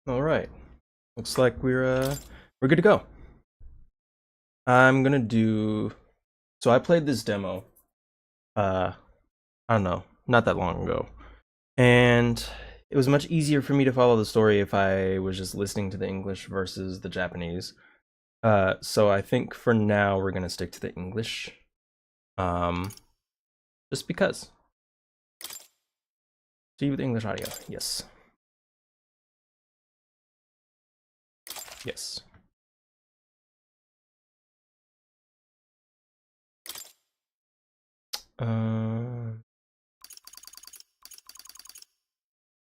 All right. Looks like we're good to go. I'm gonna do. So I played this demo. I don't know, not that long ago, and it was much easier for me to follow the story if I was just listening to the English versus the Japanese. So I think for now we're gonna stick to the English. Um, just because. See with English audio. Yes. Yes.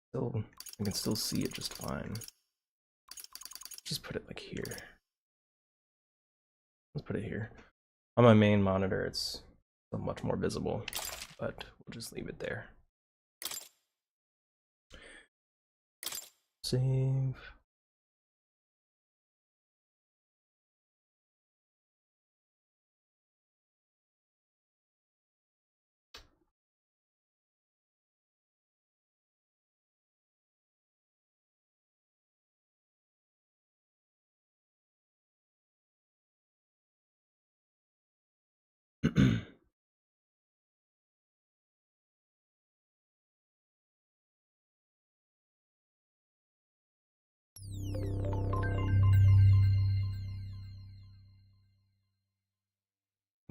Still, I can still see it just fine. Just put it like here. Let's put it here. On my main monitor, it's much more visible, but we'll just leave it there. Save.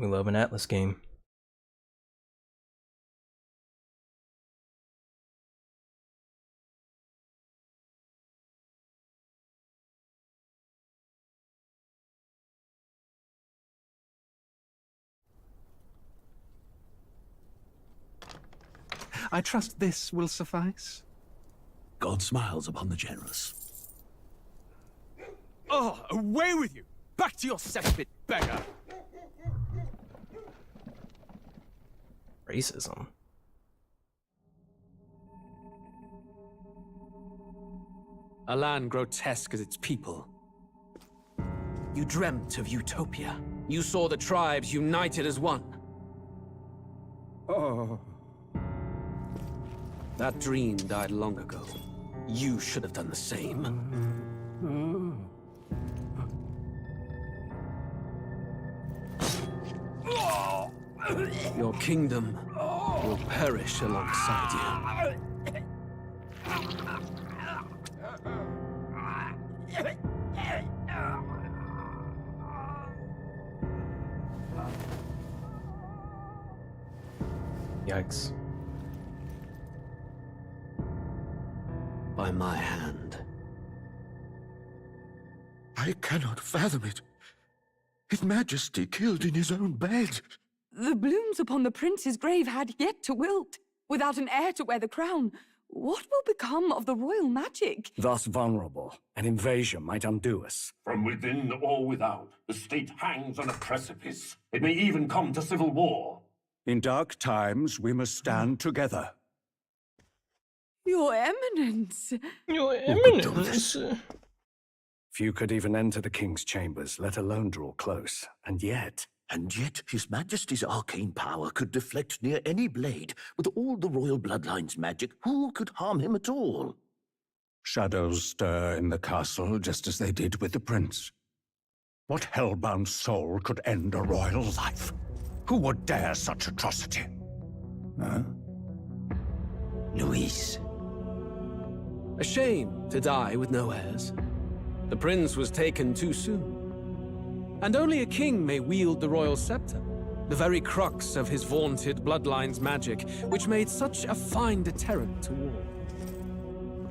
We love an Atlus game. I trust this will suffice. God smiles upon the generous. Oh, away with you! Back to your cesspit, beggar! Racism. A land grotesque as its people. You dreamt of utopia. You saw the tribes united as one. Oh. That dream died long ago. You should have done the same. Your kingdom will perish alongside you. Yikes. By my hand. I cannot fathom it. His Majesty killed in his own bed. The blooms upon the prince's grave had yet to wilt. Without an heir to wear the crown, what will become of the royal magic? Thus vulnerable, an invasion might undo us. From within or without, the state hangs on a precipice. It may even come to civil war. In dark times, we must stand together. Your Eminence! Your Eminence! Few could even enter the king's chambers, let alone draw close. And yet, His Majesty's arcane power could deflect near any blade. With all the royal bloodline's magic, who could harm him at all? shadows stir in the castle just as they did with the prince. What hellbound soul could end a royal life? Who would dare such atrocity? Huh? Luis. A shame to die with no heirs. The prince was taken too soon. And only a king may wield the royal scepter, the very crux of his vaunted bloodline's magic, which made such a fine deterrent to war.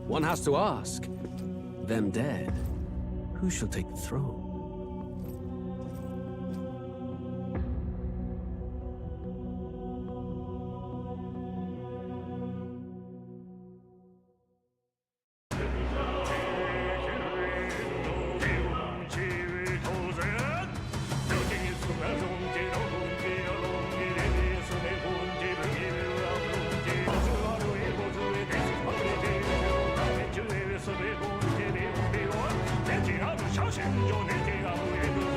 One has to ask, them dead, who shall take the throne?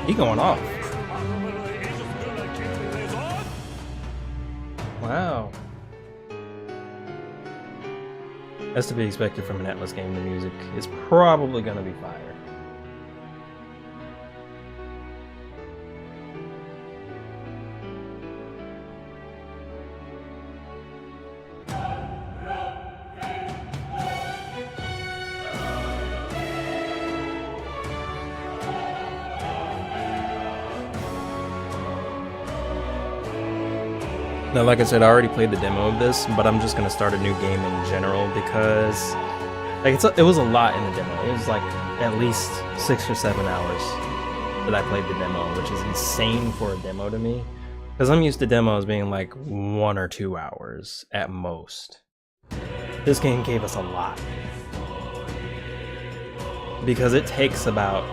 He going off. Wow. As to be expected from an Atlus game, the music is probably gonna be fire. Now, like I said, I already played the demo of this, but I'm just gonna start a new game in general because, like, it was a lot in the demo. It was like at least 6 or 7 hours that I played the demo, which is insane for a demo to me. Because I'm used to demos being like 1 or 2 hours at most. This game gave us a lot. Because it takes about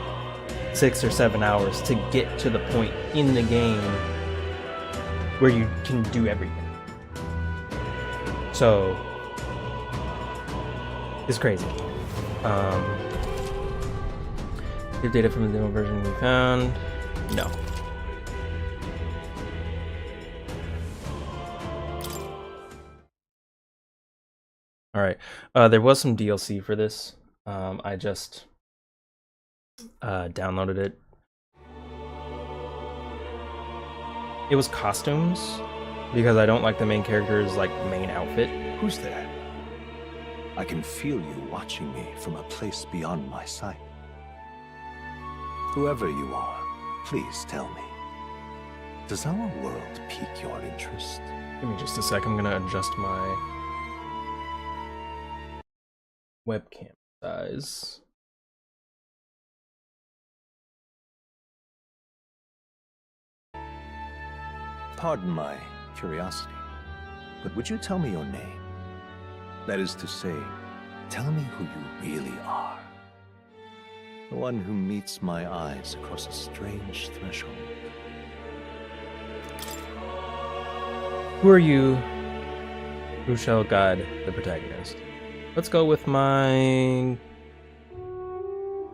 6 or 7 hours to get to the point in the game where you can do everything. So it's crazy. Give data from the demo version we found. No. All right. There was some DLC for this. I just downloaded it. It was costumes, because I don't like the main character's like main outfit. Who's there? I can feel you watching me from a place beyond my sight. Whoever you are, please tell me. Does our world pique your interest? Give me just a sec, I'm gonna adjust my webcam size. Pardon my curiosity, but would you tell me your name? That is to say, tell me who you really are. The one who meets my eyes across a strange threshold. Who are you? Who shall guide the protagonist? Let's go with my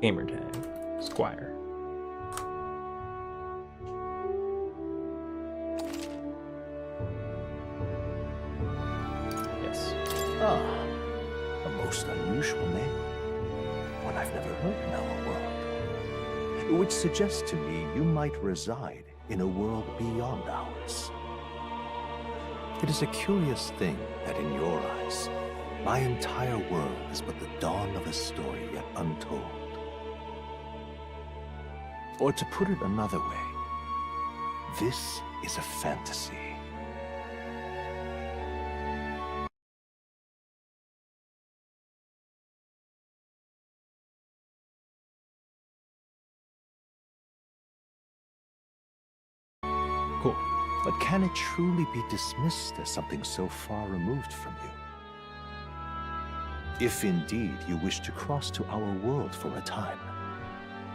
gamer tag, Squire. Ah, a most unusual name. One I've never heard in our world. Which suggests to me you might reside in a world beyond ours. It is a curious thing that in your eyes, my entire world is but the dawn of a story yet untold. Or to put it another way, this is a fantasy. Cool. But can it truly be dismissed as something so far removed from you? If indeed you wish to cross to our world for a time,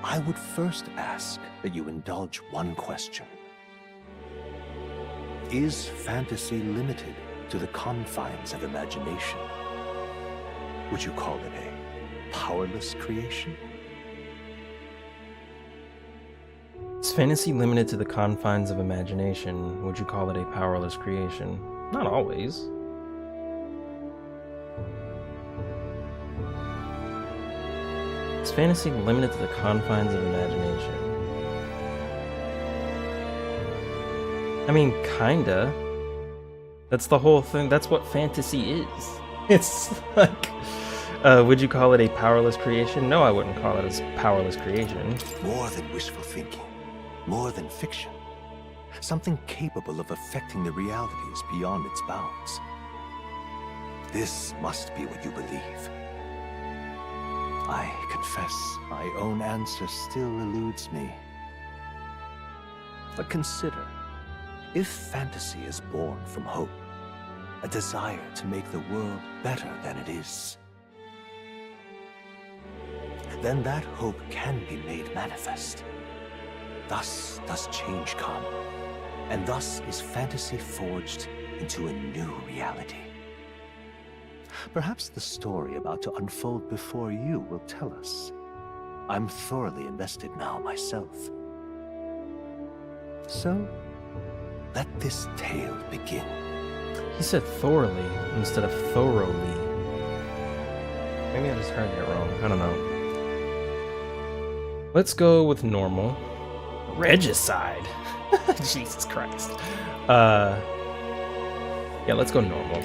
I would first ask that you indulge one question. Is fantasy limited to the confines of imagination? Would you call it a powerless creation? Is fantasy limited to the confines of imagination? Would you call it a powerless creation? Not always. Is fantasy limited to the confines of imagination? I mean, kinda. That's the whole thing. That's what fantasy is. It's like, would you call it a powerless creation? No, I wouldn't call it a powerless creation. More than wishful thinking. More than fiction. Something capable of affecting the realities beyond its bounds. This must be what you believe. I confess, my own answer still eludes me. But consider, if fantasy is born from hope, a desire to make the world better than it is, then that hope can be made manifest. Thus does change come, and thus is fantasy forged into a new reality. Perhaps the story about to unfold before you will tell us. I'm thoroughly invested now myself. So, let this tale begin. He said thoroughly instead of thoroughly. Maybe I just heard it wrong. I don't know. Let's go with normal. Regicide. Jesus Christ. Yeah, let's go normal.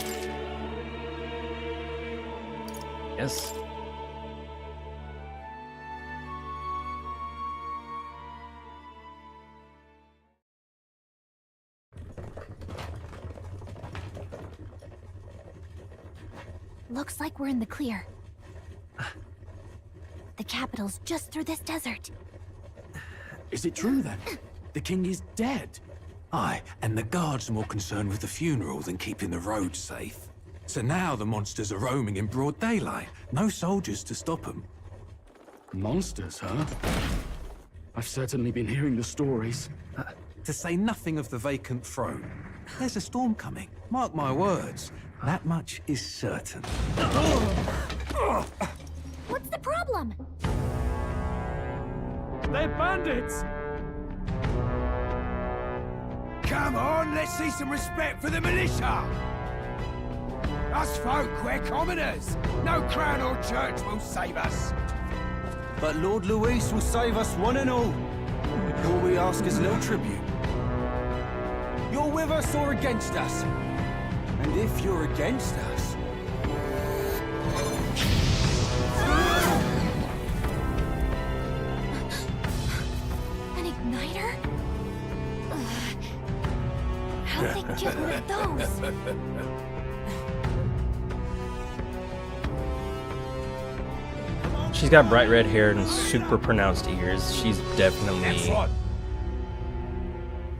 Yes. Looks like we're in the clear. The capital's just through this desert. Is it true then? The king is dead? Aye, and the guards are more concerned with the funeral than keeping the roads safe. So now the monsters are roaming in broad daylight. No soldiers to stop them. Monsters, huh? I've certainly been hearing the stories. To say nothing of the vacant throne. There's a storm coming. Mark my words. That much is certain. What's the problem? They're bandits! Come on, let's see some respect for the militia! Us folk, we're commoners! No crown or church will save us! But Lord Luis will save us one and all. All we ask is a little tribute. You're with us or against us? And if you're against us... An igniter? Ugh. How'd they get one of those? She's got bright red hair and super pronounced ears. She's definitely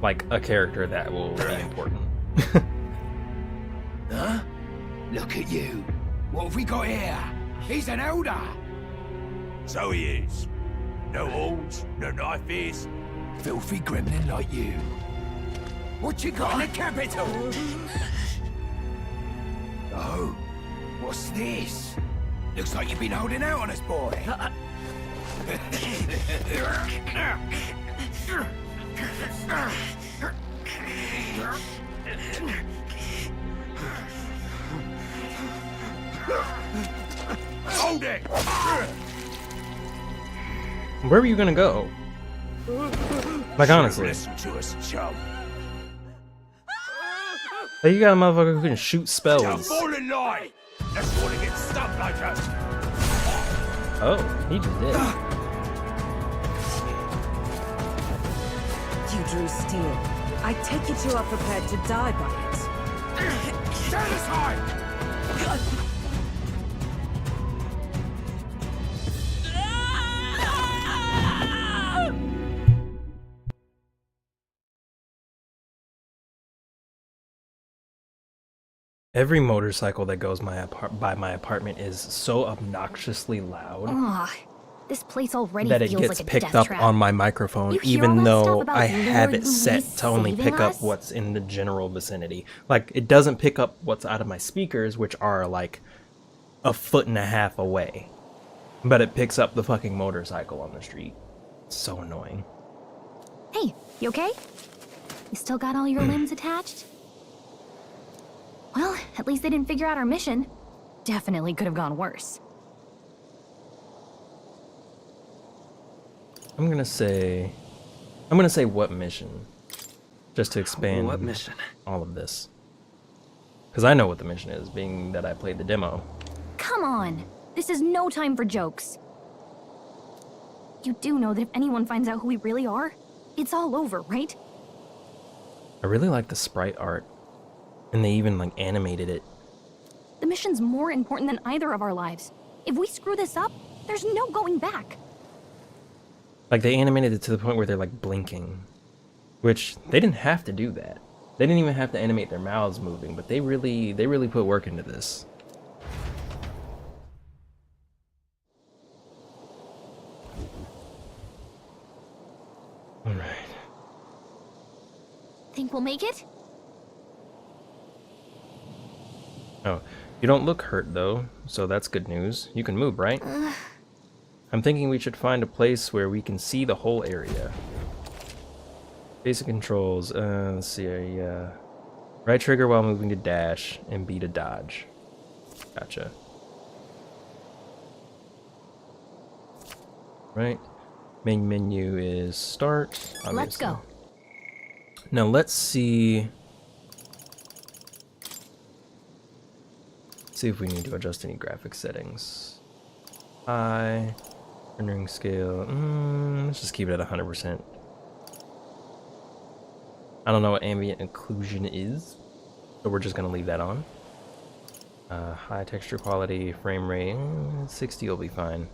like a character that will be important. Huh? Look at you. What have we got here? He's an elder. So he is. No horns, no knife ears. Filthy gremlin like you. What you got in the capital? Oh, what's this? Looks like you've been holding out on us, boy. Hold it! Where were you gonna go? Like, honestly. Listen to us, chum. Like, you got a motherfucker who can shoot Don't spells. fall in line. That's why to get stuck like us. Oh, he just did. You drew steel. I take it you are prepared to die by it. Stand aside! Every motorcycle that goes by my apartment is so obnoxiously loud Ugh. This place already that it feels gets like a picked death up trap. on my microphone, You hear all even that stuff though about I have Lord it set Luis to only saving pick up us? what's in the general vicinity. Like, it doesn't pick up what's out of my speakers, which are like a foot and a half away. But it picks up the fucking motorcycle on the street. It's so annoying. Hey, you okay? You still got all your limbs attached? Well, at least they didn't figure out our mission. Definitely could have gone worse. I'm gonna say what mission, just to expand What mission? all of this, because I know what the mission is, being that I played the demo. Come on! This is no time for jokes. You do know that if anyone finds out who we really are, it's all over, right? I really like the sprite art, and they even like animated it. The mission's more important than either of our lives. If we screw this up, there's no going back. Like, they animated it to the point where they're like blinking, which they didn't have to do that. They didn't even have to animate their mouths moving, but they really put work into this. All right. Think we'll make it? Oh, you don't look hurt though, so that's good news. You can move, right? I'm thinking we should find a place where we can see the whole area. Basic controls, let's see, right trigger while moving to dash, and B to dodge. Gotcha. Right? Main menu is start. Obviously. Let's go. Now let's see. See if we need to adjust any graphic settings. High, rendering scale. Let's just keep it at 100%. I don't know what ambient occlusion is, so we're just gonna leave that on. High texture quality, frame rate, 60 will be fine.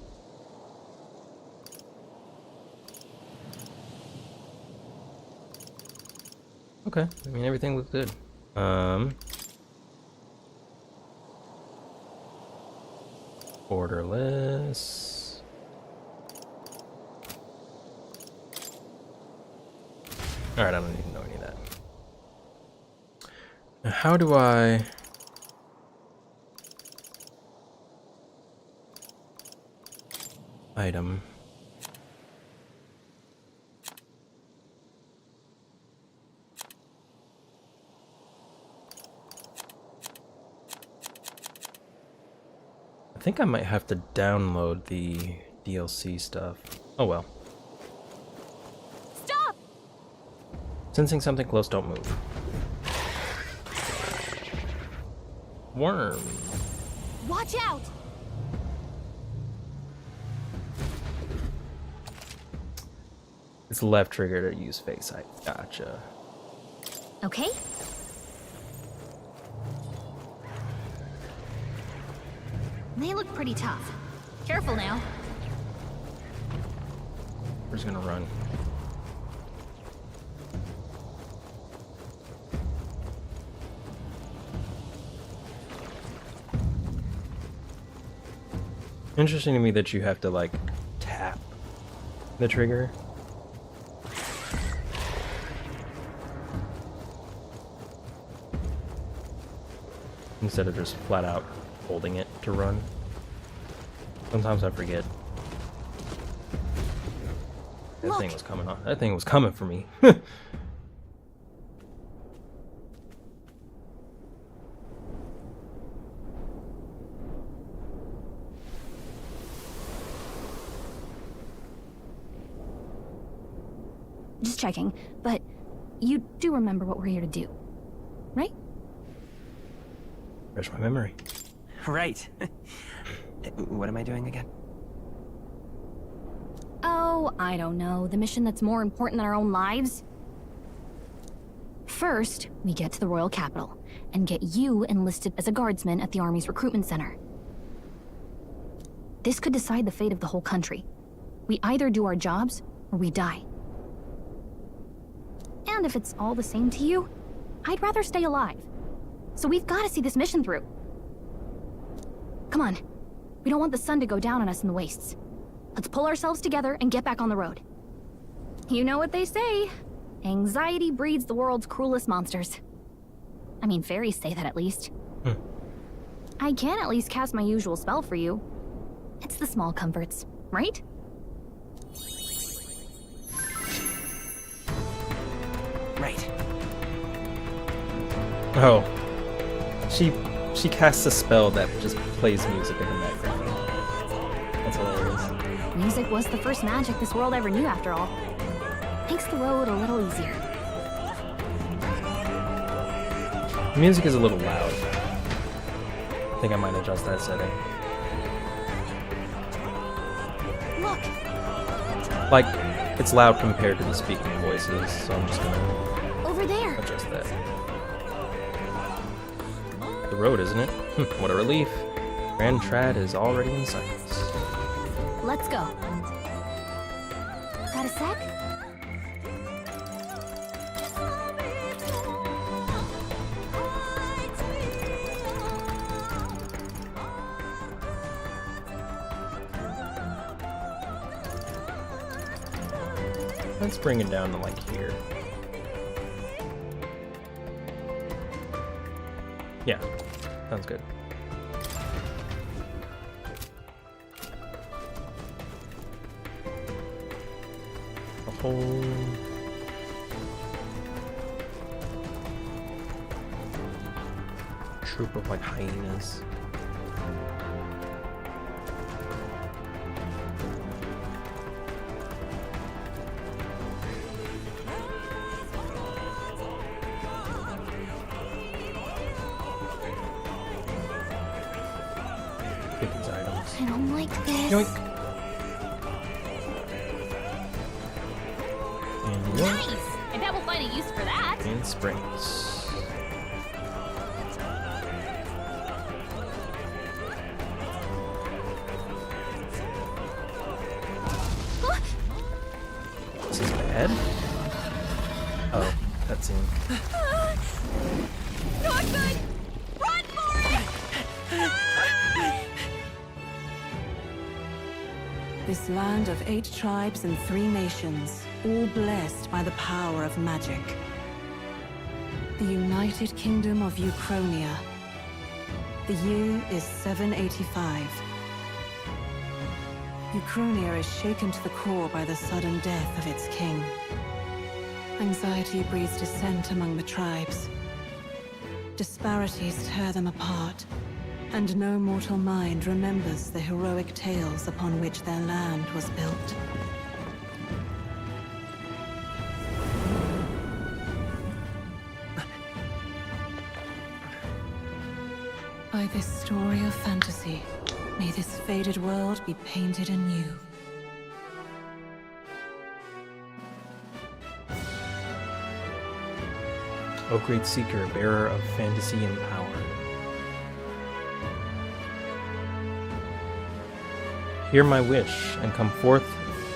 Okay, I mean everything looks good. Borderless. Alright, I don't need to know any of that. Now how do I... Item. I think I might have to download the DLC stuff. Oh well. Stop! Sensing something close, don't move. Worm. Watch out! It's left trigger to use face. I gotcha. Okay. They look pretty tough. Careful now. We're just gonna run. Interesting to me that you have to like tap the trigger. Instead of just flat out holding it to run. Sometimes I forget. That thing was coming on. That thing was coming for me. Just checking, but you do remember what we're here to do, right? Refresh my memory. Right. What am I doing again? Oh, I don't know. The mission that's more important than our own lives? First, we get to the royal capital and get you enlisted as a guardsman at the army's recruitment center. This could decide the fate of the whole country. We either do our jobs or we die. And if it's all the same to you, I'd rather stay alive. So we've got to see this mission through. Come on. We don't want the sun to go down on us in the wastes. Let's pull ourselves together and get back on the road. You know what they say. Anxiety breeds the world's cruelest monsters. I mean, fairies say that at least. I can at least cast my usual spell for you. It's the small comforts, right? Right. Oh. She casts a spell that just plays music in the background. That's hilarious. Music was the first magic this world ever knew, after all. Makes the road a little easier. Music is a little loud. I think I might adjust that setting. Look! Like, it's loud compared to the speaking voices, so I'm just gonna over there. Adjust that. The road, isn't it? What a relief. Grand Trad is already in sight. Let's go. Got a sec? Let's bring it down to like here. Yeah, sounds good. A whole troop of like hyenas. I don't like this. Yoink. And yoink. Nice! I bet we'll find a use for that. And springs. This is bad. Oh, that scene. Not good! Run for it! This land of 8 tribes and 3 nations, all blessed by the power of magic. The United Kingdom of Uchronia. The year is 785. Uchronia is shaken to the core by the sudden death of its king. Anxiety breeds dissent among the tribes. Disparities tear them apart, and no mortal mind remembers the heroic tales upon which their land was built. By this story of fantasy, may this faded world be painted anew. O great seeker, bearer of fantasy and power. Hear my wish, and come forth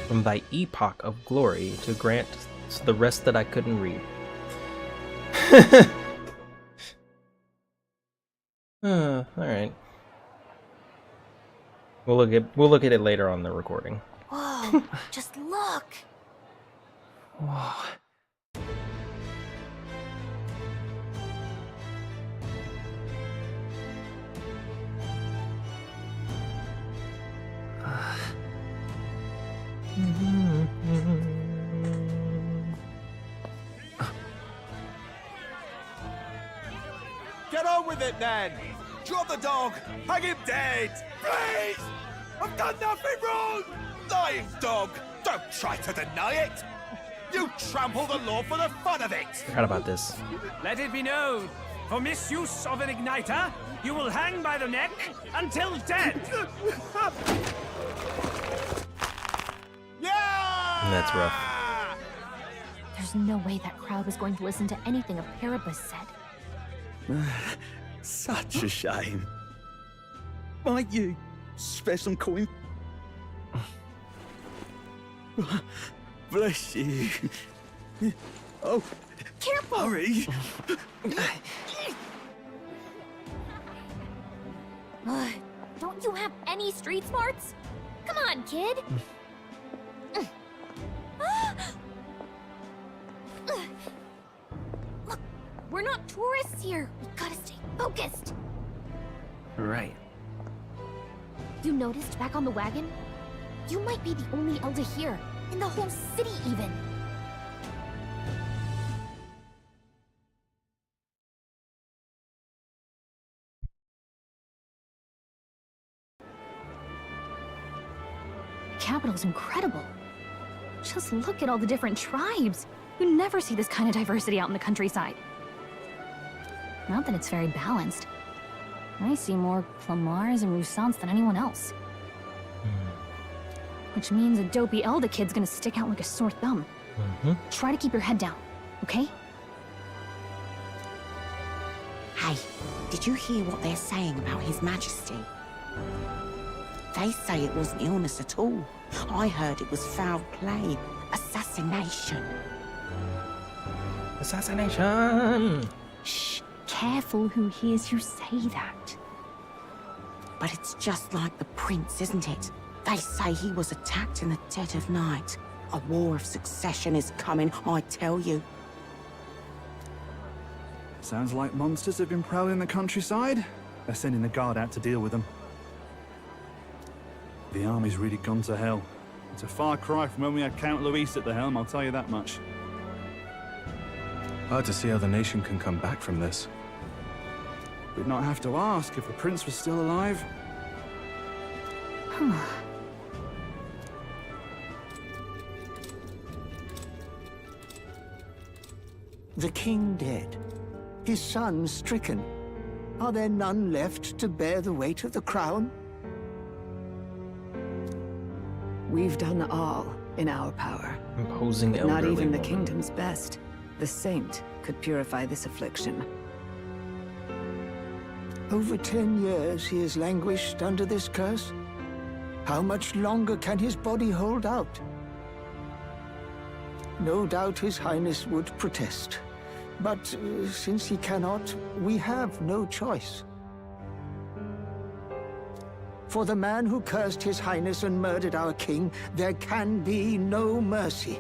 from thy epoch of glory to grant the rest that I couldn't read. Alright. We'll look at it later on the recording. Whoa, just look! Whoa. Get on with it, then! Drop the dog! Hang him dead! Please! I've done nothing wrong! Lying dog! Don't try to deny it! You trample the law for the fun of it! Forgot about this. Let it be known, for misuse of an igniter, you will hang by the neck until dead! Yeah! That's rough. There's no way that crowd was going to listen to anything a Paribus said. Such a shame. Might you spare some coin? Bless you. Oh, careful! Hurry! Don't you have any street smarts? Come on, kid! Look, we're not tourists here. We gotta stay focused. Right. You noticed back on the wagon? You might be the only Elder here, in the whole city even. The capital's incredible. Just look at all the different tribes. You never see this kind of diversity out in the countryside. Not that it's very balanced. I see more Clamars and Roussants than anyone else. Which means a dopey Elder kid's gonna stick out like a sore thumb. Try to keep your head down, okay? Hey, did you hear what they're saying about His Majesty? They say it wasn't illness at all. I heard it was foul play, assassination. Assassination! Shh, careful who hears you say that. But it's just like the prince, isn't it? They say he was attacked in the dead of night. A war of succession is coming, I tell you. Sounds like monsters have been prowling the countryside. They're sending the guard out to deal with them. The army's really gone to hell. It's a far cry from when we had Count Luis at the helm, I'll tell you that much. Hard to see how the nation can come back from this. We'd not have to ask if the prince was still alive. The king dead, his son stricken. Are there none left to bear the weight of the crown? We've done all in our power. Imposing But not elderly even the woman. kingdom's best. The saint could purify this affliction. Over 10 years he has languished under this curse. How much longer can his body hold out? No doubt His Highness would protest. But since he cannot, we have no choice. For the man who cursed His Highness and murdered our king, there can be no mercy.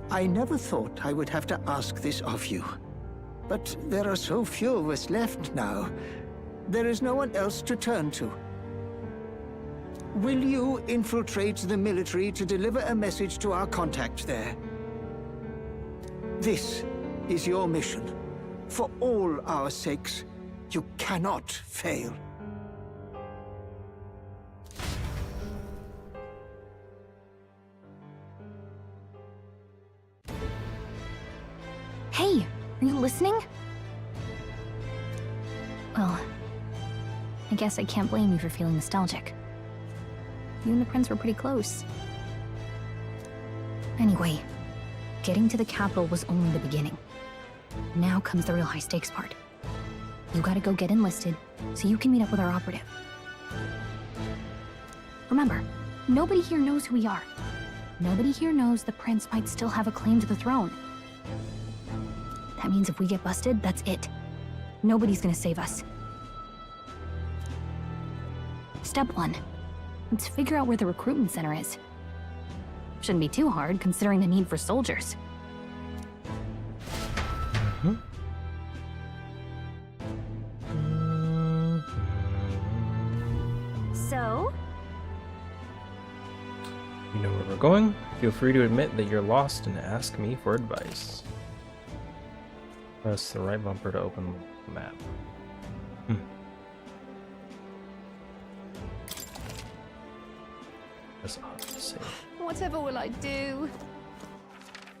I never thought I would have to ask this of you. But there are so few of us left now. There is no one else to turn to. Will you infiltrate the military to deliver a message to our contact there? This is your mission. For all our sakes, you cannot fail. Hey, are you listening? Well, I guess I can't blame you for feeling nostalgic. You and the prince were pretty close. Anyway, getting to the capital was only the beginning. Now comes the real high-stakes part. You gotta go get enlisted, so you can meet up with our operative. Remember, nobody here knows who we are. Nobody here knows the prince might still have a claim to the throne. That means if we get busted, that's it. Nobody's gonna save us. Step 1. Let's figure out where the recruitment center is. Shouldn't be too hard, considering the need for soldiers. So? You know where we're going? Feel free to admit that you're lost and ask me for advice. Press the right bumper to open the map. That's odd to say. Whatever will I do?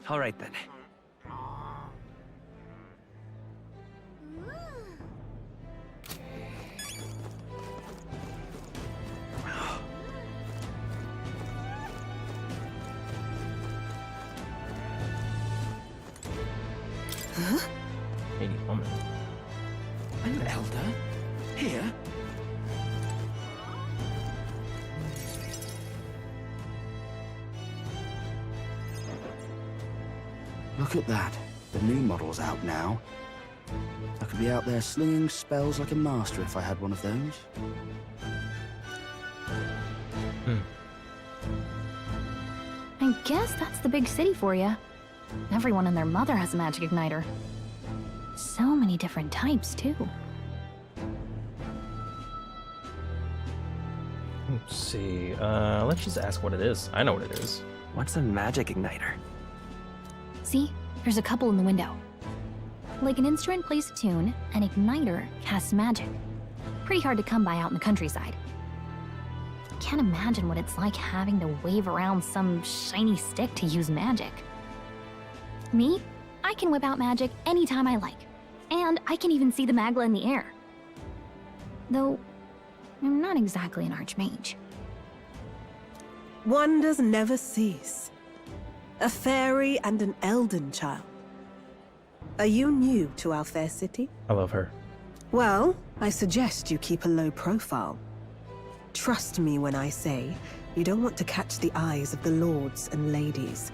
All right then. Huh? Lady woman. An elder? Here? Look at that. The new model's out now. I could be out there slinging spells like a master if I had one of those. I guess that's the big city for you. Everyone and their mother has a magic igniter. So many different types, too. Let's see. Let's just ask what it is. I know what it is. What's a magic igniter? See? There's a couple in the window. Like an instrument plays a tune, an igniter casts magic. Pretty hard to come by out in the countryside. Can't imagine what it's like having to wave around some shiny stick to use magic. Me? I can whip out magic anytime I like. And I can even see the magla in the air. Though, I'm not exactly an archmage. Wonders never cease. A fairy and an elden child. Are you new to our fair city? I love her. Well, I suggest you keep a low profile. Trust me when I say you don't want to catch the eyes of the lords and ladies.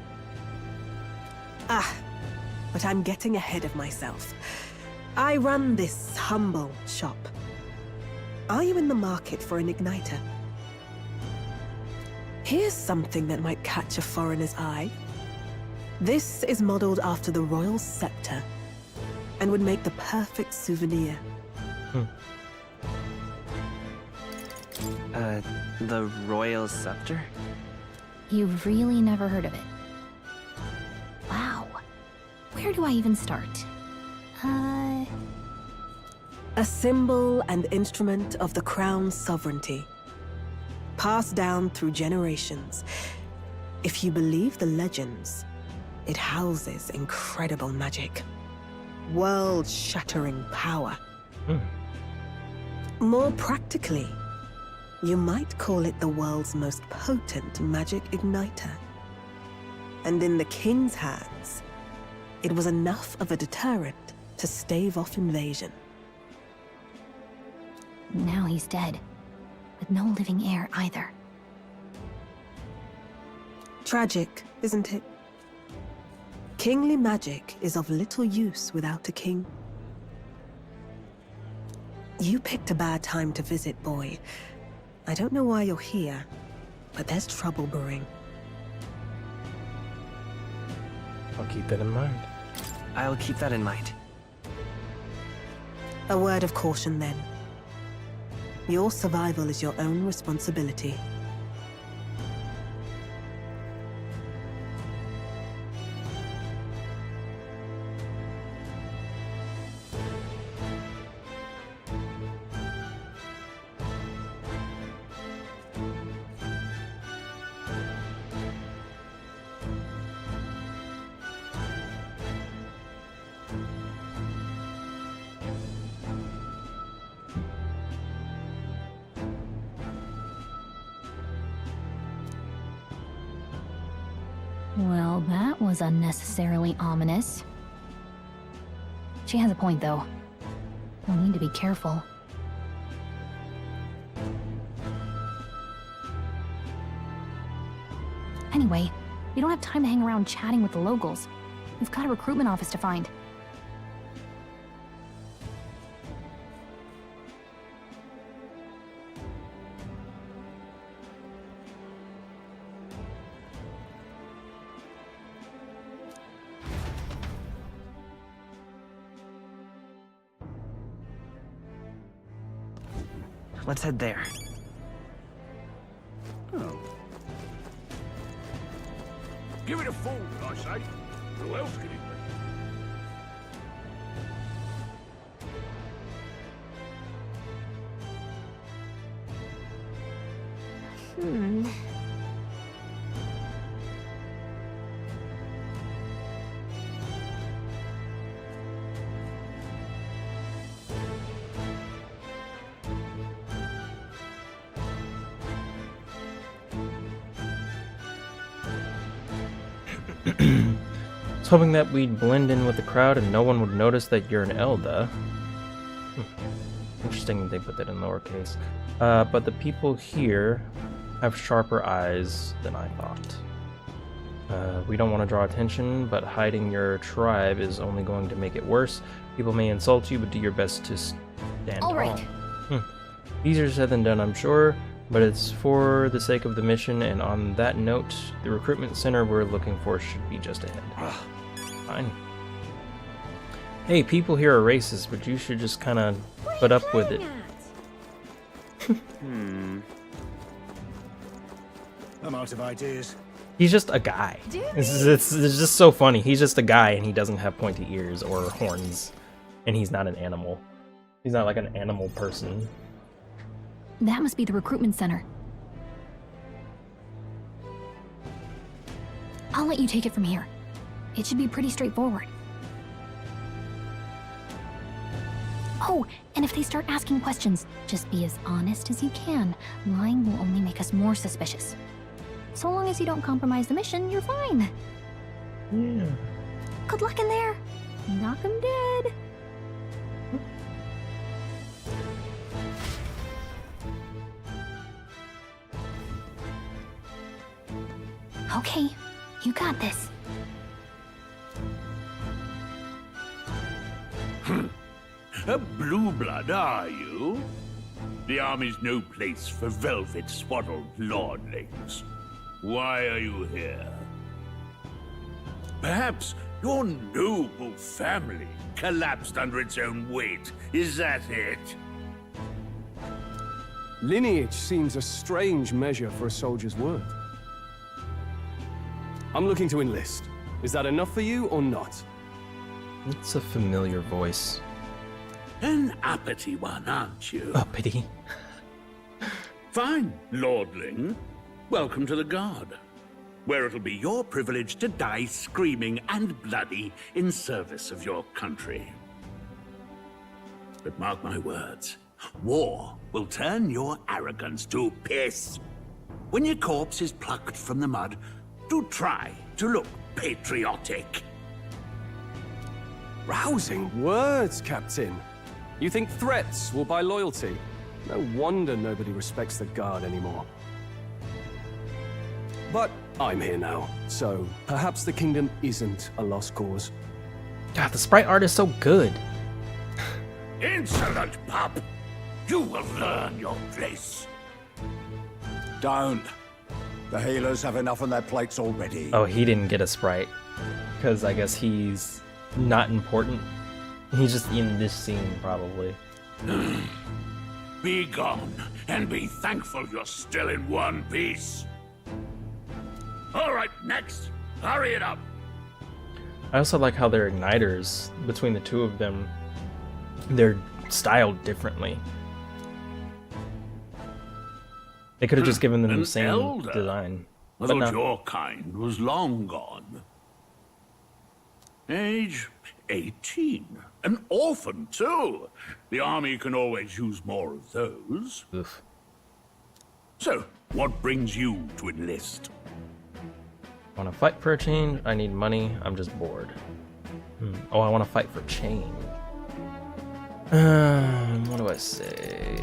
But I'm getting ahead of myself. I run this humble shop. Are you in the market for an igniter? Here's something that might catch a foreigner's eye. This is modeled after the royal scepter and would make the perfect souvenir. The royal scepter? You've really never heard of it. Wow. Where do I even start? A symbol and instrument of the crown's sovereignty. Passed down through generations. If you believe the legends, it houses incredible magic. World-shattering power. More practically, You might call it the world's most potent magic igniter. And in the king's hands, it was enough of a deterrent to stave off invasion. Now he's dead, with no living heir either. Tragic, isn't it? Kingly magic is of little use without a king. You picked a bad time to visit, boy. I don't know why you're here, but there's trouble brewing. I'll keep that in mind. I'll keep that in mind. A word of caution, then. Your survival is your own responsibility. Well, that was unnecessarily ominous. She has a point, though. We'll need to be careful. Anyway, we don't have time to hang around chatting with the locals. We've got a recruitment office to find. Let's head there. Oh. Give it a fool, I say. Who else could it be? I was hoping that we'd blend in with the crowd and no one would notice that you're an Elda. Interesting that they put that in lowercase. But the people here have sharper eyes than I thought. We don't want to draw attention, but hiding your tribe is only going to make it worse. People may insult you, but do your best to stand All right. tall. Easier said than done, I'm sure, but it's for the sake of the mission, and on that note, the recruitment center we're looking for should be just ahead. Fine. Hey, people here are racist, but you should just kind of put up with it. I'm out of ideas. He's just a guy. It's just so funny. He's just a guy, and he doesn't have pointy ears or horns, and he's not an animal. He's not like an animal person. That must be the recruitment center. I'll let you take it from here. It should be pretty straightforward. Oh, and if they start asking questions, just be as honest as you can. Lying will only make us more suspicious. So long as you don't compromise the mission, you're fine. Yeah. Good luck in there. Knock 'em dead. Okay, you got this. A blue blood, are you? The army's no place for velvet-swaddled lordlings. Why are you here? Perhaps your noble family collapsed under its own weight. Is that it? Lineage seems a strange measure for a soldier's word. I'm looking to enlist. Is that enough for you or not? It's a familiar voice. An uppity one, aren't you? Uppity? Fine, lordling. Welcome to the Guard, where it'll be your privilege to die screaming and bloody in service of your country. But mark my words, War will turn your arrogance to piss. When your corpse is plucked from the mud, do try to look patriotic. Rousing words, Captain. You think threats will buy loyalty? No wonder nobody respects the Guard anymore. But I'm here now, so perhaps the kingdom isn't a lost cause. God, the sprite art is so good. Insolent pup! You will learn your place. Don't. The healers have enough on their plates already. Oh, he didn't get a sprite. Because I guess he's not important. He's just in this scene, probably. Be gone, and be thankful you're still in one piece. All right, next. Hurry it up. I also like how their igniters, between the two of them, they're styled differently. They could have just given them the same elder? design. I But thought no. your kind was long gone. Age 18. An orphan, too. The army can always use more of those. Oof. So, what brings you to enlist? Want to fight for a change? I need money. I'm just bored. Oh, I want to fight for change. What do I say?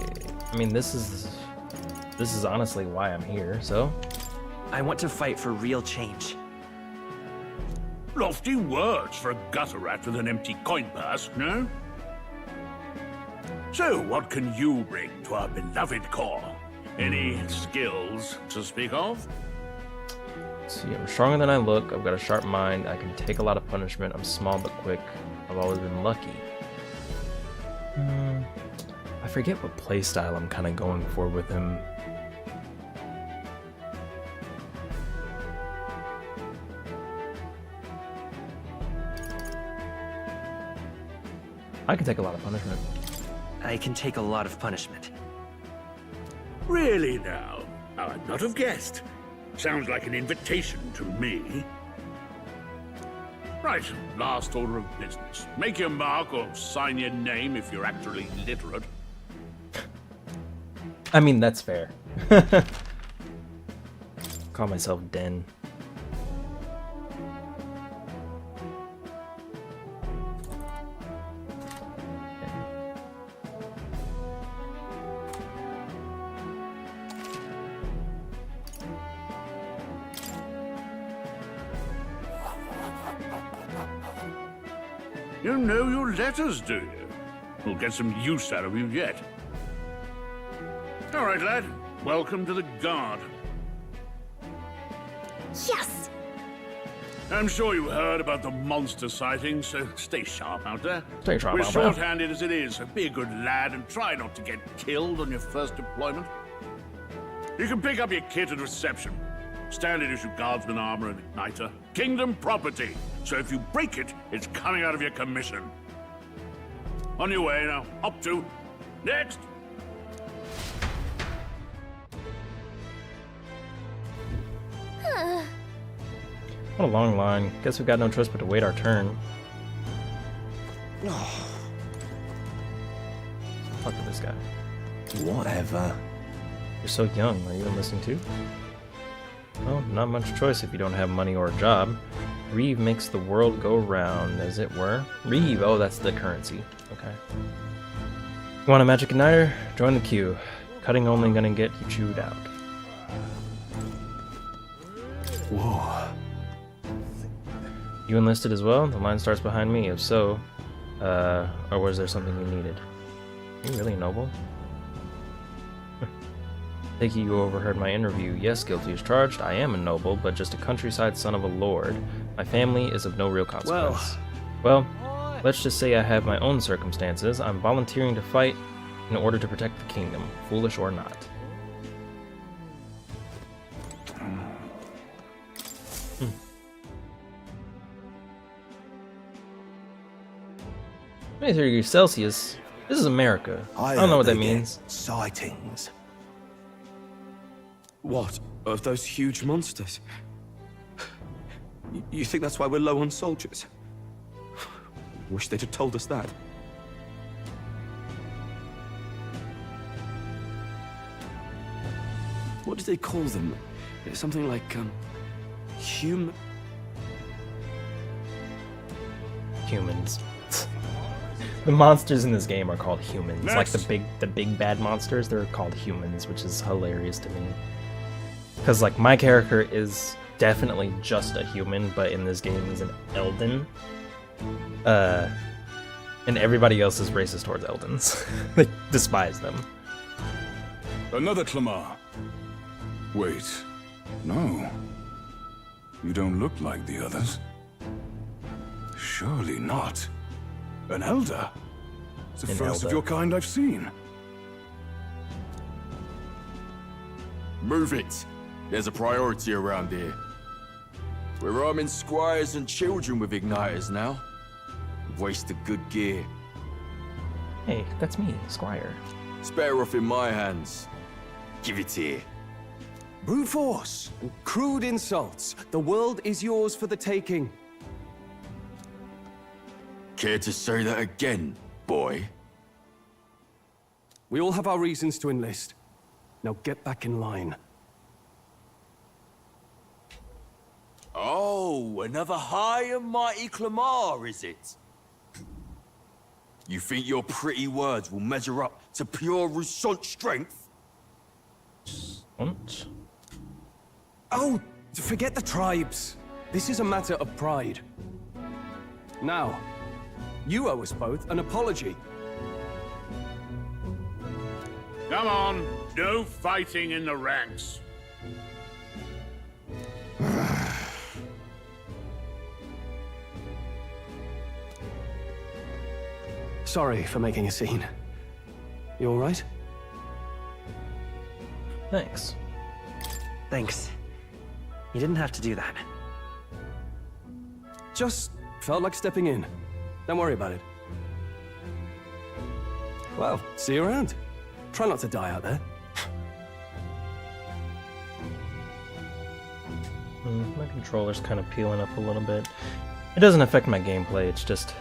I mean, this is honestly why I'm here, so. I want to fight for real change. Lofty words for a gutter rat with an empty coin purse, no? So, what can you bring to our beloved corps? Any skills to speak of? See, I'm stronger than I look. I've got a sharp mind. I can take a lot of punishment. I'm small but quick. I've always been lucky. I forget what playstyle I'm kind of going for with him. I can take a lot of punishment. I can take a lot of punishment. Really now? I'd not have guessed. Sounds like an invitation to me. Right, last order of business. Make your mark or sign your name if you're actually literate. I mean, that's fair. Call myself Den. You know your letters, do you? We'll get some use out of you yet. All right, lad. Welcome to the Guard. Yes! I'm sure you heard about the monster sightings, so stay sharp out there. Stay sharp We're out there. short-handed as it is, so be a good lad and try not to get killed on your first deployment. You can pick up your kit at reception. Standard issue guardsman armor and igniter. Kingdom property. So if you break it, it's coming out of your commission. On your way now. Up to. Next. What a long line. Guess we've got no choice but to wait our turn. Fuck with this guy. Whatever. You're so young. Are you enlisting too? Well, not much choice if you don't have money or a job. Reeve makes the world go round, as it were. Reeve, oh, that's the currency. Okay. You want a magic igniter? Join the queue. Cutting only gonna get you chewed out. Whoa. You enlisted as well? The line starts behind me. If so, or was there something you needed? Are you really noble? Take it you overheard my interview. Yes, guilty as charged. I am a noble, but just a countryside son of a lord. My family is of no real consequence. Well, let's just say I have my own circumstances. I'm volunteering to fight in order to protect the kingdom, foolish or not. Hmm. 23 degrees Celsius? This is America. I don't know what that means. Sightings. What? Of those huge monsters? You think that's why we're low on soldiers? Wish they'd have told us that. what do they call them? Something like, Humans. The monsters in this game are called humans. Next. Like the big bad monsters, they're called humans, which is hilarious to me. Because like my character is definitely just a human, but in this game he's an Elden. And everybody else is racist towards Eldens. They despise them. Another Clamar. Wait, no. You don't look like the others. Surely not. An Elder? It's the An first of Elder. your kind I've seen. Move it. There's a priority around here. We're arming squires and children with igniters now. Waste of good gear. Hey, that's me, Squire. It's better off in my hands. Give it here. Brute force and crude insults. The world is yours for the taking. Care to say that again, boy? We all have our reasons to enlist. Now get back in line. Oh, another high and mighty Clamar, is it? You think your pretty words will measure up to pure Rousant strength? What? Oh, forget the tribes. This is a matter of pride. Now, you owe us both an apology. Come on, no fighting in the ranks. Sorry for making a scene. You all right? Thanks. Thanks. You didn't have to do that. Just felt like stepping in. Don't worry about it. Well, see you around. Try not to die out there. My controller's kind of peeling up a little bit. It doesn't affect my gameplay, it's just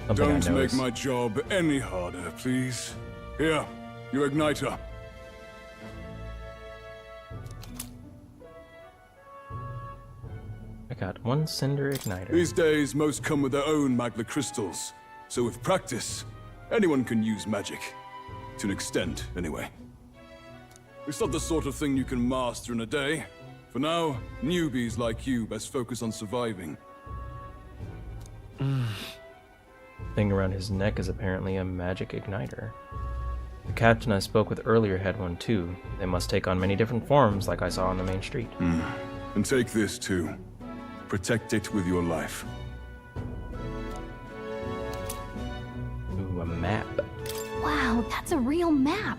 something I Don't make noticed. my job any harder, please. Here, your igniter. I got one cinder igniter. These days, most come with their own magna crystals. So with practice, anyone can use magic. To an extent, anyway. It's not the sort of thing you can master in a day. For now, newbies like you best focus on surviving. Thing around his neck is apparently a magic igniter. The captain I spoke with earlier had one too. They must take on many different forms like I saw on the main street. And take this too. Protect it with your life. Ooh, a map. Wow, that's a real map.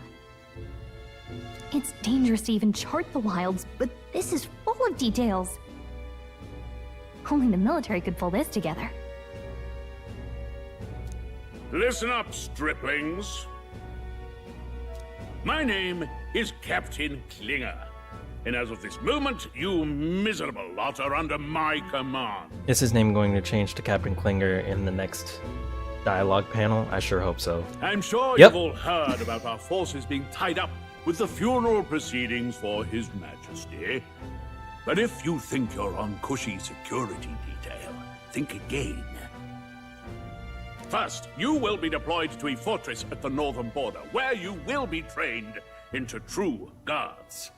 It's dangerous to even chart the wilds, but this is full of details. Only the military could pull this together. Listen up, striplings. My name is Captain Klinger, and as of this moment, you miserable lot are under my command. Is his name going to change to Captain Klinger in the next dialogue panel? I sure hope so. I'm sure Yep. you've all heard about our forces being tied up with the funeral proceedings for His Majesty. But if you think you're on cushy security detail, think again. First, you will be deployed to a fortress at the northern border, where you will be trained into true guards.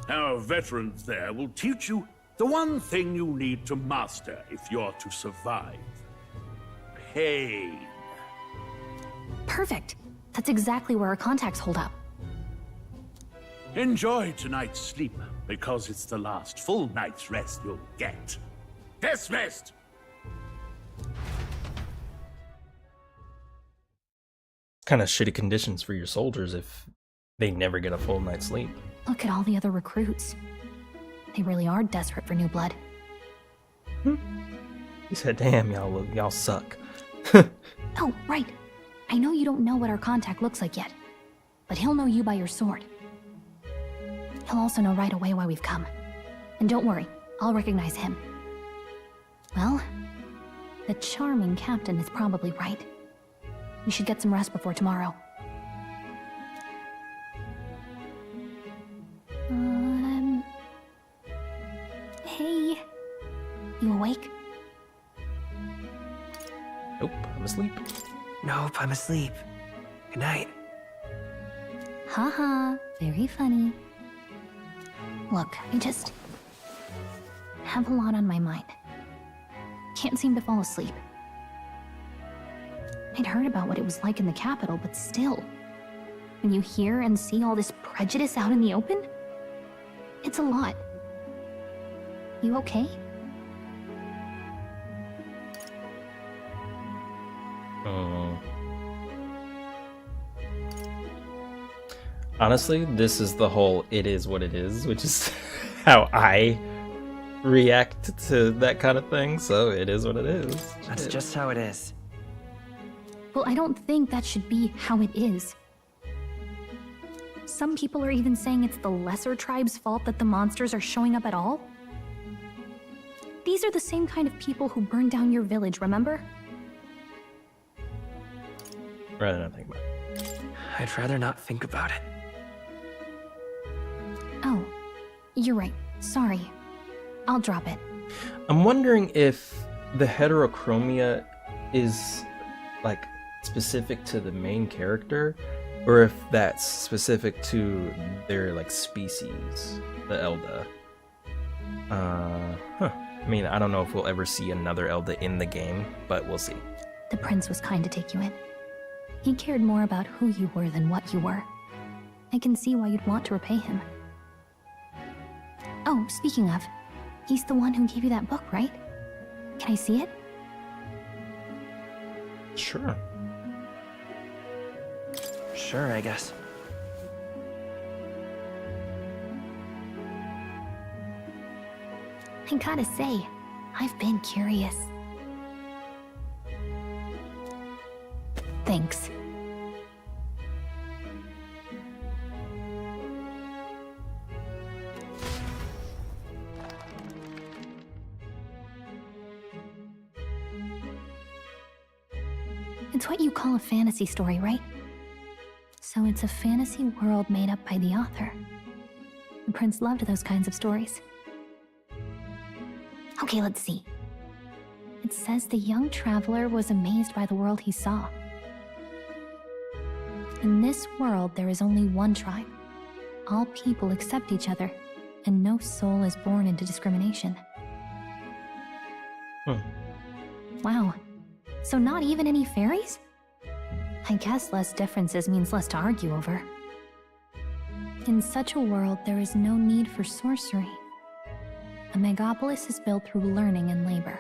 Our veterans there will teach you the one thing you need to master if you're to survive. Pain. Perfect. That's exactly where our contacts hold up. Enjoy tonight's sleep, because it's the last full night's rest you'll get. Dismissed! Kind of shitty conditions for your soldiers if they never get a full night's sleep. Look at all the other recruits. They really are desperate for new blood. He said, damn, y'all suck. Oh, right. I know you don't know what our contact looks like yet, but he'll know you by your sword. He'll also know right away why we've come. And don't worry, I'll recognize him. Well, the charming captain is probably right. We should get some rest before tomorrow. You awake? Nope, I'm asleep. Nope, I'm asleep. Good night. Haha, very funny. Look, I just have a lot on my mind. Can't seem to fall asleep. I'd heard about what it was like in the capital, but still, when you hear and see all this prejudice out in the open, it's a lot. You okay? Honestly, this is the whole "it is what it is," which is how I react to that kind of thing. So it is what it is. That's just how it is. Well, I don't think that should be how it is. Some people are even saying it's the lesser tribe's fault that the monsters are showing up at all. These are the same kind of people who burned down your village, remember? Rather not think about it. I'd rather not think about it. Oh, you're right. Sorry. I'll drop it. I'm wondering if the heterochromia is like specific to the main character, or if that's specific to their like species, the Elda. I mean, I don't know if we'll ever see another Elda in the game, but we'll see. The prince was kind to take you in. He cared more about who you were than what you were. I can see why you'd want to repay him. Oh, speaking of, he's the one who gave you that book, right? Can I see it? Sure. Sure, I guess. I gotta say, I've been curious. Thanks. It's what you call a fantasy story, right? So it's a fantasy world made up by the author. The prince loved those kinds of stories. Okay, let's see. It says the young traveler was amazed by the world he saw. In this world, there is only one tribe. All people accept each other, and no soul is born into discrimination. Wow. So not even any fairies? I guess less differences means less to argue over. In such a world, there is no need for sorcery. A megapolis is built through learning and labor.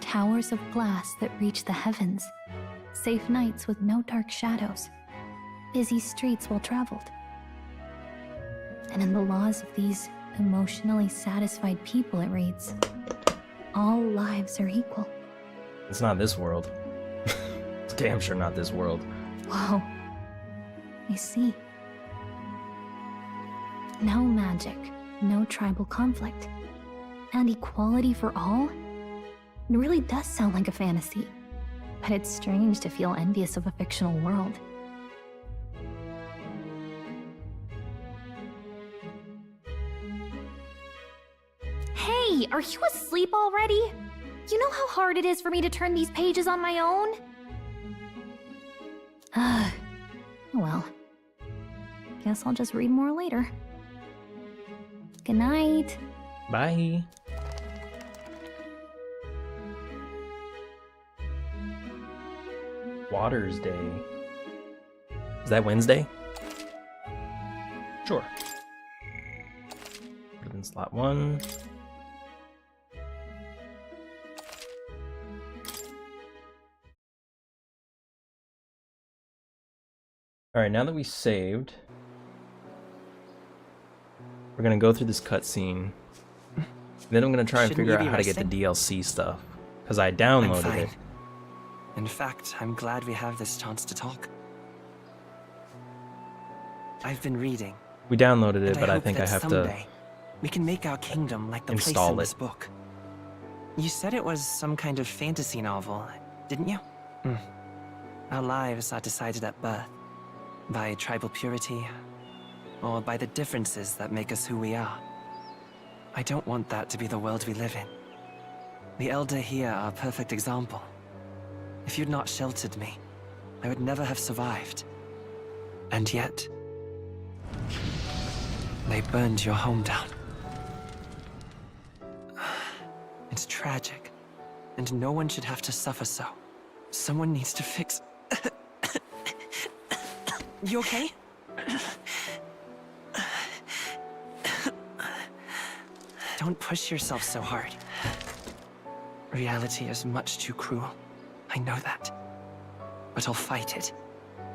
Towers of glass that reach the heavens. Safe nights with no dark shadows. Busy streets well traveled. And in the laws of these emotionally satisfied people, it reads, all lives are equal. It's not this world. It's damn sure not this world. Whoa. I see. No magic, no tribal conflict, and equality for all? It really does sound like a fantasy, but it's strange to feel envious of a fictional world. Hey, are you asleep already? You know how hard it is for me to turn these pages on my own? Well, guess I'll just read more later. Good night. Bye. Waters Day. Is that Wednesday? Sure. Put it in slot 1. Alright, now that we saved, we're gonna go through this cutscene. Then I'm gonna try and Shouldn't figure you out be how to get the resting? DLC stuff. Because I I'm downloaded fine. it. In fact, I'm glad we have this chance to talk. I've been reading. We downloaded it, and but I hope think I that have someday we can make our kingdom like the place install in this it. book. You said it was some kind of fantasy novel, didn't you? Our lives are decided at birth. By tribal purity, or by the differences that make us who we are. I don't want that to be the world we live in. The Elder here are a perfect example. If you'd not sheltered me, I would never have survived. And yet, they burned your home down. It's tragic, and no one should have to suffer so. Someone needs to fix... You okay? Don't push yourself so hard. Reality is much too cruel. I know that. But I'll fight it.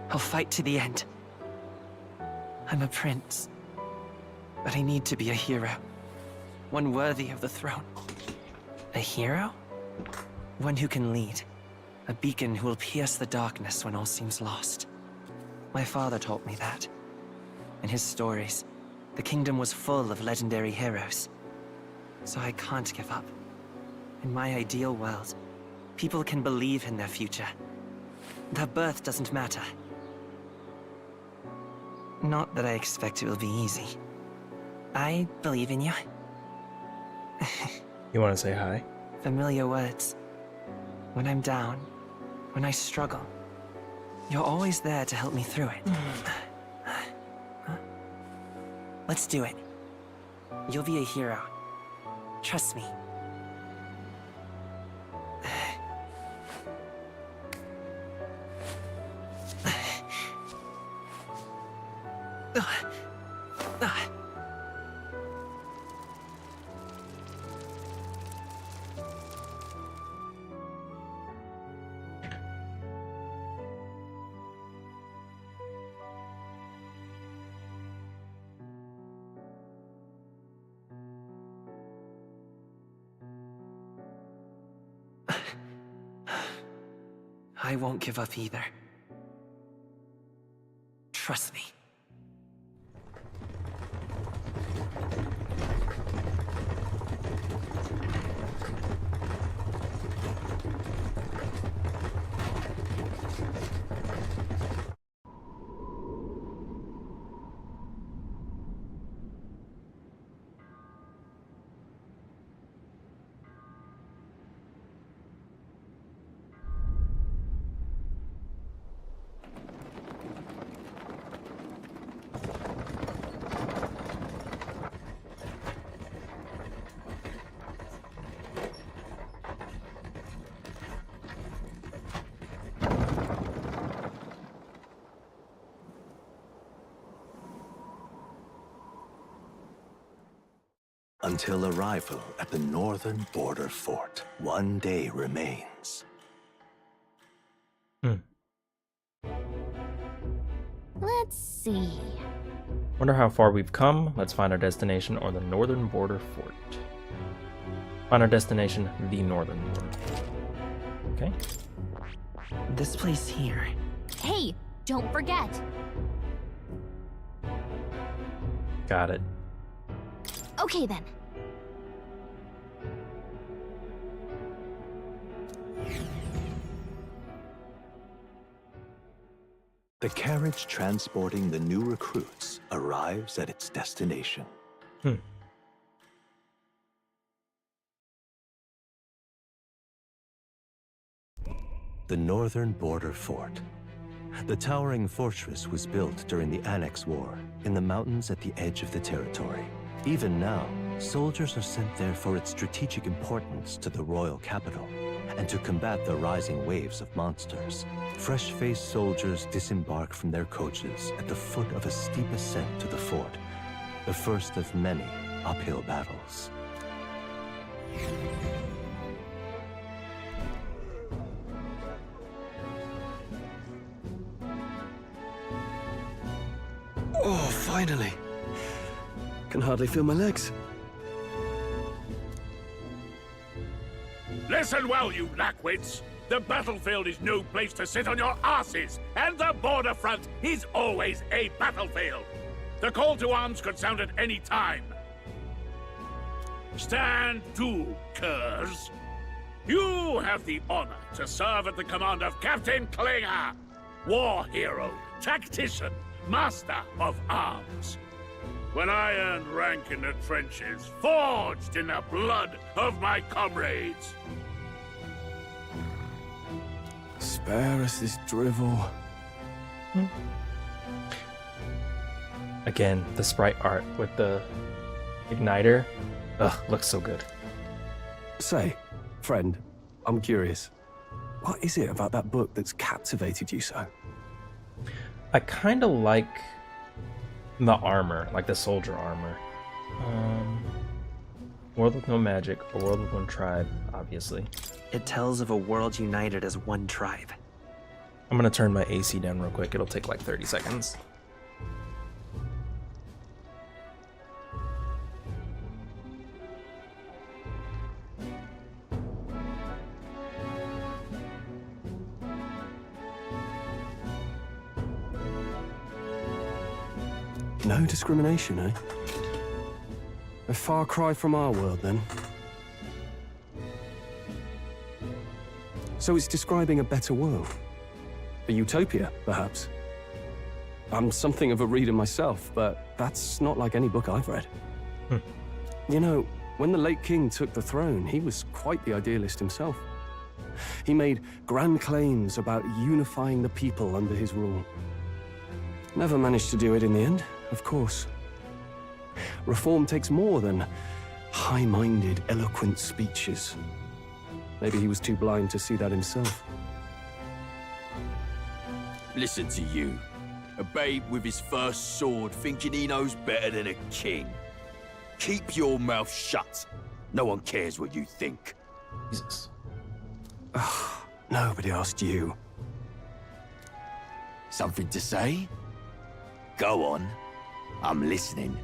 I'll fight to the end. I'm a prince. But I need to be a hero. One worthy of the throne. A hero? One who can lead. A beacon who will pierce the darkness when all seems lost. My father taught me that. In his stories, the kingdom was full of legendary heroes. So I can't give up. In my ideal world, people can believe in their future. Their birth doesn't matter. Not that I expect it will be easy. I believe in you. You want to say hi? Familiar words. When I'm down, when I struggle, you're always there to help me through it. Let's do it. You'll be a hero. Trust me. I won't give up either. Trust me. Until arrival at the northern border fort, one day remains. Let's see. Wonder how far we've come. Let's find our destination or the northern border fort. Find our destination, the northern border. Okay. This place here. Hey, don't forget. Got it. Okay then. The carriage transporting the new recruits arrives at its destination. The northern border fort. The towering fortress was built during the Annex War in the mountains at the edge of the territory. Even now, soldiers are sent there for its strategic importance to the royal capital and to combat the rising waves of monsters. Fresh-faced soldiers disembark from their coaches at the foot of a steep ascent to the fort, the first of many uphill battles. Oh, finally. Can hardly feel my legs. Listen well, you lackwits. The battlefield is no place to sit on your asses, and the border front is always a battlefield. The call to arms could sound at any time. Stand to, curs. You have the honor to serve at the command of Captain Klinger, war hero, tactician, master of arms. when I earned rank in the trenches, forged in the blood of my comrades. Spare us this drivel. Again, the sprite art with the igniter. Ugh, looks so good. Say, friend, I'm curious. What is it about that book that's captivated you so? I kind of like the armor, like the soldier armor. World with no magic, a world with one tribe, obviously. It tells of a world united as one tribe. I'm gonna turn my AC down real quick. It'll take like 30 seconds. No discrimination, eh? A far cry from our world, then. So it's describing a better world. A utopia, perhaps. I'm something of a reader myself, but that's not like any book I've read. You know, when the late king took the throne, he was quite the idealist himself. He made grand claims about unifying the people under his rule. Never managed to do it in the end, of course. Reform takes more than high-minded, eloquent speeches. Maybe he was too blind to see that himself. Listen to you. A babe with his first sword thinking he knows better than a king. Keep your mouth shut. No one cares what you think. Jesus. Nobody asked you. Something to say? Go on. I'm listening.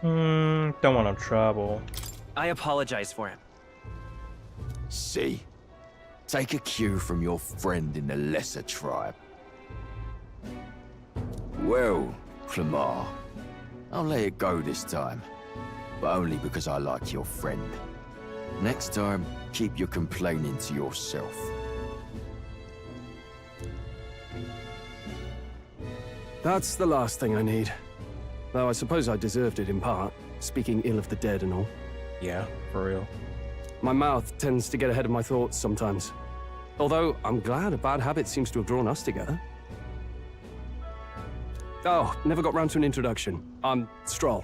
Don't want no trouble. I apologize for him. See? Take a cue from your friend in the lesser tribe. Well, Clemar, I'll let it go this time. But only because I like your friend. Next time, keep your complaining to yourself. That's the last thing I need. Though I suppose I deserved it in part, speaking ill of the dead and all. Yeah, for real. My mouth tends to get ahead of my thoughts sometimes. Although, I'm glad a bad habit seems to have drawn us together. Oh, never got round to an introduction. I'm Stroll.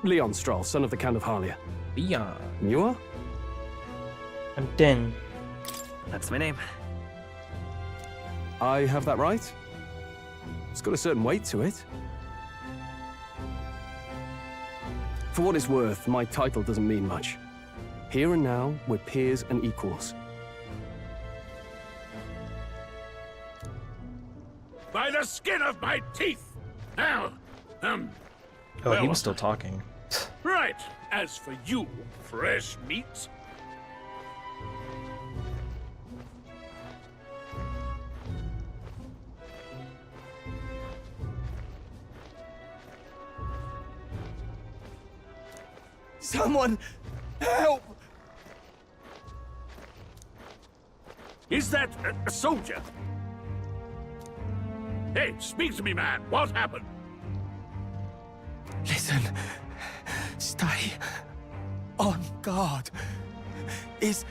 Leon Stroll, son of the Count of Harlia. Leon. And you are? I'm Den. That's my name. I have that right? It's got a certain weight to it. For what it's worth, my title doesn't mean much. Here and now, we're peers and equals. By the skin of my teeth! Now, Oh, where he was was still talking. Right. As for you, fresh meat. Someone, help! Is that a soldier? Hey, speak to me, man. What happened? Listen. Stay on guard. It's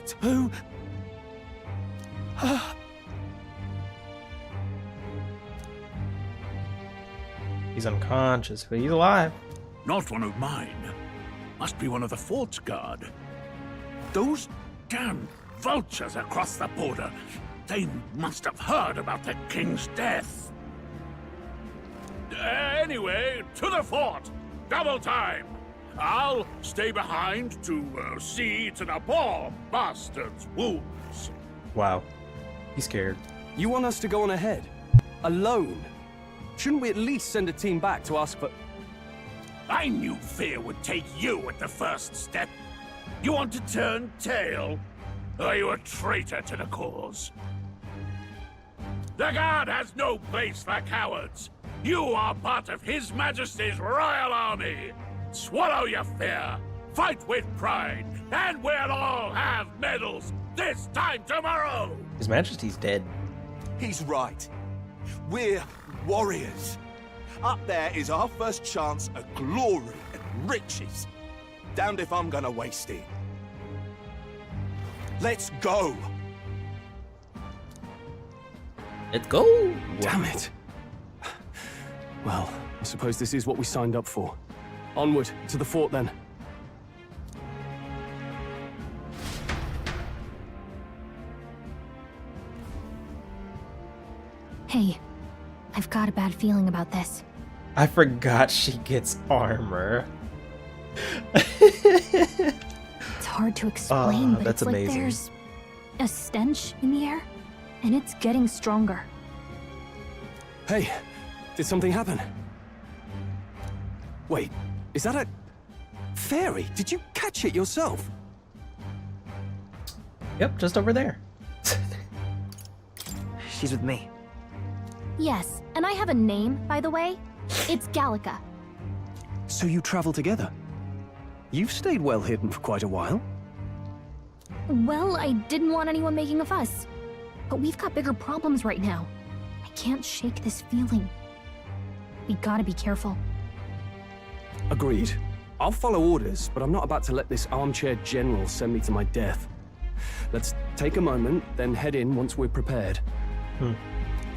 too... He's unconscious, but he's alive. Not one of mine. Must be one of the fort's guard. Those damn vultures across the border. They must have heard about the king's death. Anyway, to the fort. Double time. I'll stay behind to see to the poor bastard's wounds. Wow. He's scared. You want us to go on ahead? Alone? Shouldn't we at least send a team back to ask for... I knew fear would take you at the first step. You want to turn tail? Are you a traitor to the cause? The Guard has no place for cowards. You are part of His Majesty's Royal Army. Swallow your fear, fight with pride, and we'll all have medals this time tomorrow. His Majesty's dead. He's right. We're warriors. Up there is our first chance at glory and riches. Damned if I'm gonna waste it. Let's go! Let's go! Damn it. Well, I suppose this is what we signed up for. Onward, to the fort then. Hey, I've got a bad feeling about this. I forgot she gets armor. It's hard to explain, but that's it's like amazing. there's a stench in the air, and it's getting stronger. Hey, did something happen? Wait, is that a fairy? Did you catch it yourself? Yep, just over there. She's with me. Yes, and I have a name, by the way. It's Gallica. So you travel together? You've stayed well hidden for quite a while. Well, I didn't want anyone making a fuss. But we've got bigger problems right now. I can't shake this feeling. We gotta be careful. Agreed. I'll follow orders, but I'm not about to let this armchair general send me to my death. Let's take a moment, then head in once we're prepared.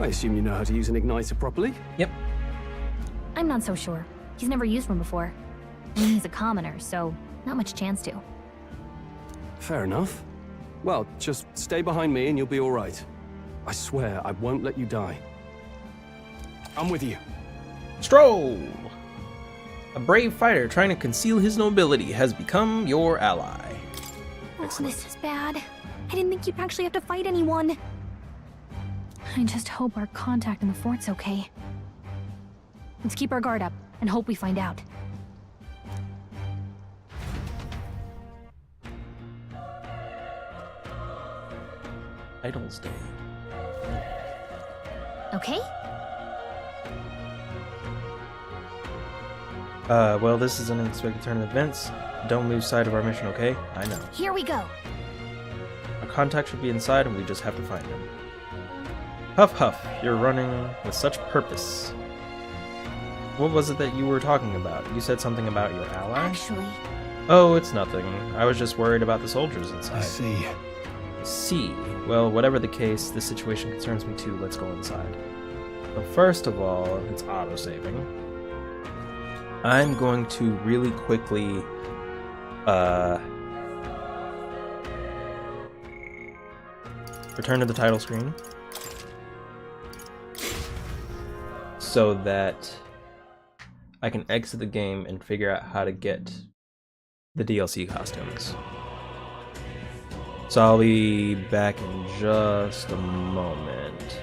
I assume you know how to use an igniter properly? Yep. I'm not so sure. He's never used one before. I mean, he's a commoner, so not much chance to. Fair enough. Well, just stay behind me and you'll be all right. I swear I won't let you die. I'm with you. Stroll! A brave fighter trying to conceal his nobility has become your ally. Oh, this is bad. I didn't think you'd actually have to fight anyone. I just hope our contact in the fort's okay. Let's keep our guard up and hope we find out. Idol's Day. Okay? Well, this is an unexpected turn of events. Don't lose sight of our mission, okay? I know. Here we go. Our contact should be inside and we just have to find him. Huff Huff, you're running with such purpose. What was it that you were talking about? You said something about your ally? Actually... Oh, it's nothing. I was just worried about the soldiers inside. I see. See. Well, whatever the case, this situation concerns me too. Let's go inside. So first of all, it's auto-saving. I'm going to really quickly return to the title screen so that I can exit the game and figure out how to get the DLC costumes. So I'll be back in just a moment.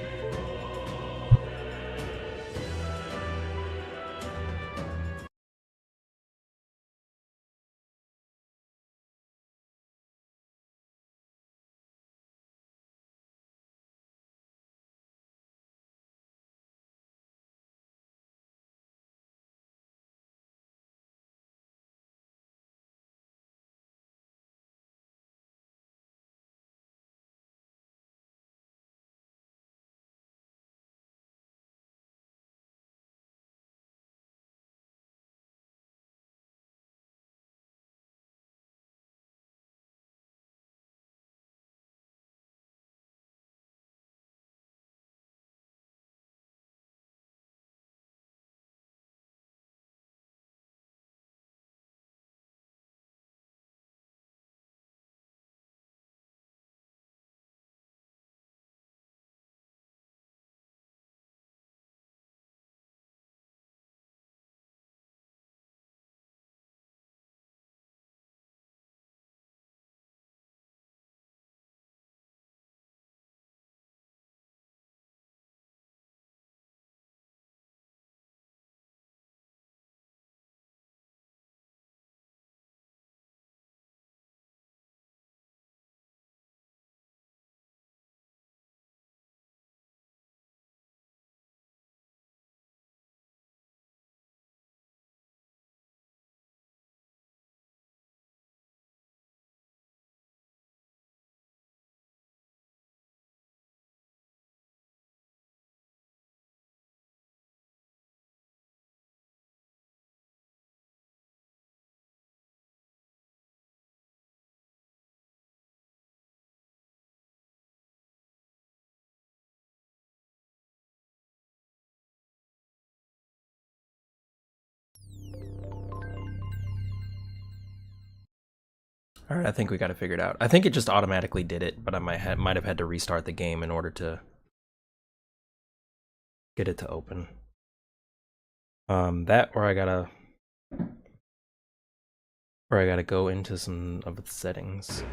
All right, I think we got it figured out. I think it just automatically did it, but I might have had to restart the game in order to get it to open. That or I gotta go into some of the settings.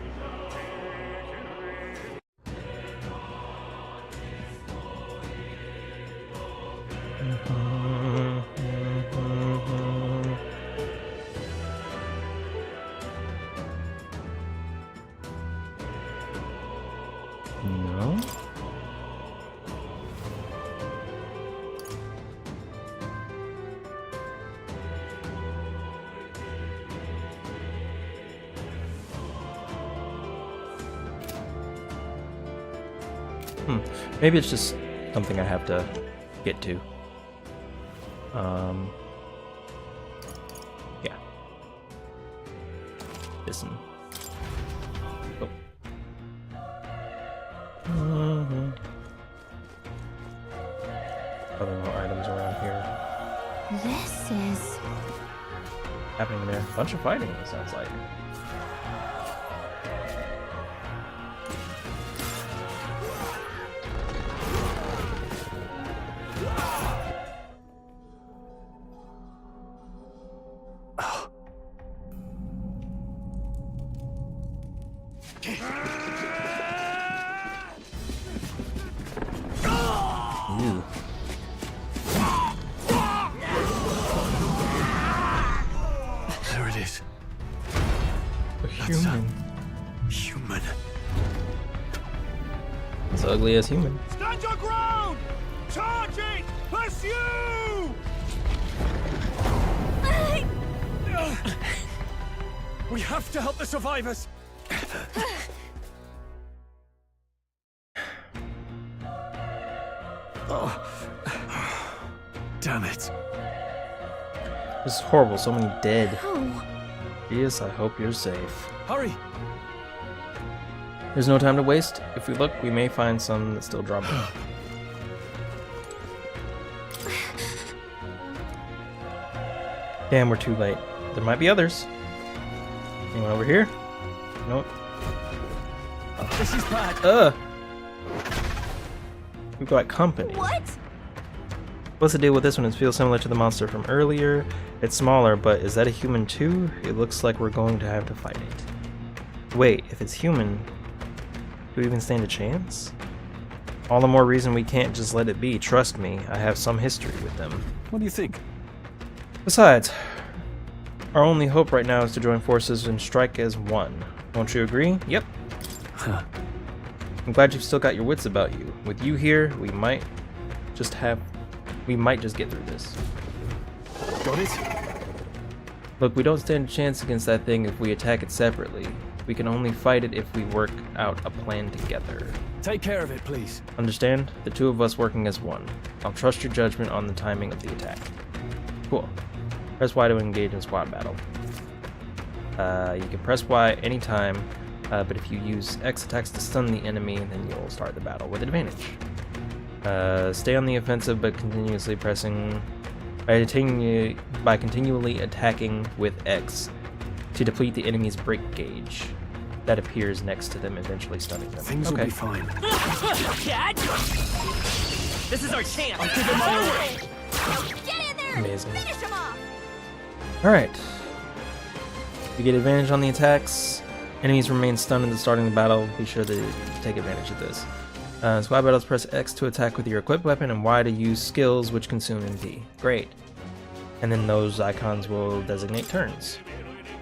No. Maybe it's just something I have to get to. Yeah. Listen. Oh. Other more items around here. This is Happening there. A bunch of fighting, it sounds like. Ew. There it is. A human. Human. It's ugly as human. Stand your ground! Charging! Pursue! We have to help the survivors! Oh. Damn it. This is horrible, so many dead. Oh. Yes, I hope you're safe. Hurry! There's no time to waste. If we look, we may find some that still drop in. Damn, we're too late. There might be others. Anyone over here? Nope. This is bad. We've got company. What? What's the deal with this one? It feels similar to the monster from earlier. It's smaller, but is that a human too? It looks like we're going to have to fight it. Wait, if it's human, do we even stand a chance? All the more reason we can't just let it be. Trust me, I have some history with them. What do you think? Besides, our only hope right now is to join forces and strike as one. Won't you agree? Yep. Huh. I'm glad you've still got your wits about you. With you here, we might just get through this. Got it? Look, we don't stand a chance against that thing if we attack it separately. We can only fight it if we work out a plan together. Take care of it, please. Understand? The two of us working as one. I'll trust your judgment on the timing of the attack. Cool. Press Y to engage in squad battle. You can press Y anytime, but if you use X attacks to stun the enemy, then you'll start the battle with advantage. Stay on the offensive, but continuously pressing by continually attacking with X to deplete the enemy's break gauge that appears next to them, eventually stunning them. Things will be fine. Dad! This is our chance! I'll give him my word! Get in there! Amazing. Finish him off! Alright. You get advantage on the attacks. Enemies remain stunned until starting the battle. Be sure to take advantage of this. Squad battles, press X to attack with your equipped weapon and Y to use skills which consume MP. Great. And then those icons will designate turns.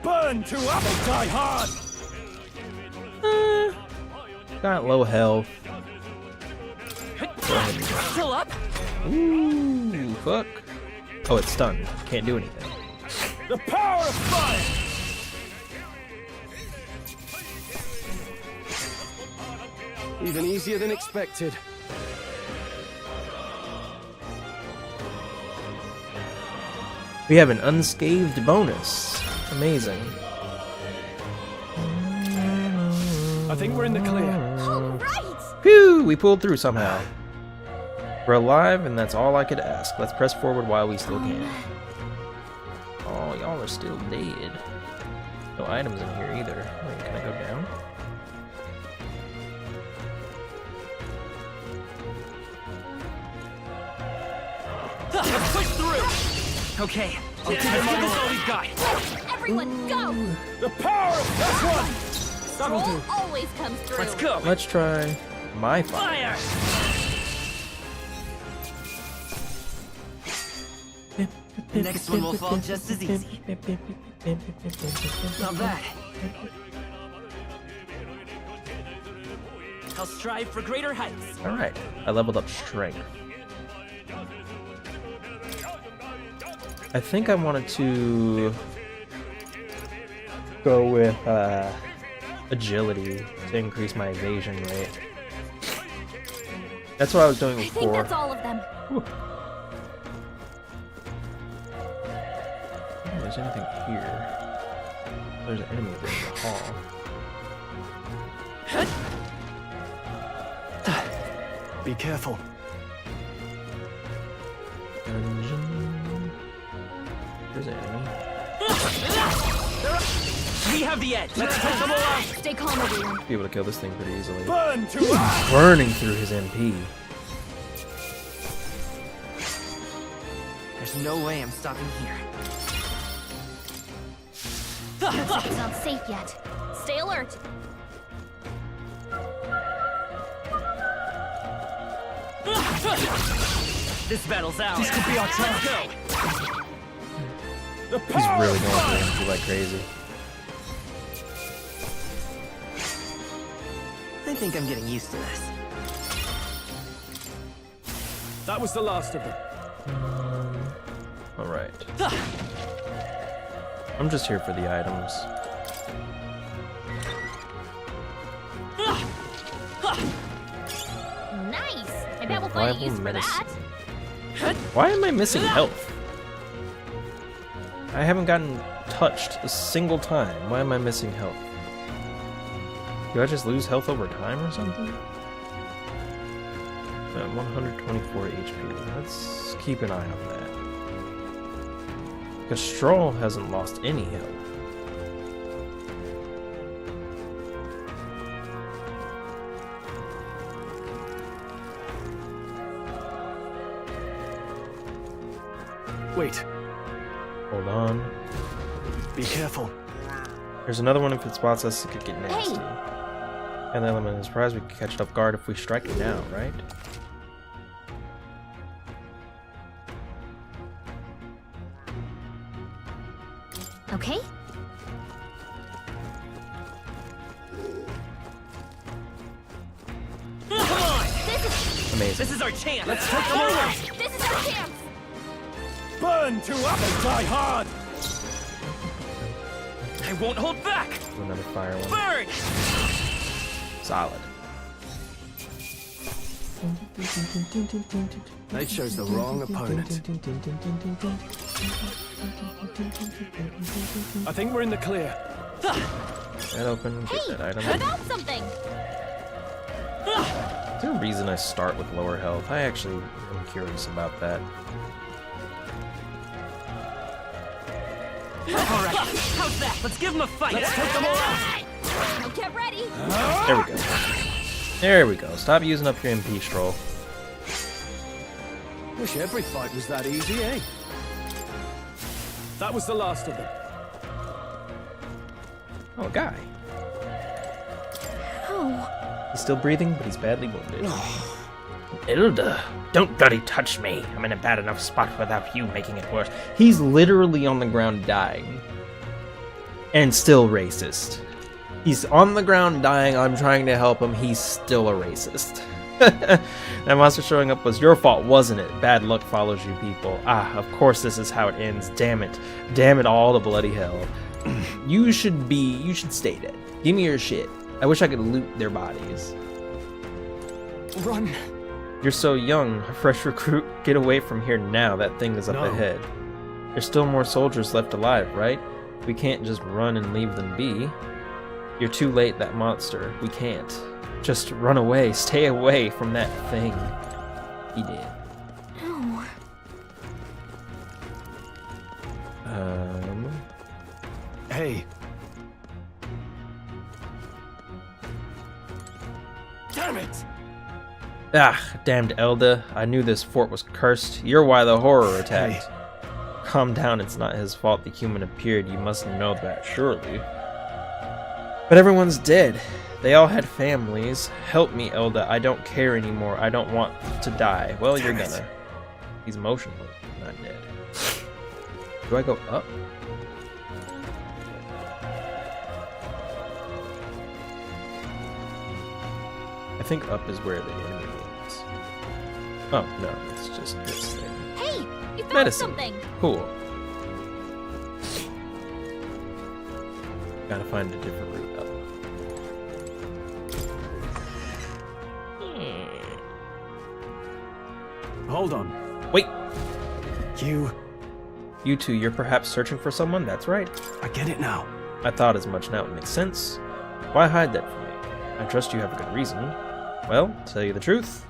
Burn to up and die hard! Got low health. Go ahead and go. Still up? Ooh, fuck. Oh, it's stunned. Can't do anything. The power of fire! Even easier than expected. We have an unscathed bonus. Amazing. I think we're in the clear. All right! Phew! We pulled through somehow. We're alive, and that's all I could ask. Let's press forward while we still can. Oh, y'all are still dead. No items in here either. Wait, can I go down? Let's push through! Okay, let's give this all we've got. Everyone, go! The power of that's one! Stroll always comes through. Let's go! Let's try my fire. The next one will fall just as easy. Not bad. I'll strive for greater heights. Alright, I leveled up strength. I think I wanted to go with agility to increase my evasion rate. That's what I was doing I think before. that's all of them. Whew. Oh, there's anything here. There's an enemy over in the hall. Be careful. Dungeon. There's an enemy. We have the edge. Let's take them all out. Stay calm, everyone. Be able to kill this thing pretty easily. Burn to us! Burning through his MP. There's no way I'm stopping here. It's not safe yet. Stay alert. This battle's ours. This could be our chance. Go. He's really going through MP like crazy. I think I'm getting used to this. That was the last of them. Alright. I'm just here for the items. Nice. I bet we'll find a use for that. Why am I missing health? I haven't gotten touched a single time. Why am I missing health? Do I just lose health over time or something? 124 HP. Let's keep an eye on that. Because Stroll hasn't lost any health. Wait. Hold on. Be careful. There's another one if it spots us, it could get nasty. And the element is surprised we can catch it off guard if we strike it now, right? Okay. Come on! Amazing. This is our chance. Let's take them over. This is our chance. Burn to up and die hard! I won't hold back. Another fire one. Burn! Solid. They chose the wrong opponent. I think we're in the clear. That open, Hey, get that item. I found something. Is there a reason I start with lower health? I actually am curious about that. Alright, how's that? Let's give them a fight. Let's take them all out. Now get ready. There we go. There we go. Stop using up your MP, Stroll. Wish every fight was that easy, eh? That was the last of them. Oh, a guy. Oh. He's still breathing, but he's badly wounded. Ilda, don't bloody touch me. I'm in a bad enough spot without you making it worse. He's literally on the ground dying. And still racist. He's on the ground dying, I'm trying to help him, he's still a racist. That monster showing up was your fault, wasn't it? Bad luck follows you people. Ah, of course this is how it ends. Damn it. Damn it all to bloody hell. You should stay dead. Give me your shit. I wish I could loot their bodies. Run. You're so young, a fresh recruit. Get away from here now, that thing is up ahead. There's still more soldiers left alive, right? We can't just run and leave them be. You're too late, that monster. We can't. Just run away, stay away from that thing. He did. No. Hey, Damn it! Ah, damned Elda. I knew this fort was cursed. You're why the horror attacked. Calm down, it's not his fault the human appeared. You must know that, surely. But everyone's dead. They all had families. Help me, Elda. I don't care anymore. I don't want to die. Well, you're gonna. He's emotional, not dead. Do I go up? I think up is where the enemy is. Oh, no, it's just this thing. Hey, you found Medicine. something. Cool. Gotta find a different route up. Hold on. Wait. You two, you're perhaps searching for someone? That's right. I get it now. I thought as much. Now it makes sense. Why hide that from me? I trust you have a good reason. Well, to tell you the truth.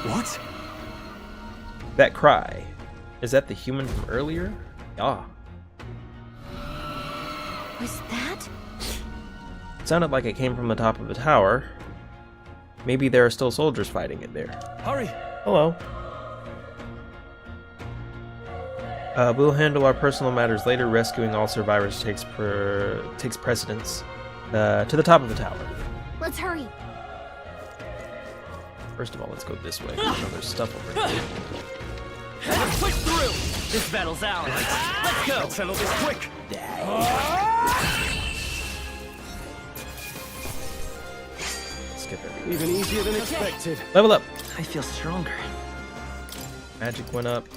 What? That cry. Is that the human from earlier? Ah. Was that? It sounded like it came from the top of the tower. Maybe there are still soldiers fighting it there. Hurry! Hello. We'll handle our personal matters later. Rescuing all survivors takes precedence. To the top of the tower. Let's hurry. First of all, let's go this way. There's stuff over here. Let's push through! This battle's ours. Let's go! Let's settle this quick! Skip everything. Even easier than expected. Level up! I feel stronger. Magic went up.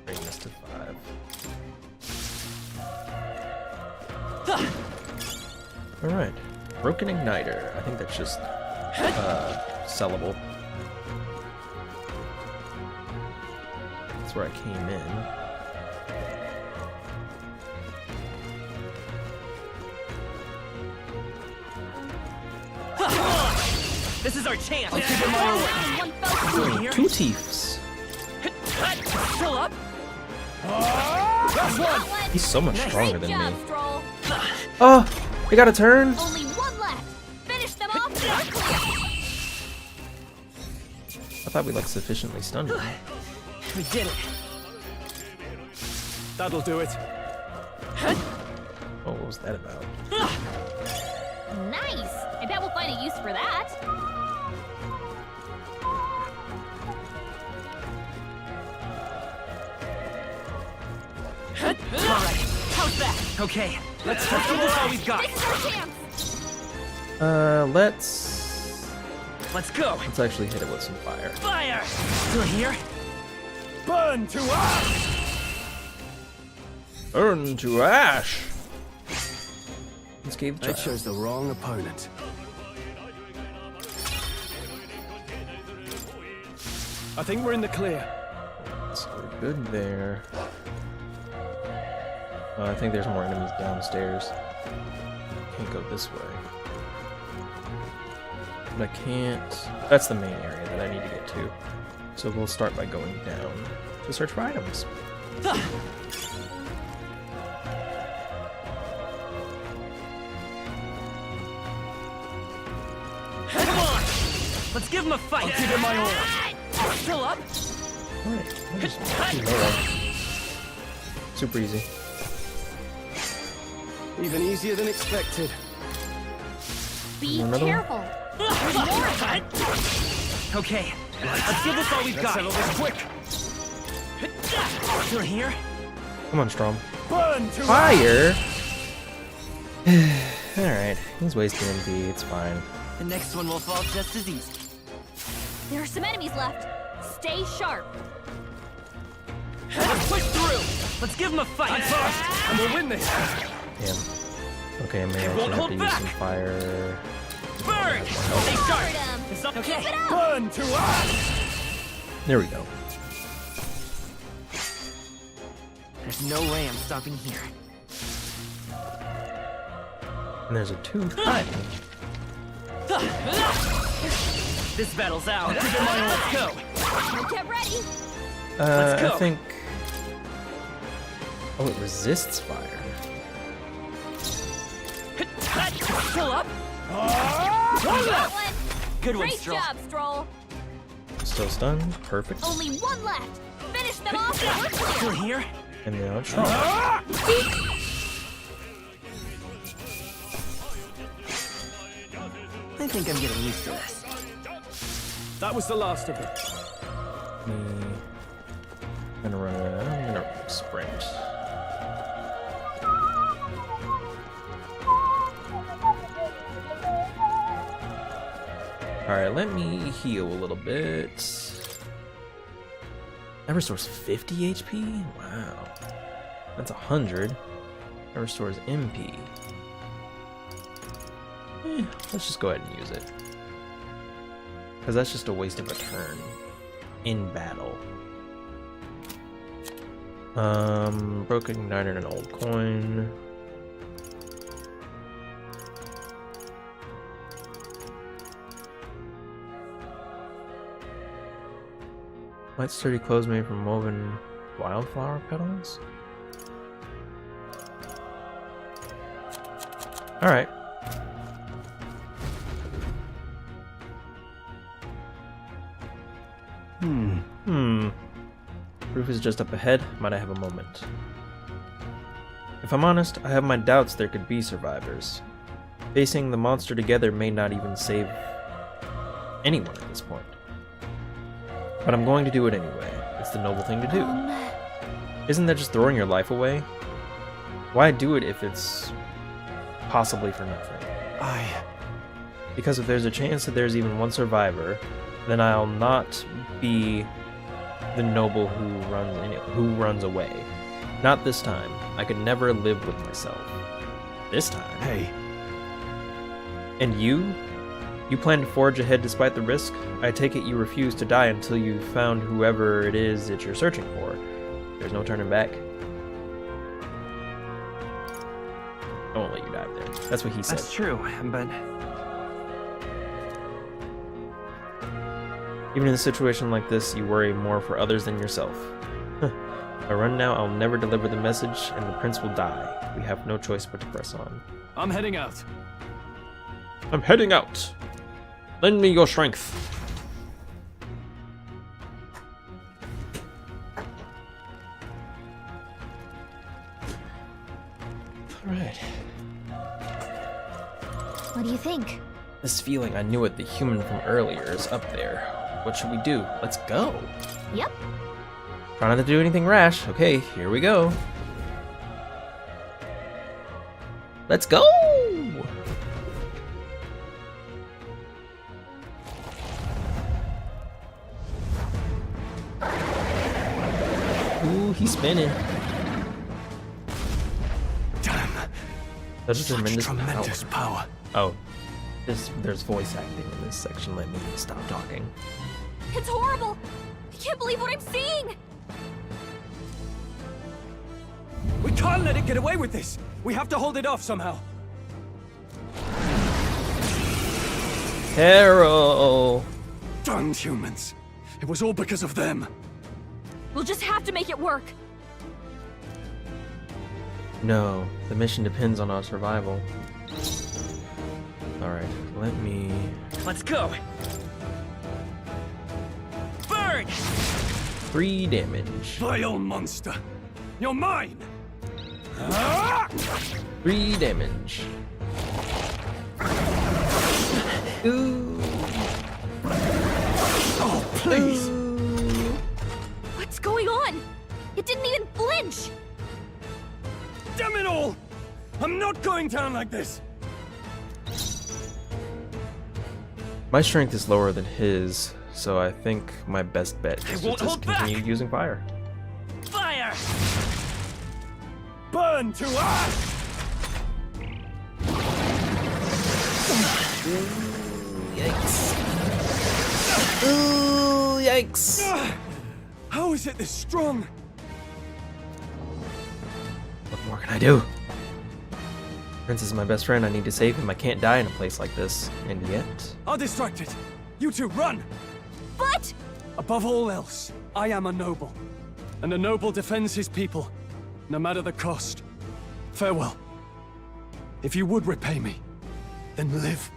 Bring this to 5. Alright. Broken Igniter. I think that's just sellable. That's where I came in. This is our chance! Two Teeths. Still up? He's so much stronger than me. Oh! They got a turn? Only one left. Finish them off and we're clear. I thought we like sufficiently stunned him. We did it. That'll do it. Oh, what was that about? Nice. I bet we'll find a use for that. Alright, how's that? Okay, let's give this all we've got. This is our chance. Let's go. Let's actually hit it with some fire. Fire! Still here? Burn to ash! Burn to ash! Let's give it a That try. shows the wrong opponent. I think we're in the clear. So we're good there. I think there's more enemies downstairs. Can't go this way. But I can't... That's the main area that I need to get to. So we'll start by going down to search for items. Come on! Let's give him a fight! I'll give him my all. Still up? Alright. Super easy. Even easier than expected. Be Another one? careful. There's more of them. Okay, let's give this all we've got. Settle this quick. Still here? Come on, Strom. Burn to Fire! Alright. He's wasting MP. It's fine. The next one will fall just as easy. There are some enemies left. Stay sharp. Let's push through! Let's give him a fight! I'm fast, and we'll win this! Damn. Okay, I may It won't actually have to hold use back. some fire. Burn! Stay sharp! It's not okay. Keep it up. Burn to ash! There we go. There's no way I'm stopping here. And there's a tooth hiding. This battle's ours. Let's go. Get ready. Let's go. I think... Oh, it resists fire. Still up? Got one. Good one, Great Stroll. job, Stroll. Still stunned. Perfect. Only one left. Finish them off and we're clear. You're here? And now it's strong. I think I'm getting used to this. That was the last of them. I'm gonna sprint. Alright, let me heal a little bit. That restores 50 HP? Wow. That's 100. That restores MP. Let's just go ahead and use it. Because that's just a waste of a turn in battle. Broken Igniter and an old coin. Light sturdy clothes made from woven wildflower petals? Alright. Proof is just up ahead. Might I have a moment? If I'm honest, I have my doubts there could be survivors. Facing the monster together may not even save anyone at this point. But I'm going to do it anyway. It's the noble thing to do. Isn't that just throwing your life away? Why do it if it's possibly for nothing? Because if there's a chance that there's even one survivor, then I'll not be the noble who runs away. Not this time. I could never live with myself. This time. Hey. And you? You plan to forge ahead despite the risk? I take it you refuse to die until you've found whoever it is that you're searching for. There's no turning back. I won't let you die there. That's what he said. That's true, but... Even in a situation like this, you worry more for others than yourself. If I run now, I'll never deliver the message, and the prince will die. We have no choice but to press on. I'm heading out. I'm heading out! Lend me your strength. Alright. What do you think? This feeling, I knew it, the human from earlier, is up there. What should we do? Let's go. Yep. Try not to do anything rash. Okay, here we go. Let's go! Ooh, he's spinning. Damn. That's a tremendous power. Oh, there's voice acting in this section. Let me stop talking. It's horrible! I can't believe what I'm seeing! We can't let it get away with this! We have to hold it off somehow. Carol! Damn humans. It was all because of them. We'll just have to make it work. No, the mission depends on our survival. Alright, let me... Let's go! Burn! 3 damage. Vile monster. You're mine! 3 damage. Ooh. Oh, please! What's going on? It didn't even flinch! Damn it all! I'm not going down like this! My strength is lower than his, so I think my best bet is just to continue using fire. Fire! Burn to ash! Yikes. Ooh, yikes. How is it this strong? What more can I do? Prince is my best friend. I need to save him. I can't die in a place like this. And yet... I'll distract it. You two, run! But... Above all else, I am a noble. And a noble defends his people, no matter the cost. Farewell. If you would repay me, then live.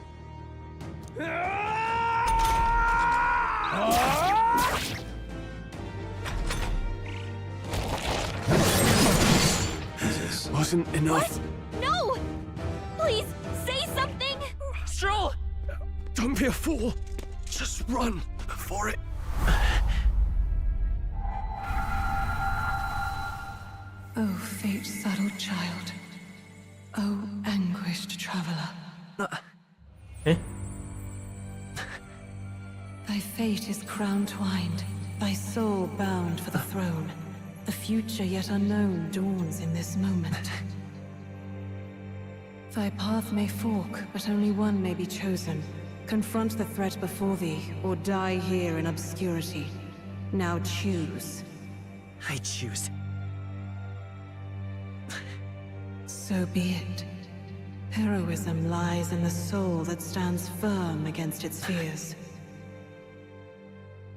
wasn't enough. What? No! Please, say something! Stroll! Don't be a fool. Just run for it. Oh, fate-saddled child. Oh, anguished traveler. Thy fate is crown-twined, thy soul bound for the throne. The future yet unknown dawns in this moment. Thy path may fork, but only one may be chosen. Confront the threat before thee, or die here in obscurity. Now choose. I choose. So be it. Heroism lies in the soul that stands firm against its fears.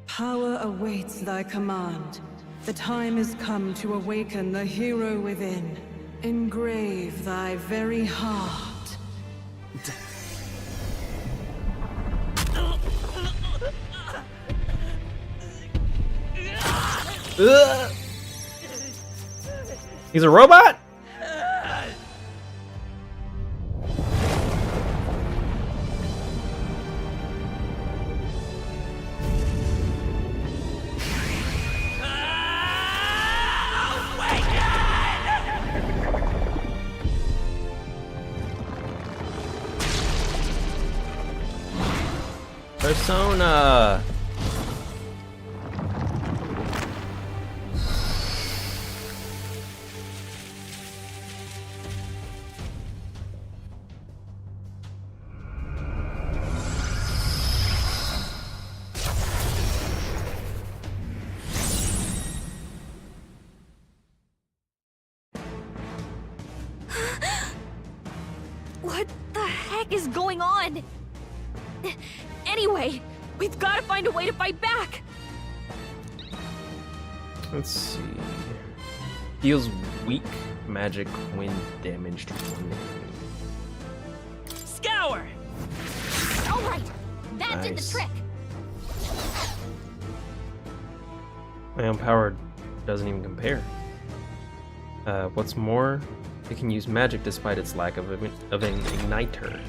Power awaits thy command. The time is come to awaken the hero within. Engrave thy very heart. He's a robot? Persona. What the heck is going on? Anyway, we've got to find a way to fight back. Let's see. Deals weak magic when damaged one enemy. Scour! All right, that did the Nice. trick. My own power doesn't even compare. What's more, it can use magic despite its lack of an igniter.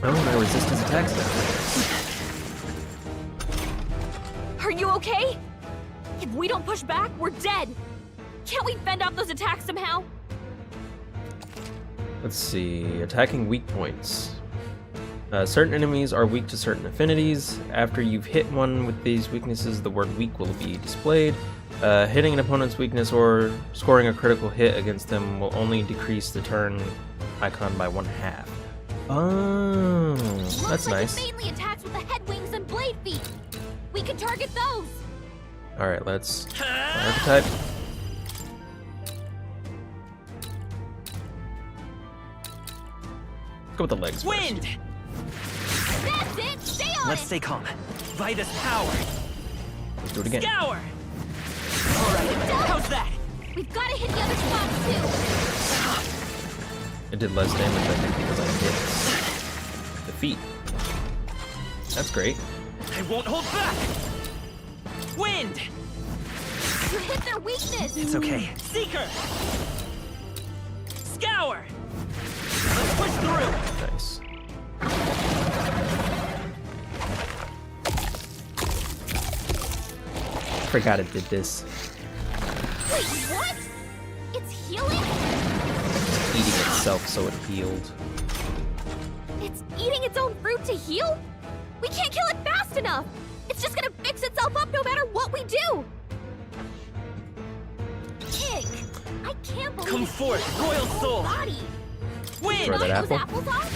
Oh, and I resist his attacks now. Are you okay? If we don't push back, we're dead. Can't we fend off those attacks somehow? Let's see. Attacking weak points. Certain enemies are weak to certain affinities. After you've hit one with these weaknesses, the word weak will be displayed. Hitting an opponent's weakness or scoring a critical hit against them will only decrease the turn icon by 1/2. Oh, that's nice. It mainly attacks with the head wings and blade feet. We can target those. All right, let's archetype. Let's go with the legs first. Wind! That's it. Stay on Let's it. stay calm. Vitus power! Let's do it again. Scour! Alright, how's that? We've got to hit the other spots too. It did less damage, I think, because I hit the feet. That's great. I won't hold back! Wind! You hit their weakness. It's okay. Seeker! Scour! Let's push through! Nice. Forgot it did this. Wait, what? It's healing? Eating itself so it healed. It's eating its own fruit to heal? We can't kill it fast enough. It's just gonna fix itself up no matter what we do. Ick. I can't believe Come it's forth, its royal whole soul. body. Wind! Throw that Knock apple. those apples off?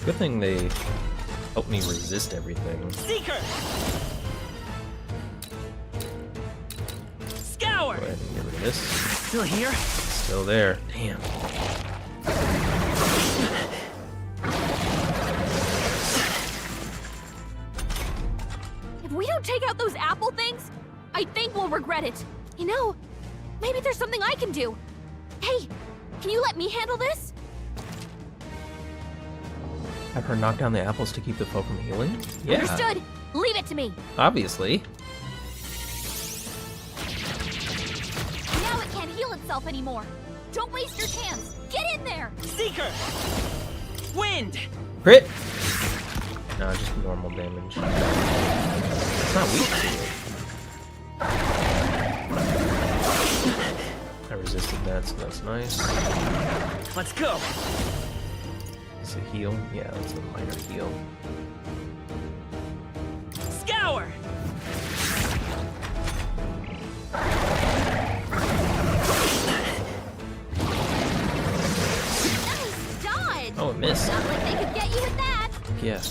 Good thing they helped me resist everything. Seeker! Scour! Go ahead and get rid of this. Still here? Still there. Damn. If we don't take out those apple things, I think we'll regret it. You know, maybe there's something I can do. Hey, can you let me handle this? Have her knock down the apples to keep the foe from healing? Yeah. Understood. Leave it to me. Obviously. Now it can't heal itself anymore. Don't waste your chance. Get in there. Seeker! Wind! Crit! No, just normal damage. It's not weak to it. I resisted that, so that's nice. Let's go! Is it heal? Yeah, it's a minor heal. Scour! Nice dodge! Oh, it missed. Not like they could get you with that. Yeah.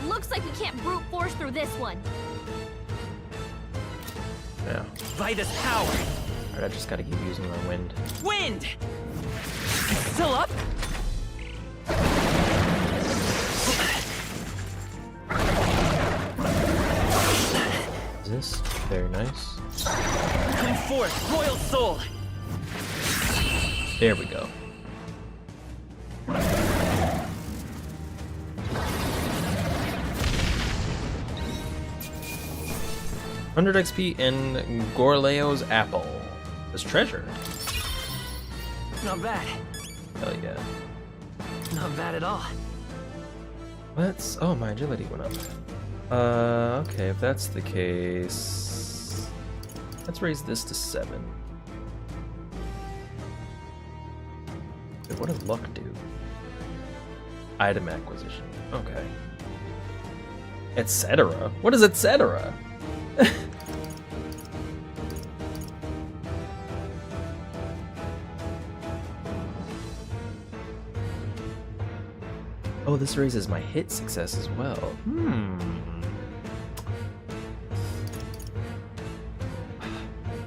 Looks like we can't brute force through this one. Yeah. Vitus power! Alright, I just gotta keep using my wind. Wind! Still up? This very nice. Come forth, royal soul! There we go. 100 XP in Gorleo's apple. This treasure. Not bad. Hell yeah. Not bad at all. Let's. Oh, my agility went up. Okay, if that's the case, let's raise this to 7. Wait, what does luck do? Item acquisition. Okay. Etc. What is etc.? Oh, this raises my hit success as well.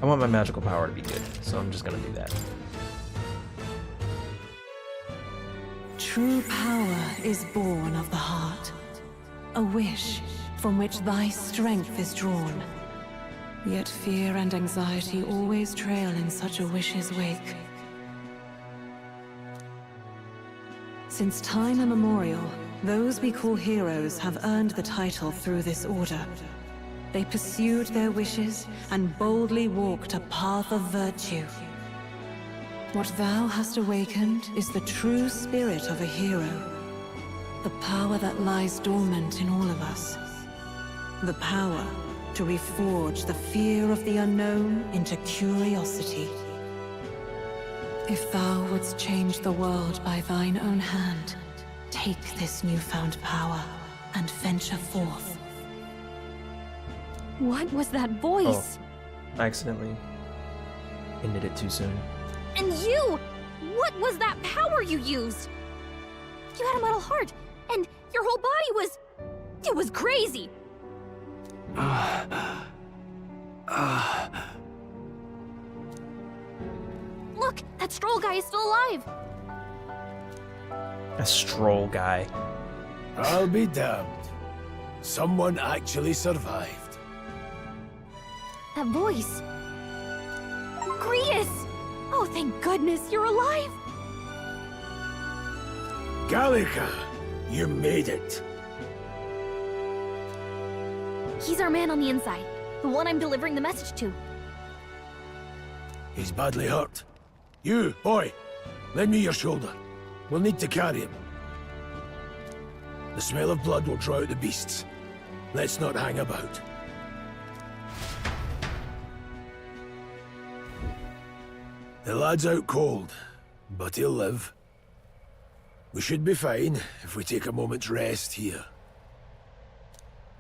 I want my magical power to be good, so I'm just gonna do that. True power is born of the heart, a wish from which thy strength is drawn. Yet fear and anxiety always trail in such a wish's wake. Since time immemorial, those we call heroes have earned the title through this order. They pursued their wishes and boldly walked a path of virtue. What thou hast awakened is the true spirit of a hero. The power that lies dormant in all of us. The power to reforge the fear of the unknown into curiosity. If thou wouldst change the world by thine own hand, take this newfound power and venture forth. What was that voice? Oh, I accidentally ended it too soon. And you! What was that power you used? You had a metal heart, and your whole body was... It was crazy! Look, that stroll guy is still alive! A stroll guy. I'll be damned. Someone actually survived. That voice... Grius! Oh, thank goodness you're alive! Gallica, you made it. He's our man on the inside, the one I'm delivering the message to. He's badly hurt. You, boy, lend me your shoulder. We'll need to carry him. The smell of blood will draw out the beasts. Let's not hang about. The lad's out cold, but he'll live. We should be fine if we take a moment's rest here.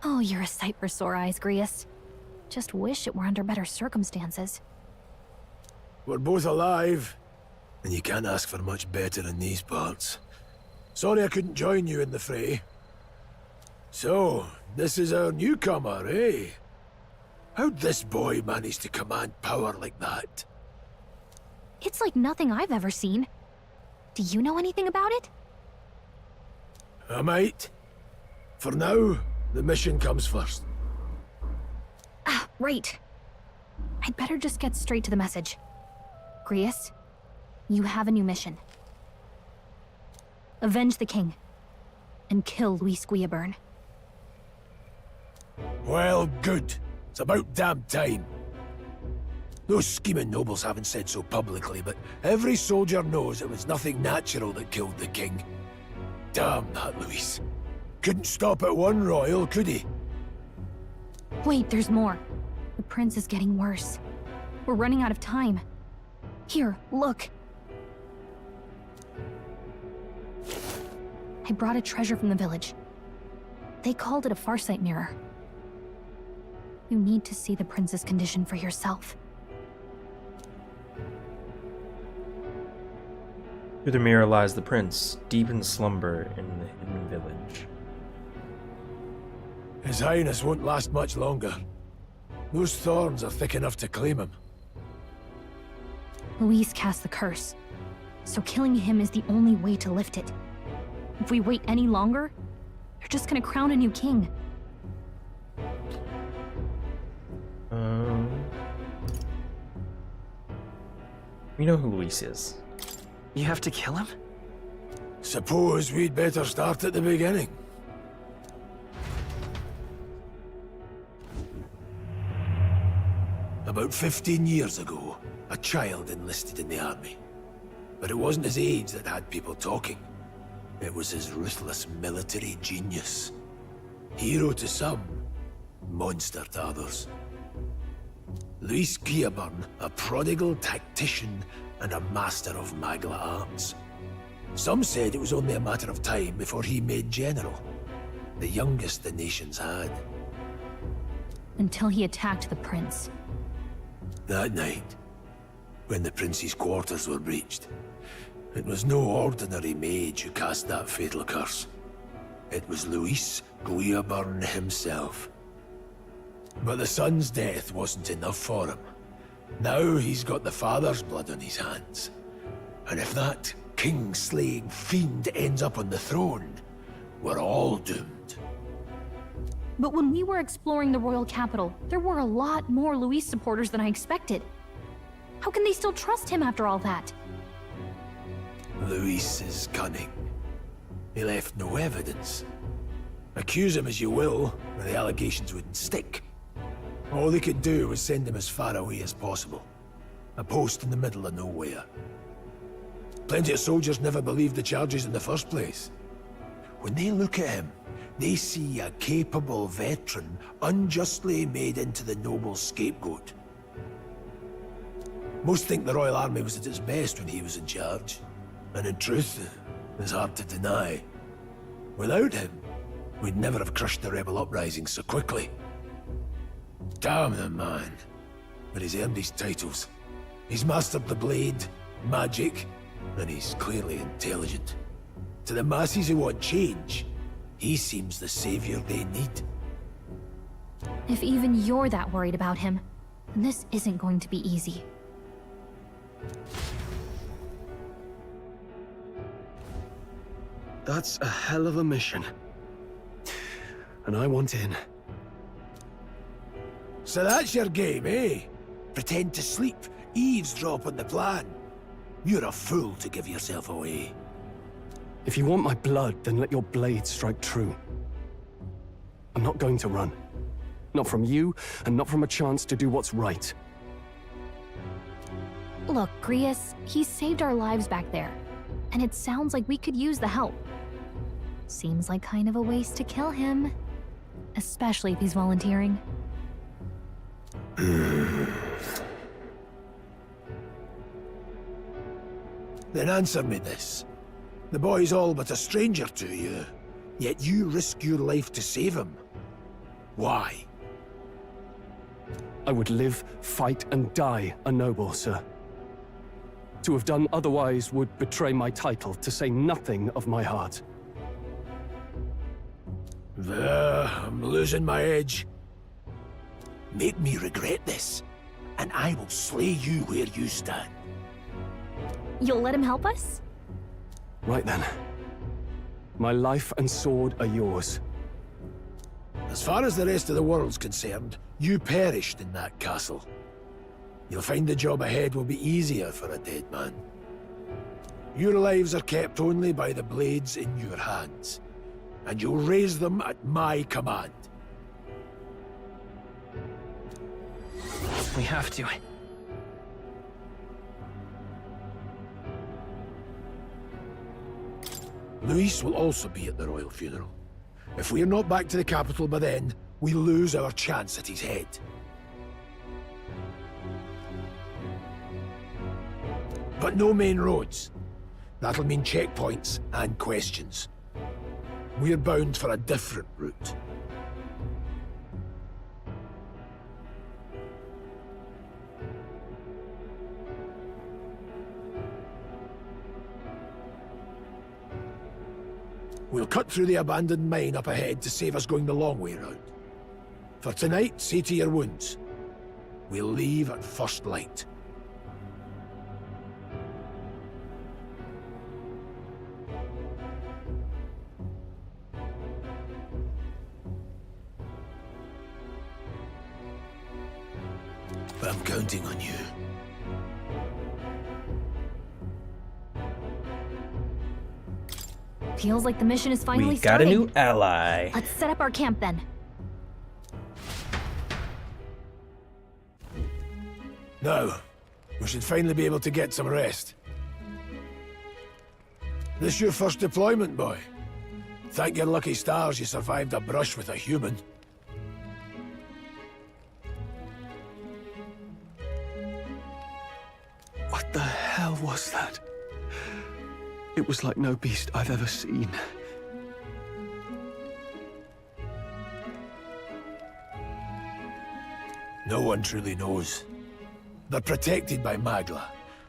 Oh, you're a sight for sore eyes, Grius. Just wish it were under better circumstances. We're both alive, and you can't ask for much better in these parts. Sorry I couldn't join you in the fray. So, this is our newcomer, eh? How'd this boy manage to command power like that? It's like nothing I've ever seen. Do you know anything about it? I might. For now, the mission comes first. Ah, right. I'd better just get straight to the message. Grius, you have a new mission. Avenge the king, and kill Luis Guillaburn. Well, good. It's about damn time. Those scheming nobles haven't said so publicly, but every soldier knows it was nothing natural that killed the king. Damn that Luis. Couldn't stop at one royal, could he? Wait, there's more. The prince is getting worse. We're running out of time. Here, look. I brought a treasure from the village. They called it a farsight mirror. You need to see the prince's condition for yourself. Through the mirror lies the prince, deep in slumber in the hidden village. His Highness won't last much longer. Those thorns are thick enough to claim him. Luis cast the curse, so killing him is the only way to lift it. If we wait any longer, they're just gonna crown a new king. We know who Luis is. You have to kill him? Suppose we'd better start at the beginning. About 15 years ago, a child enlisted in the army. But it wasn't his age that had people talking. It was his ruthless military genius. Hero to some, monster to others. Luis Guillaburn, a prodigal tactician and a master of Magla arts. Some said it was only a matter of time before he made general, the youngest the nations had. Until he attacked the prince. That night, when the prince's quarters were breached, it was no ordinary mage who cast that fatal curse. It was Luis Guillaburn himself. But the son's death wasn't enough for him. Now he's got the father's blood on his hands. And if that king-slaying fiend ends up on the throne, we're all doomed. But when we were exploring the royal capital, there were a lot more Luis supporters than I expected. How can they still trust him after all that? Luis is cunning. He left no evidence. Accuse him as you will, the allegations wouldn't stick. All they could do was send him as far away as possible. A post in the middle of nowhere. Plenty of soldiers never believed the charges in the first place. When they look at him, they see a capable veteran unjustly made into the noble's scapegoat. Most think the Royal Army was at its best when he was in charge. And in truth, it's hard to deny. Without him, we'd never have crushed the rebel uprising so quickly. Damn the man. But he's earned his titles. He's mastered the blade, magic, and he's clearly intelligent. To the masses who want change, he seems the savior they need. If even you're that worried about him, then this isn't going to be easy. That's a hell of a mission. And I want in. So that's your game, eh? Pretend to sleep, eavesdrop on the plan. You're a fool to give yourself away. If you want my blood, then let your blade strike true. I'm not going to run. Not from you, and not from a chance to do what's right. Look, Grius, he saved our lives back there. And it sounds like we could use the help. Seems like kind of a waste to kill him. Especially if he's volunteering. Then answer me this. The boy's all but a stranger to you, yet you risk your life to save him. Why? I would live, fight, and die a noble, sir. To have done otherwise would betray my title, to say nothing of my heart. I'm losing my edge. Make me regret this, and I will slay you where you stand. You'll let him help us? Right then. My life and sword are yours. As far as the rest of the world's concerned, you perished in that castle. You'll find the job ahead will be easier for a dead man. Your lives are kept only by the blades in your hands, and you'll raise them at my command. We have to. Luis will also be at the royal funeral. If we're not back to the capital by then, we lose our chance at his head. But no main roads. That'll mean checkpoints and questions. We're bound for a different route. We'll cut through the abandoned mine up ahead to save us going the long way round. For tonight, see to your wounds. We'll leave at first light. I'm counting on you. Feels like the mission is finally We got started. a new ally. Let's set up our camp then. Now, we should finally be able to get some rest. This your first deployment, boy? Thank your lucky stars you survived a brush with a human. What the hell was that? It was like no beast I've ever seen. No one truly knows. They're protected by Magla,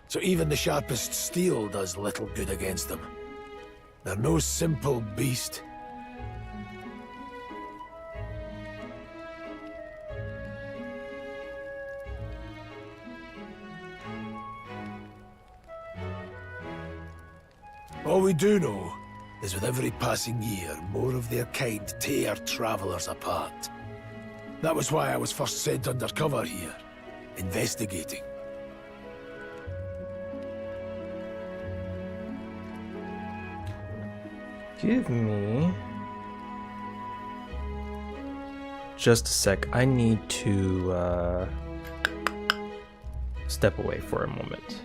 so even the sharpest steel does little good against them. They're no simple beast. All we do know is with every passing year, more of their kind tear travelers apart. That was why I was first sent undercover here, investigating. Give me just a sec. I need to step away for a moment.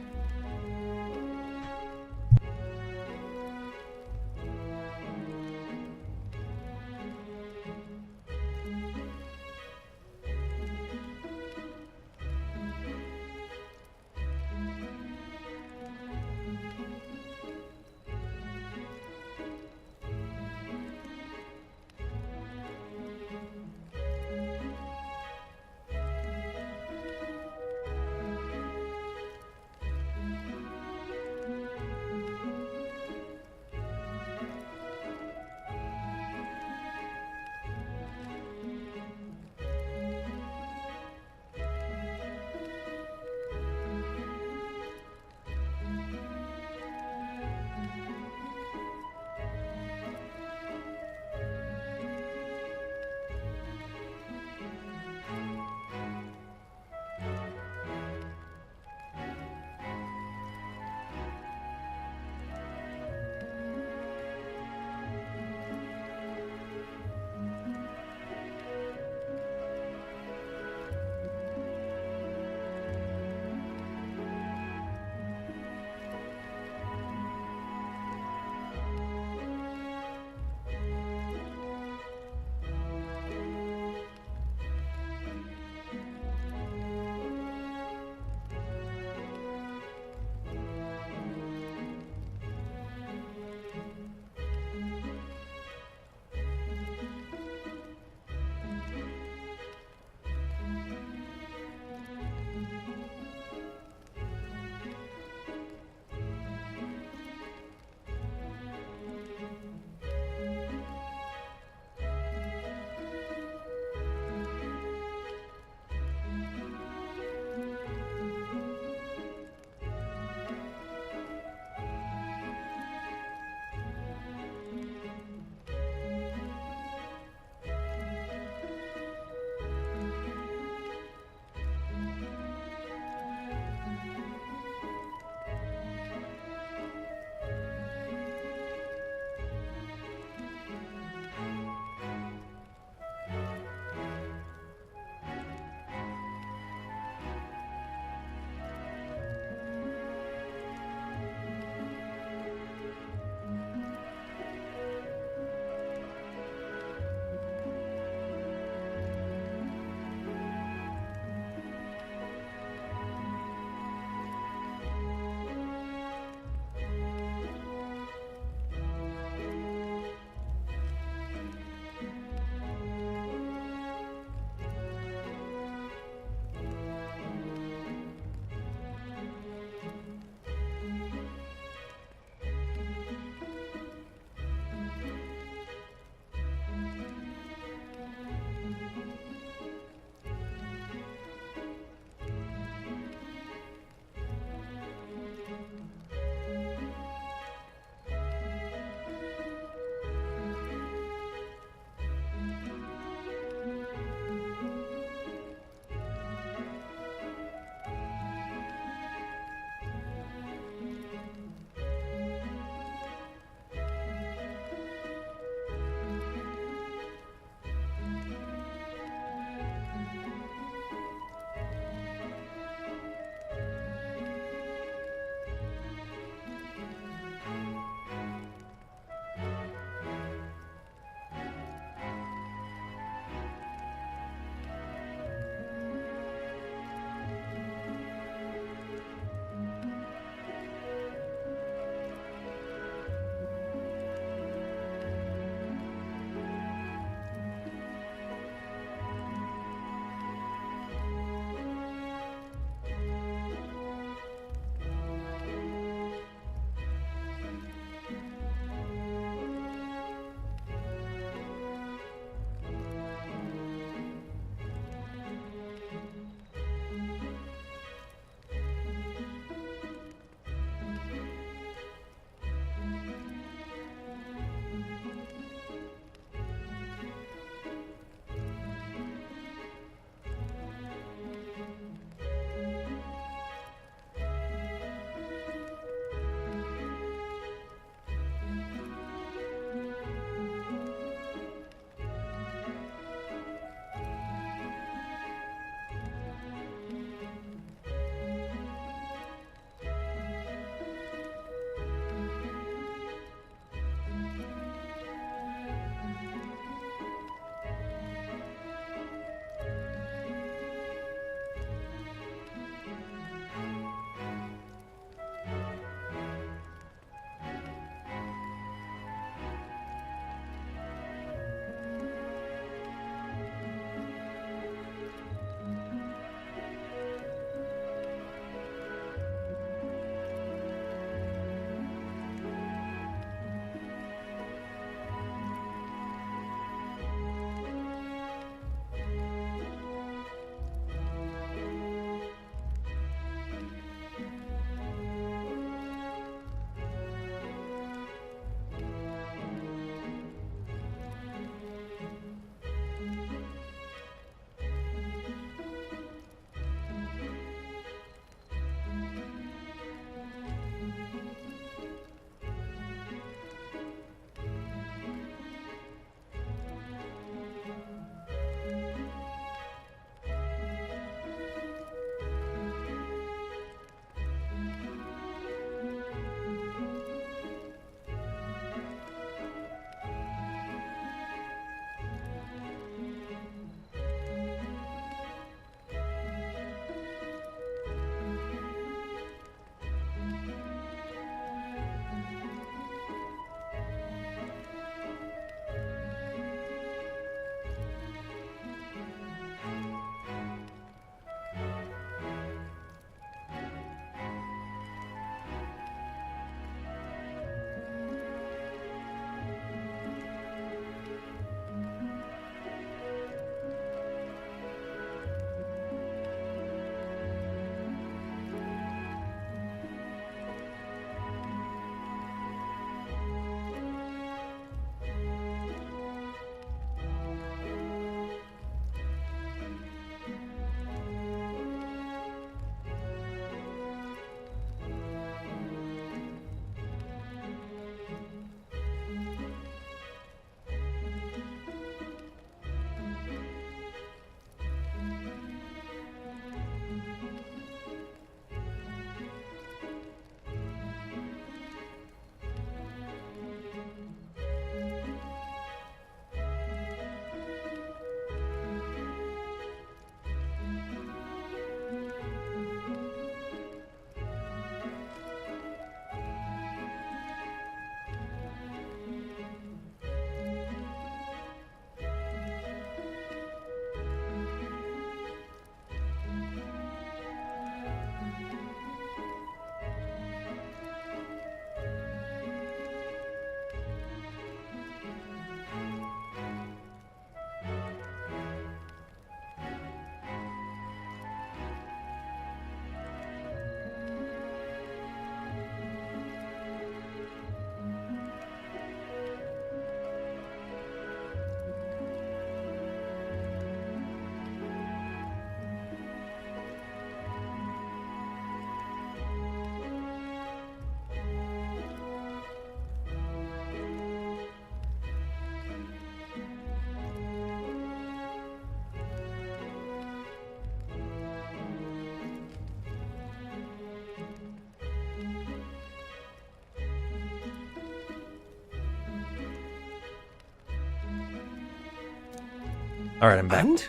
Alright, I'm back. And?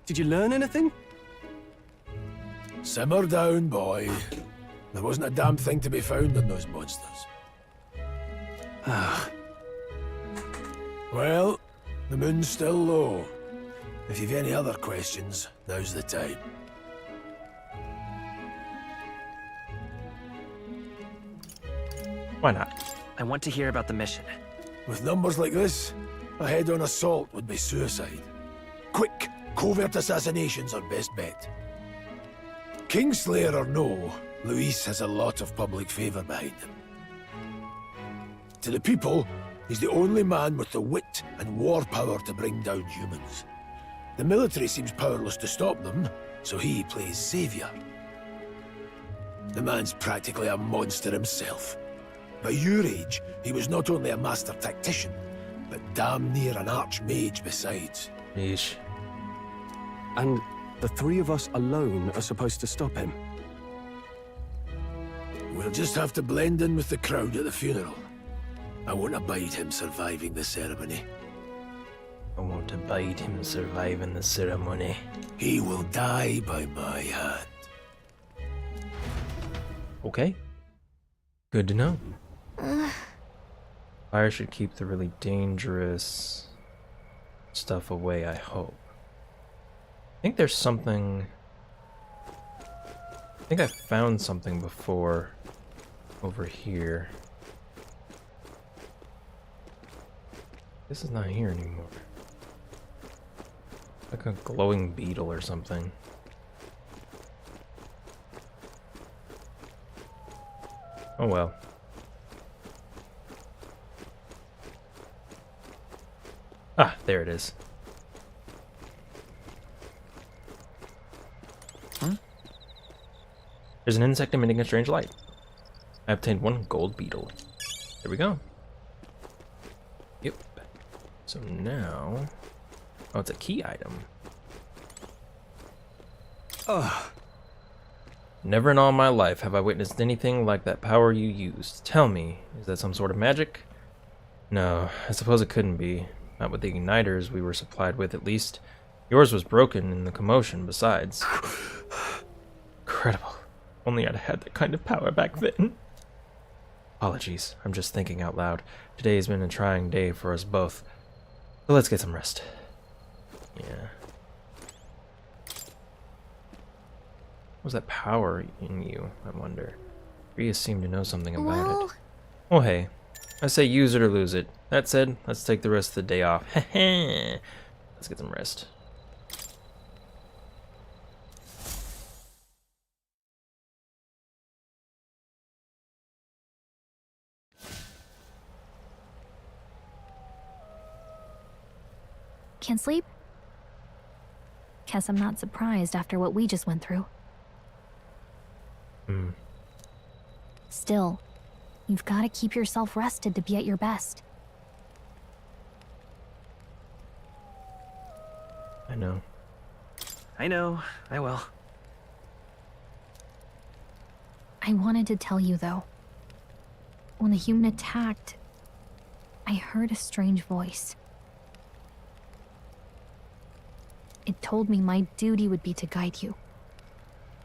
Did you learn anything? Simmer down, boy. There wasn't a damn thing to be found in those monsters. Ah. Well, the moon's still low. If you've any other questions, now's the time. Why not? I want to hear about the mission. With numbers like this, a head-on assault would be suicide. Quick, covert assassinations are best bet. Kingslayer or no, Luis has a lot of public favour behind him. To the people, he's the only man with the wit and war power to bring down humans. The military seems powerless to stop them, so he plays saviour. The man's practically a monster himself. By your age, he was not only a master tactician, but damn near an archmage besides. Yeesh. And the three of us alone are supposed to stop him. We'll just have to blend in with the crowd at the funeral. I won't abide him surviving the ceremony. I won't abide him surviving the ceremony. He will die by my hand. Okay. Good to know. Fire should keep the really dangerous stuff away, I hope. I think there's something... I think I found something before over here. This is not here anymore. Like a glowing beetle or something. Oh well. Ah, there it is. There's an insect emitting a strange light. I obtained one gold beetle. There we go. Yep. So now... Oh, it's a key item. Ugh. Never in all my life have I witnessed anything like that power you used. Tell me, is that some sort of magic? No, I suppose it couldn't be. Not with the igniters we were supplied with, at least. Yours was broken in the commotion, besides. Incredible. Only I'd had that kind of power back then. Apologies, I'm just thinking out loud. Today has been a trying day for us both. So let's get some rest. Yeah. What was that power in you, I wonder? Rhea seemed to know something about it. Oh hey, I say use it or lose it. That said, let's take the rest of the day off. Let's get some rest. Can't sleep? Guess I'm not surprised after what we just went through. Still, you've got to keep yourself rested to be at your best. I know. I know, I will. I wanted to tell you, though. When the human attacked, I heard a strange voice. It told me my duty would be to guide you.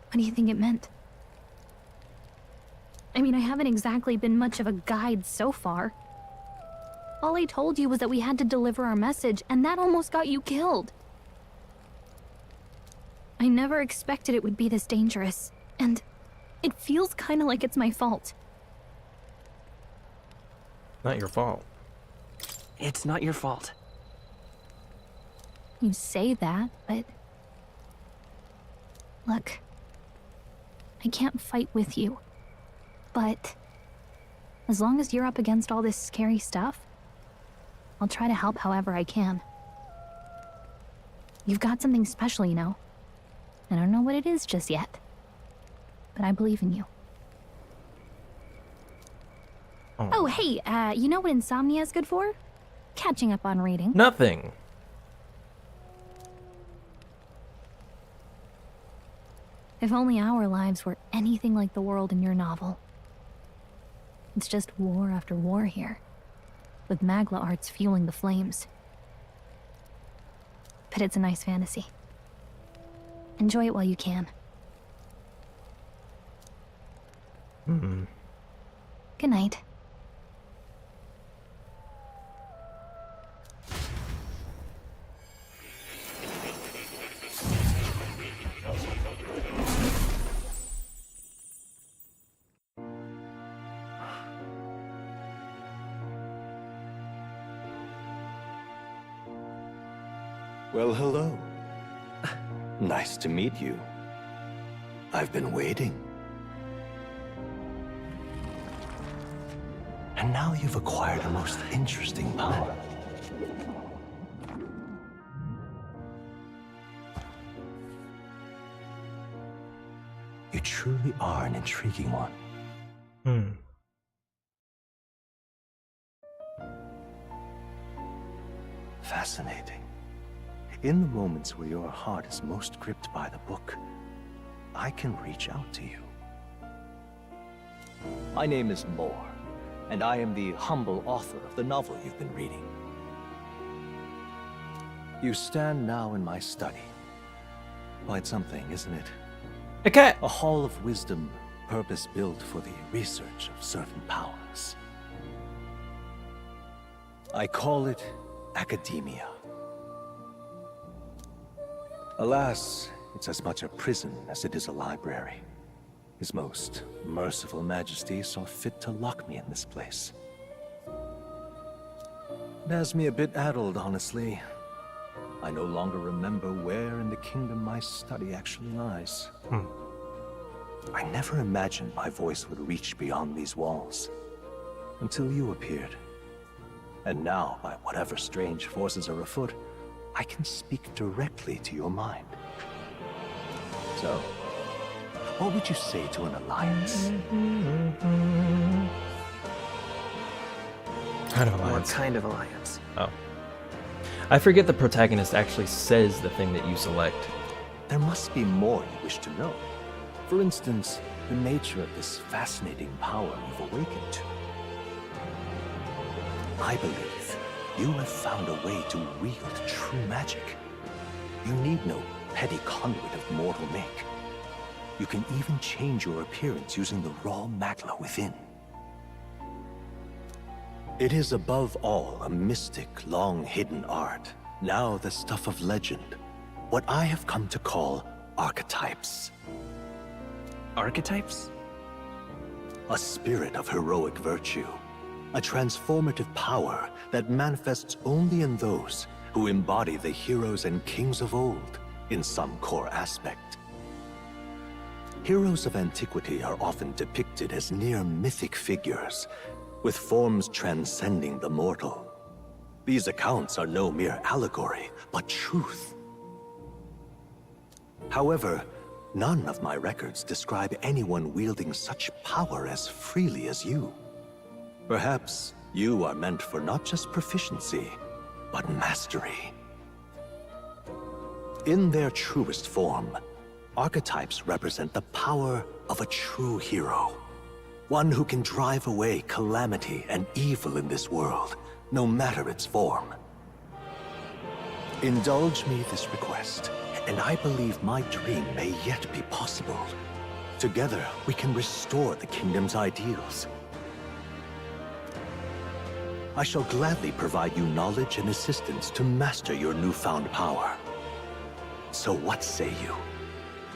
What do you think it meant? I mean, I haven't exactly been much of a guide so far. All I told you was that we had to deliver our message, and that almost got you killed. I never expected it would be this dangerous, and it feels kind of like it's my fault. Not your fault. It's not your fault. You say that, but... Look, I can't fight with you. But as long as you're up against all this scary stuff, I'll try to help however I can. You've got something special, you know. I don't know what it is just yet, but I believe in you. Oh, hey, you know what insomnia is good for? Catching up on reading. Nothing. If only our lives were anything like the world in your novel. It's just war after war here, with Magla arts fueling the flames. but it's a nice fantasy. Enjoy it while you can. Good night. Well, hello. Nice to meet you. I've been waiting. And now you've acquired a most interesting power. You truly are an intriguing one. Fascinating. In the moments where your heart is most gripped by the book, I can reach out to you. My name is Moore, and I am the humble author of the novel you've been reading. You stand now in my study. Quite something, isn't it? Okay. A hall of wisdom, purpose-built for the research of certain powers. I call it academia. Alas, it's as much a prison as it is a library. His most merciful majesty saw fit to lock me in this place. It has me a bit addled, honestly. I no longer remember where in the kingdom my study actually lies. I never imagined my voice would reach beyond these walls, until you appeared. And now, by whatever strange forces are afoot, I can speak directly to your mind. So, what would you say to an alliance? Kind of alliance. What kind of alliance? Oh. I forget the protagonist actually says the thing that you select. There must be more you wish to know. For instance, the nature of this fascinating power you've awakened to. I believe you have found a way to wield true magic. You need no petty conduit of mortal make. You can even change your appearance using the raw magla within. It is above all a mystic, long-hidden art, now the stuff of legend. What I have come to call archetypes. Archetypes? A spirit of heroic virtue. A transformative power that manifests only in those who embody the heroes and kings of old in some core aspect. Heroes of antiquity are often depicted as near mythic figures, with forms transcending the mortal. These accounts are no mere allegory, but truth. However, none of my records describe anyone wielding such power as freely as you. Perhaps you are meant for not just proficiency, but mastery. In their truest form, archetypes represent the power of a true hero. One who can drive away calamity and evil in this world, no matter its form. Indulge me this request, and I believe my dream may yet be possible. Together, we can restore the kingdom's ideals. I shall gladly provide you knowledge and assistance to master your newfound power. So what say you?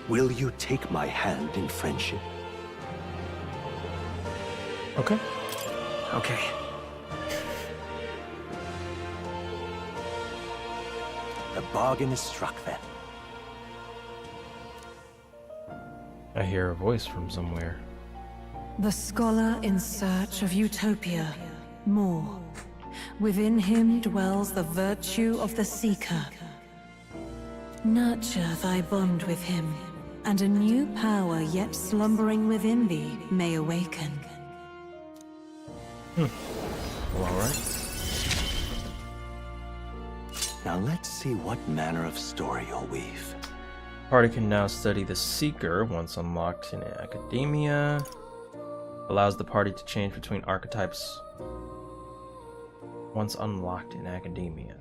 Will you take my hand in friendship? Okay. Okay. The bargain is struck then. I hear a voice from somewhere. The scholar in search of utopia. More. Within him dwells the virtue of the seeker. Nurture thy bond with him, and a new power yet slumbering within thee may awaken. Well, alright. Now let's see what manner of story you'll weave. Party can now study the Seeker once unlocked in academia. Allows the party to change between archetypes once unlocked in academia.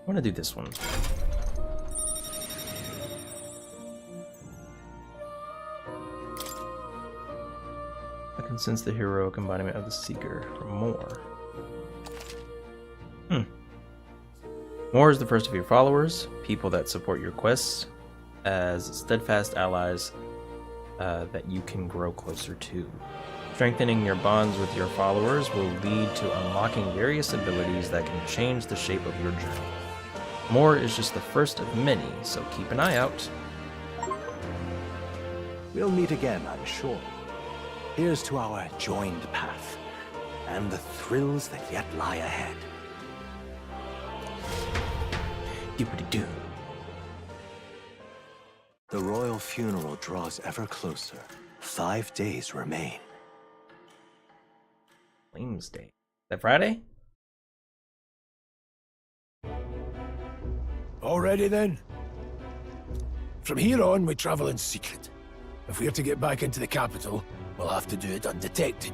want to do this one. I can sense the heroic embodiment of the Seeker. For more. More is the first of your followers, people that support your quests, as steadfast allies that you can grow closer to. Strengthening your bonds with your followers will lead to unlocking various abilities that can change the shape of your journey. More is just the first of many, so keep an eye out. We'll meet again, I'm sure. Here's to our joined path, and the thrills that yet lie ahead. Dippity-doo. The royal funeral draws ever closer. 5 days remain. Flames Day. Is that Friday? Already then? From here on, we travel in secret. If we're to get back into the capital, we'll have to do it undetected.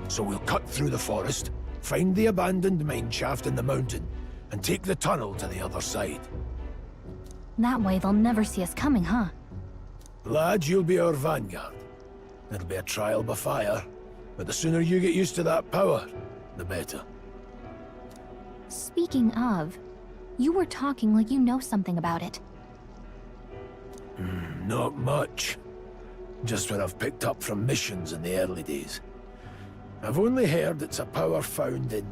So we'll cut through the forest, find the abandoned mine shaft in the mountain, and take the tunnel to the other side. That way they'll never see us coming, huh? Lad, you'll be our vanguard. It'll be a trial by fire, but the sooner you get used to that power, the better. Speaking of, you were talking like you know something about it. Not much. Just what I've picked up from missions in the early days. I've only heard it's a power found in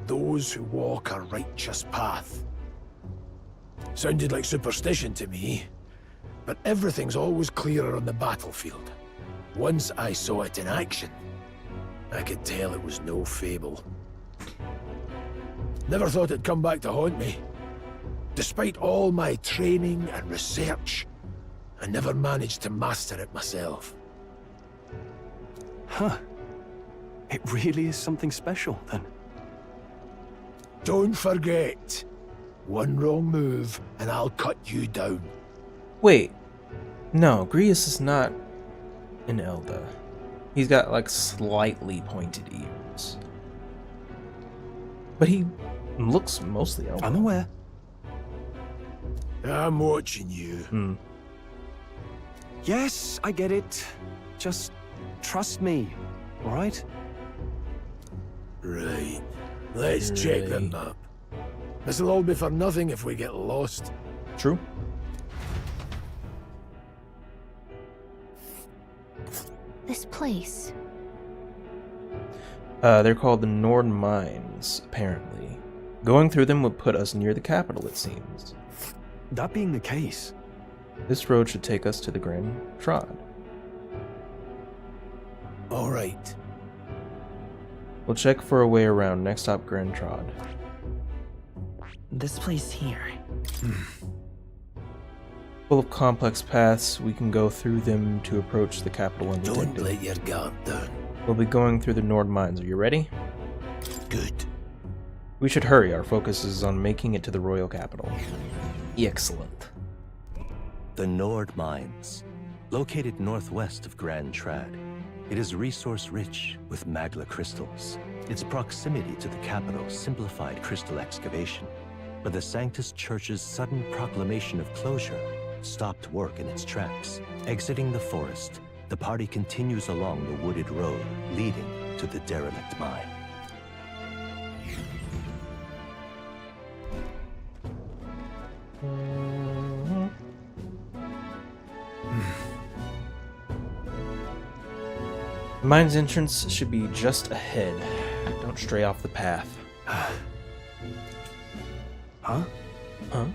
those who walk a righteous path. Sounded like superstition to me, but everything's always clearer on the battlefield. Once I saw it in action, I could tell it was no fable. Never thought it'd come back to haunt me. Despite all my training and research, I never managed to master it myself. Huh. It really is something special, then. Don't forget, one wrong move and I'll cut you down. Wait. No, Grius is not an Elda. He's got like slightly pointed ears. But he looks mostly Elda. I'm aware. I'm watching you. Yes, I get it. Just trust me, all right? Right. Let's check the map. This'll all be for nothing if we get lost. True. This place. They're called the Nord Mines, apparently. Going through them would put us near the capital, it seems. That being the case, this road should take us to the Grand Trod. All right. We'll check for a way around. Next stop, Grand Trod. This place here. Full of complex paths, we can go through them to approach the capital undetected. Don't let your guard down. We'll be going through the Nord Mines. Are you ready? Good. We should hurry. Our focus is on making it to the royal capital. Excellent. The Nord Mines, located northwest of Grand Trad. It is resource-rich with magla crystals. Its proximity to the capital simplified crystal excavation, but the Sanctus Church's sudden proclamation of closure stopped work in its tracks. Exiting the forest, the party continues along the wooded road leading to the derelict mine. The mine's entrance should be just ahead. Don't stray off the path. Huh? Huh?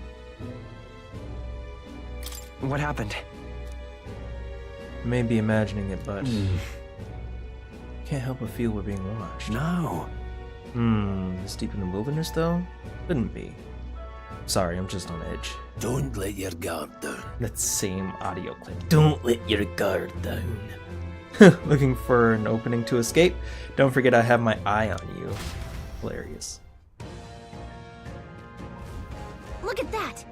What happened? May be imagining it, but can't help but feel we're being watched. No. This deep in the wilderness, though? Couldn't be. Sorry, I'm just on edge. Don't let your guard down. That same audio clip. Don't let your guard down. Looking for an opening to escape? Don't forget I have my eye on you. Hilarious. Look at that!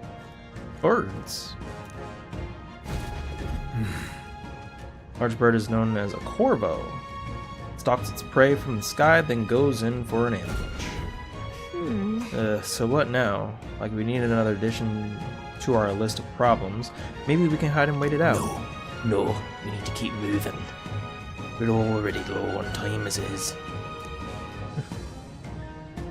Birds. Large bird is known as a corvo. Stalks its prey from the sky, then goes in for an ambush. So what now? Like, we need another addition to our list of problems. Maybe we can hide and wait it out. No, we need to keep moving. We're already low on time as it is.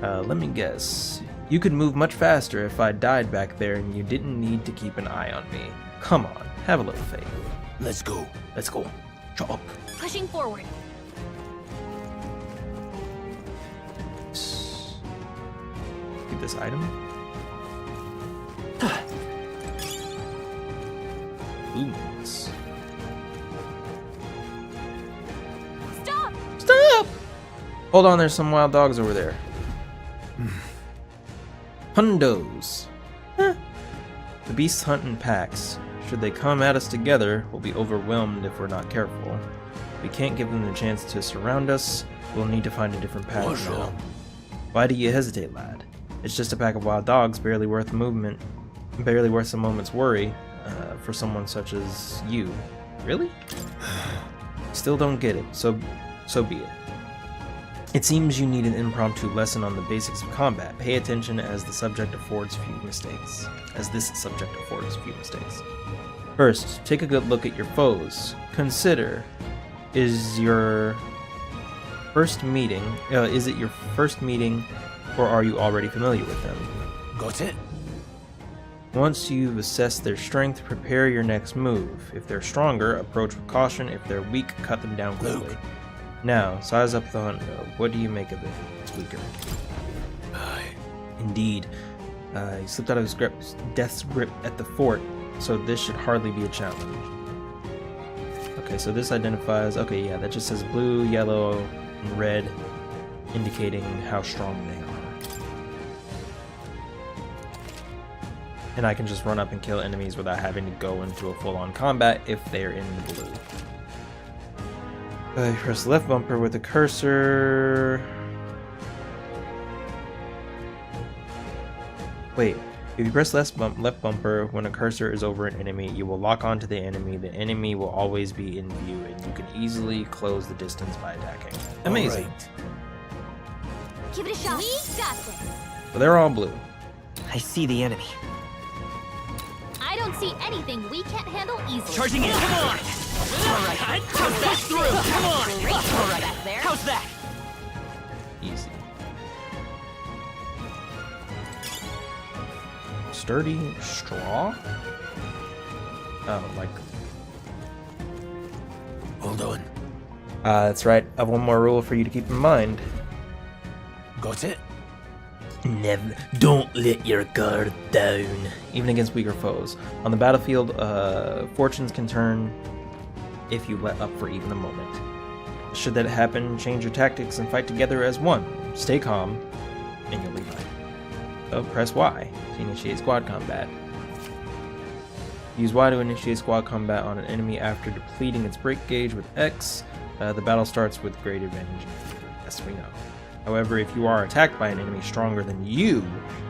Let me guess. You could move much faster if I died back there and you didn't need to keep an eye on me. Come on, have a little faith. Let's go. Let's go. Chop. Pushing forward. Get this item. Booms. Stop! Stop! Hold on, there's some wild dogs over there. Hundos. Huh. The beasts hunt in packs. Should they come at us together, we'll be overwhelmed if we're not careful. We can't give them the chance to surround us. We'll need to find a different path now. Why do you hesitate, lad? It's just a pack of wild dogs, barely worth a moment's worry for someone such as you. Really? Still don't get it, so be it. It seems you need an impromptu lesson on the basics of combat. Pay attention as this subject affords few mistakes. First, take a good look at your foes. Consider, is it your first meeting, or are you already familiar with them? Got it? Once you've assessed their strength, prepare your next move. If they're stronger, approach with caution. If they're weak, cut them down quickly. Now, size up the hundo. What do you make of it? It's weaker. Indeed. He slipped out of his grip, death's grip at the fort, so this should hardly be a challenge. Okay, so this identifies... Okay, yeah, that just says blue, yellow, and red, indicating how strong they are. And I can just run up and kill enemies without having to go into a full-on combat if they're in the blue. Press left bumper with the cursor. Wait, if you press left bumper when a cursor is over an enemy, you will lock onto the enemy. The enemy will always be in view, and you can easily close the distance by attacking. Amazing. Right. Give it a shot. We got this. So they're all blue. I see the enemy. I don't see anything we can't handle easily. Charging in. Come on. All right. How's that? Push through. Come on. All right. Back there. How's that? Easy. Sturdy straw? Oh, like... Hold on. That's right. I have one more rule for you to keep in mind. Got it? Never. Don't let your guard down. Even against weaker foes. On the battlefield, fortunes can turn if you let up for even a moment. Should that happen, change your tactics and fight together as one. Stay calm, and you'll be fine. So press Y to initiate squad combat. Use Y to initiate squad combat on an enemy after depleting its break gauge with X. The battle starts with great advantage. Yes, we know. However, if you are attacked by an enemy stronger than you,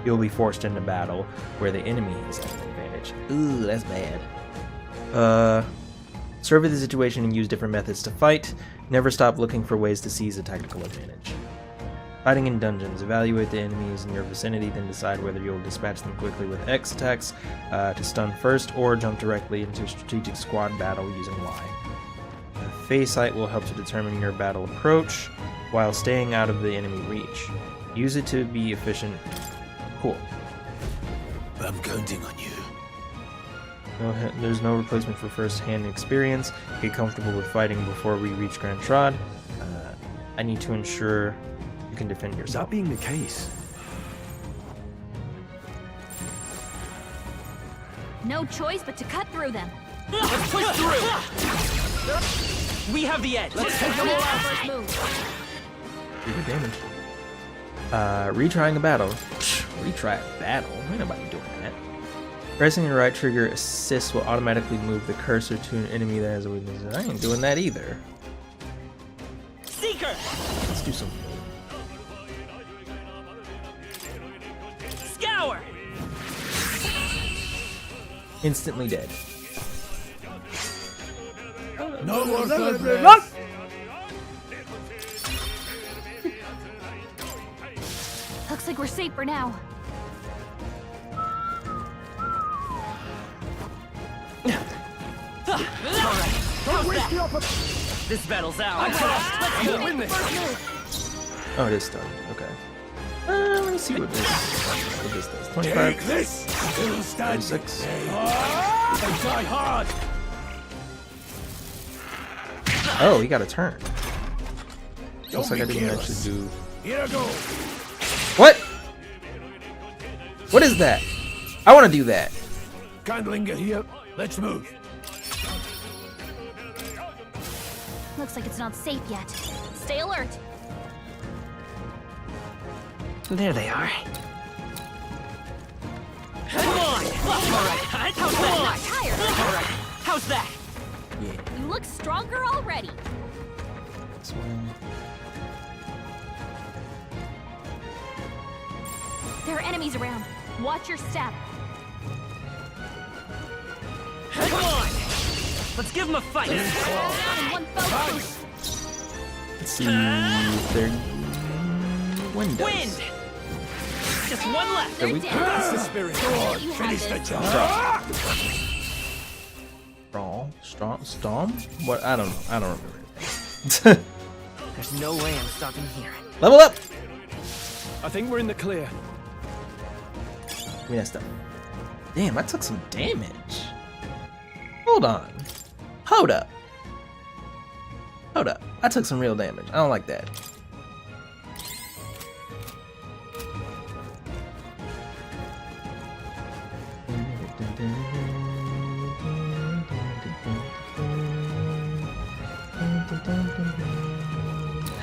you'll be forced into battle where the enemy is at an advantage. Ooh, that's bad. Survey the situation and use different methods to fight. Never stop looking for ways to seize a tactical advantage. Fighting in dungeons. Evaluate the enemies in your vicinity, then decide whether you'll dispatch them quickly with X attacks to stun first, or jump directly into a strategic squad battle using Y. Phase sight will help to determine your battle approach while staying out of the enemy reach. Use it to be efficient. Cool. I'm counting on you. There's no replacement for first-hand experience. Get comfortable with fighting before we reach Grand Trod. I need to ensure you can defend yourself. That being the case, No choice but to cut through them. Let's push through. We have the edge. Let's take them all out. First move. Do good damage. Retrying a battle. Retry a battle? Ain't nobody doing that. Pressing the right trigger assist will automatically move the cursor to an enemy that has a weakness. I ain't doing that either. Seeker. Let's do some. Scour. Instantly dead. No more Looks like we're safe for now. Alright, how's that? This battle's out. Let's go. Win this. Oh, it is done. Okay. Let me see what this does. 25. Take this. Still standing. 26. And die hard. Oh, he got a turn. Don't Looks like I be didn't careless. actually do. Here I go. What? What is that? I want to do that. Can't linger here. Let's move. Looks like it's not safe yet. Stay alert. There they are. Come on! Alright, how's that? Tired. Alright, how's that? You look stronger already. This one. There are enemies around. Watch your step. Come on! Let's give them a fight! In one fell swoop. Let's see if they're wind does. Wind! Just one left! There we go. That's the spirit. Go on, finish the job. Stomp? What? I don't know. I don't remember anything. There's no way I'm stopping here. Level up! I think we're in the clear. Give me that stuff. Damn, I took some damage. Hold on. Hold up. Hold up. I took some real damage. I don't like that.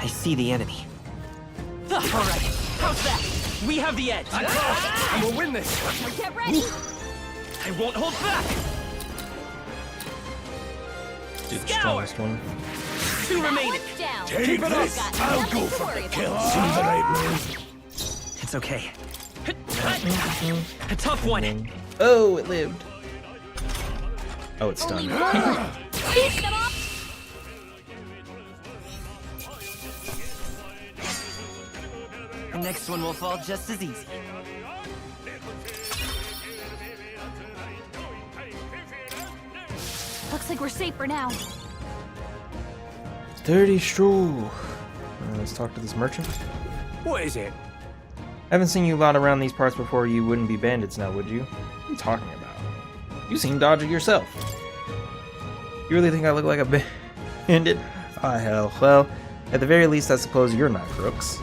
I see the enemy. Alright, how's that? We have the edge! And we'll win this! Get ready! I won't hold back! Dude, the Scour! strongest one. 2 remaining! Down. Take it up. I'll go for the kill. See the right move. It's okay. A tough one! Oh, it lived. Oh, it's done. Finish them off. The next one will fall just as easy. Looks like we're safe for now. 30 straw. Let's talk to this merchant. What is it? I haven't seen you a lot around these parts before. You wouldn't be bandits now, would you? What are you talking about? You seem dodgy yourself. You really think I look like a bandit? Ah, hell. Well, at the very least, I suppose you're not crooks.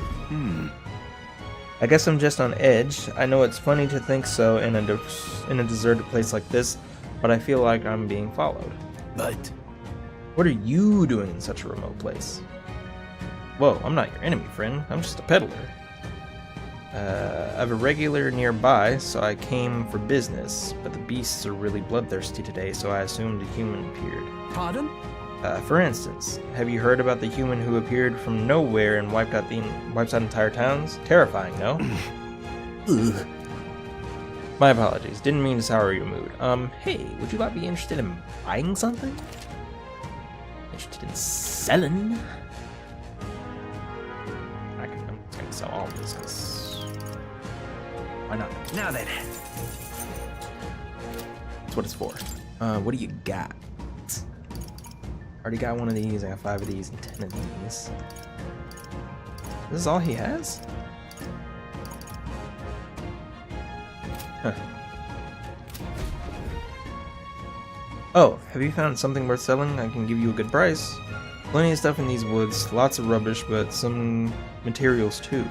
I guess I'm just on edge. I know it's funny to think so in a deserted place like this, but I feel like I'm being followed. But what are you doing in such a remote place? Whoa, I'm not your enemy, friend. I'm just a peddler. I have a regular nearby, so I came for business, but the beasts are really bloodthirsty today, so I assumed a human appeared. pardon? For instance, have you heard about the human who appeared from nowhere and wipes out entire towns? Terrifying, no? Ugh. My apologies. Didn't mean to sour your mood. Hey, would you be interested in buying something? Interested in selling? I'm just gonna sell all of this, because why not? Now then. That's what it's for. What do you got? Already got one of these, I got 5 of these and 10 of these. This is all he has? Huh. Oh, have you found something worth selling? I can give you a good price. Plenty of stuff in these woods, lots of rubbish, but some materials too.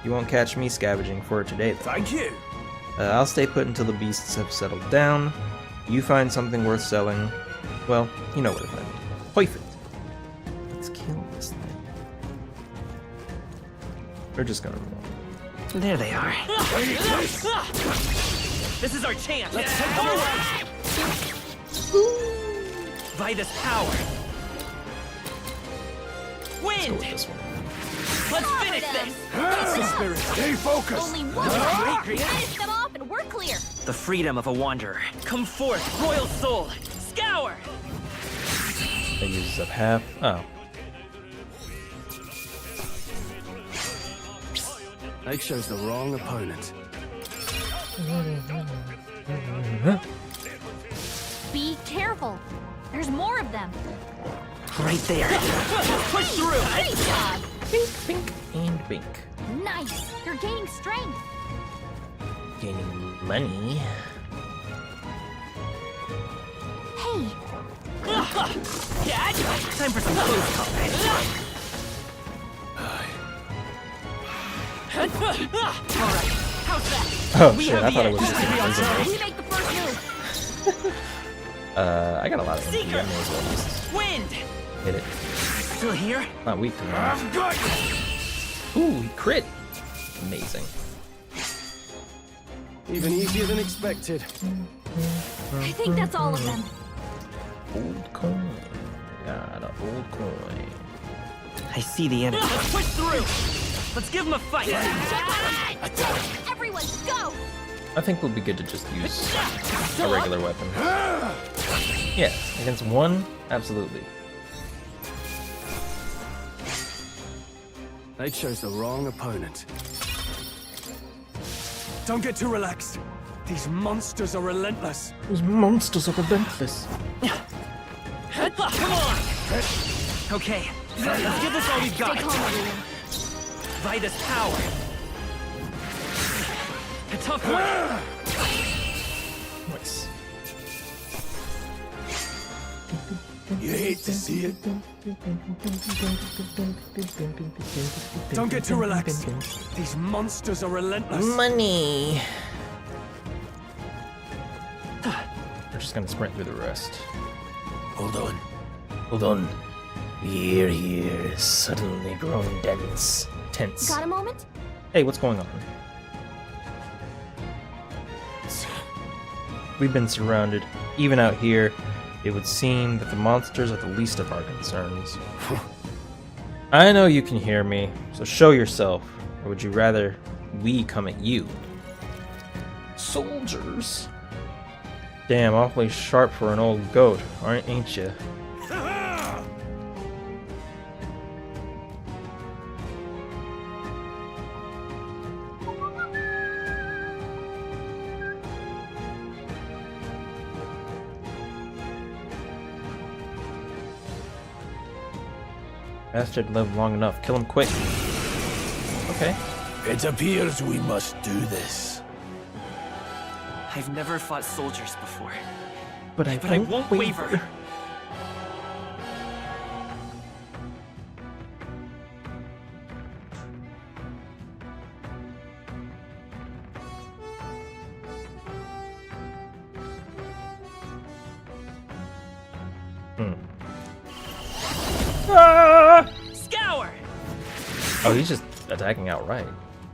You won't catch me scavenging for it today, though. Thank you. I'll stay put until the beasts have settled down. You find something worth selling, well, you know what I mean. Perfect. Let's kill this thing. We're just gonna run. There they are. This is our chance. Let's take them away. By this power. Wind. Let's go with this one. Let's finish this. That's the spirit. Stay focused. Only one more. Finish them off and we're clear. The freedom of a wanderer. Come forth, royal soul. Scour. That uses up half. Oh. They chose the wrong opponent. Be careful. There's more of them. Right there. Push through. Great job. Bink, bink, and bink. Nice. You're gaining strength. Gaining money. Hey. Time for some close combat. Alright, how's that? Oh We shit, have I the thought it edge. was just This could be our amazing. turn. We make the first move. I got a lot of MP. I may as well just Wind! hit it. Still here? Not weak to that. Ooh, he crit. Amazing. Even easier than expected. I think that's all of them. Old coin. Got an old coin. I see the enemy. Let's push through! Let's give him a fight! Everyone, go! I think we'll be good to just use a regular weapon. Yeah, against one, absolutely. They chose the wrong opponent. Don't get too relaxed. These monsters are relentless. Those monsters are relentless. Come on! Okay, let's give this all we've got. Stay calm, everyone. Vida's power. A tough one. Nice. You hate to see it. Don't get too relaxed. These monsters are relentless. Money. We're just gonna sprint through the rest. Hold on. Hold on. The air here is suddenly grown tense. Got a moment? Hey, what's going on? We've been surrounded. Even out here, it would seem that the monsters are the least of our concerns. I know you can hear me, so show yourself. Or would you rather we come at you? Soldiers? Damn, awfully sharp for an old goat, ain't you? Bastard lived long enough. Kill him quick. Okay. It appears we must do this. I've never fought soldiers before. But I won't waver. Scour! Oh, he's just attacking outright.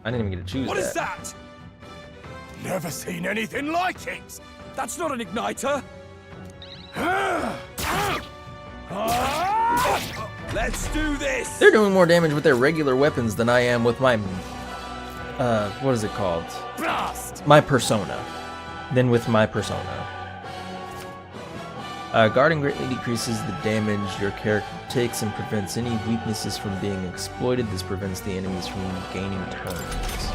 I didn't even get to choose What that. is that? Never seen anything like it. That's not an igniter. Let's do this. They're doing more damage with their regular weapons than I am with my, what is it called? Blast. My persona. Than with my persona. Guarding greatly decreases the damage your character takes and prevents any weaknesses from being exploited. This prevents the enemies from gaining turns.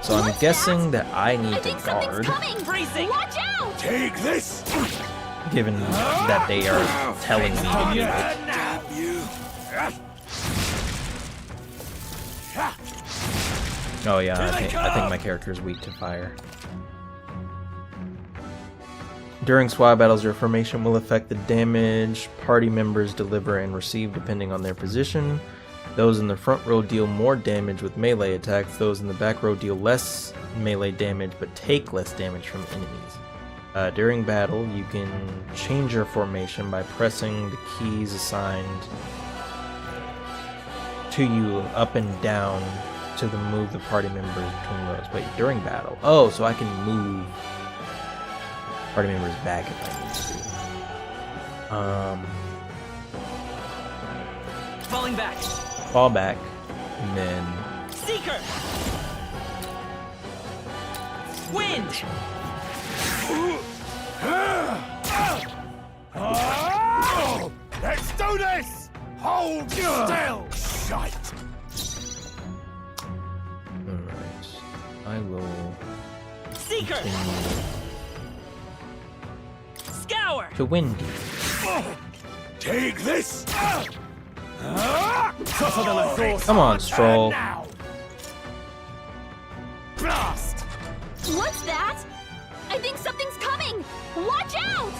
So I'm guessing that I need to guard, Bracing! Watch out! Take this. given that they are telling me to do it. Oh yeah, I think my character is weak to fire. During SWAT battles, your formation will affect the damage party members deliver and receive depending on their position. Those in the front row deal more damage with melee attacks. Those in the back row deal less melee damage but take less damage from enemies. During battle, you can change your formation by pressing the keys assigned to you up and down to move the party members between rows. Wait, during battle. Oh, so I can move party members back if I need to. Falling back. Fall back, and then Seeker! Wind! Let's do this. Hold still. Shite. Alright. Seeker! continue Scour! to Windy. Take this! Tougher than I thought. Come on, Stroll. Blast! What's that? I think something's coming! Watch out!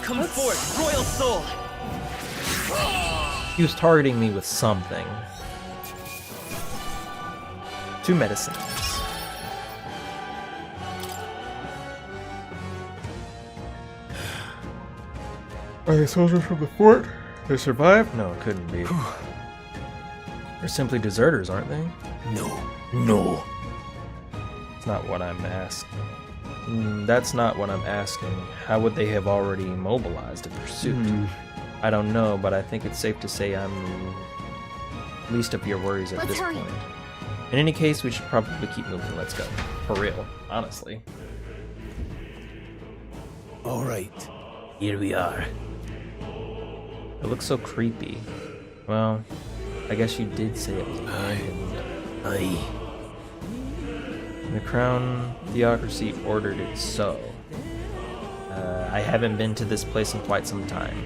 Come forth, Royal Soul! He was targeting me with something. 2 medicines. Are they soldiers from the fort? They survived? No, it couldn't be. They're simply deserters, aren't they? No. It's not what I'm asking. That's not what I'm asking. How would they have already mobilized in pursuit? I don't know, but I think it's safe to say I'm least of your worries at this point. In any case, we should probably keep moving. Let's go. For real, honestly. All right. Here we are. It looks so creepy. Well, I guess you did say it was abandoned. Aye. The Crown Theocracy ordered it so. I haven't been to this place in quite some time.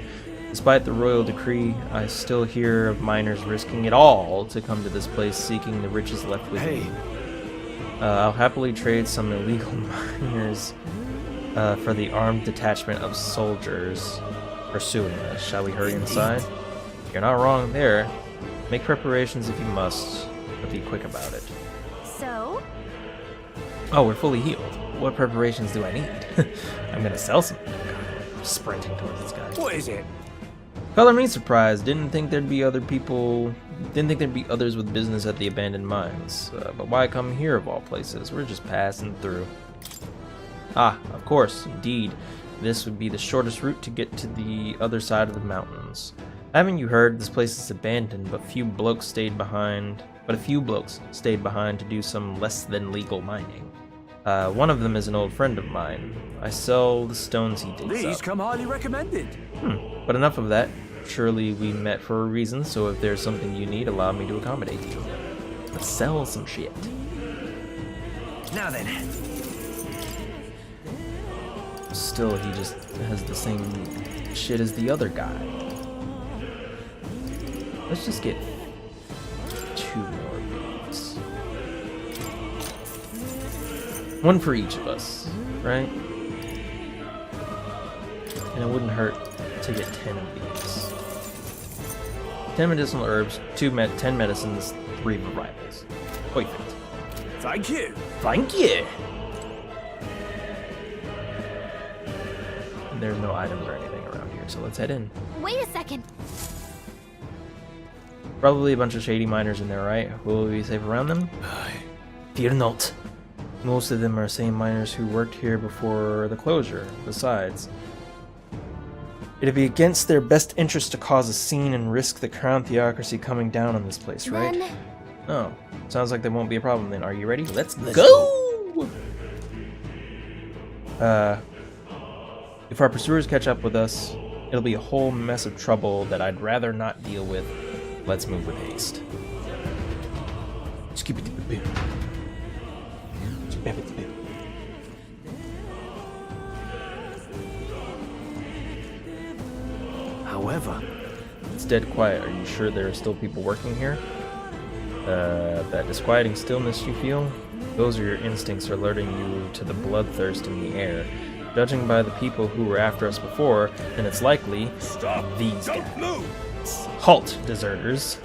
Despite the royal decree, I still hear of miners risking it all to come to this place seeking the riches left within. I'll happily trade some illegal miners for the armed detachment of soldiers pursuing us. Shall we hurry inside? You're not wrong there. Make preparations if you must, but be quick about it. So? Oh, we're fully healed. What preparations do I need? I'm gonna sell some. Sprinting towards this guy. What is it? Color me surprised. Didn't think there'd be other people. Didn't think there'd be others with business at the abandoned mines. But why come here of all places? We're just passing through. Ah, of course, indeed. This would be the shortest route to get to the other side of the mountains. Haven't you heard? This place is abandoned, but a few blokes stayed behind to do some less than legal mining. One of them is an old friend of mine. I sell the stones he digs These up. come highly recommended. But enough of that. Surely we met for a reason, so if there's something you need, allow me to accommodate you. Let's sell some shit. Now then. Still, he just has the same shit as the other guy. Let's just get 2 more beads. 1 for each of us, right? And it wouldn't hurt to get 10 of these. 10 medicinal herbs, 10 medicines, 3 revivals. Perfect. Thank you. Thank you! There's no items or anything around here, so let's head in. Wait a second. Probably a bunch of shady miners in there, right? Will we be safe around them? Fear not. Most of them are same miners who worked here before the closure. Besides, it'd be against their best interest to cause a scene and risk the Crown Theocracy coming down on this place, right? Oh, sounds like there won't be a problem then. Are you ready? Let's go! If our pursuers catch up with us, it'll be a whole mess of trouble that I'd rather not deal with. Let's move with haste. However, it's dead quiet. Are you sure there are still people working here? That disquieting stillness you feel? Those are your instincts alerting you to the bloodthirst in the air. Judging by the people who were after us before, then it's likely these guys. Move! Halt, deserters.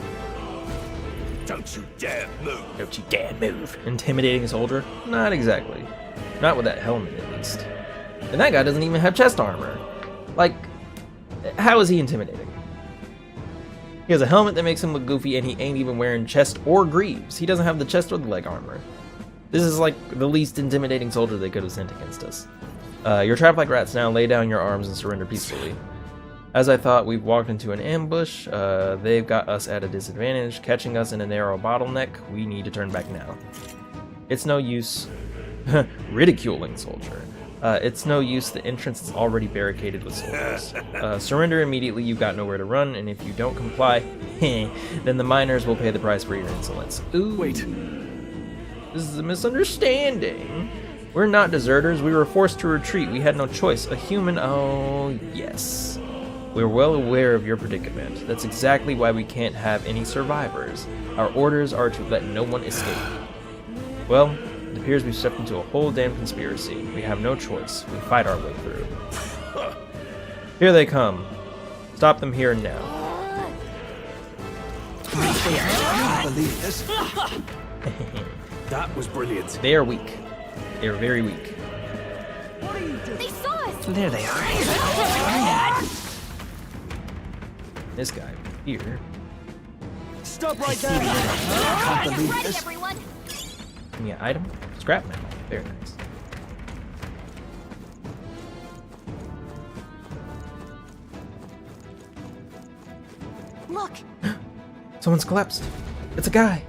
Don't you dare move! Don't you dare move. Intimidating soldier? Not exactly. Not with that helmet, at least. And that guy doesn't even have chest armor. Like, how is he intimidating? He has a helmet that makes him look goofy, and he ain't even wearing chest or greaves. He doesn't have the chest or the leg armor. This is like the least intimidating soldier they could have sent against us. You're trapped like rats now. Lay down your arms and surrender peacefully. As I thought, we've walked into an ambush. They've got us at a disadvantage, catching us in a narrow bottleneck. We need to turn back now. It's no use ridiculing soldier. It's no use. The entrance is already barricaded with soldiers. Surrender immediately. You've got nowhere to run, and if you don't comply, then the miners will pay the price for your insolence. Ooh. Wait. This is a misunderstanding. We're not deserters. We were forced to retreat. We had no choice. A human... Oh, yes. We're well aware of your predicament. That's exactly why we can't have any survivors. Our orders are to let no one escape. Well, it appears we've stepped into a whole damn conspiracy. We have no choice. We fight our way through. Here they come. Stop them here and now. I can't believe this. That was brilliant. They are weak. They are very weak. They saw us! There they are. This guy here. Stop right there! I can't believe Ready, this. everyone! Give me an item. Scrap metal. Very nice. Look! Someone's collapsed. It's a guy.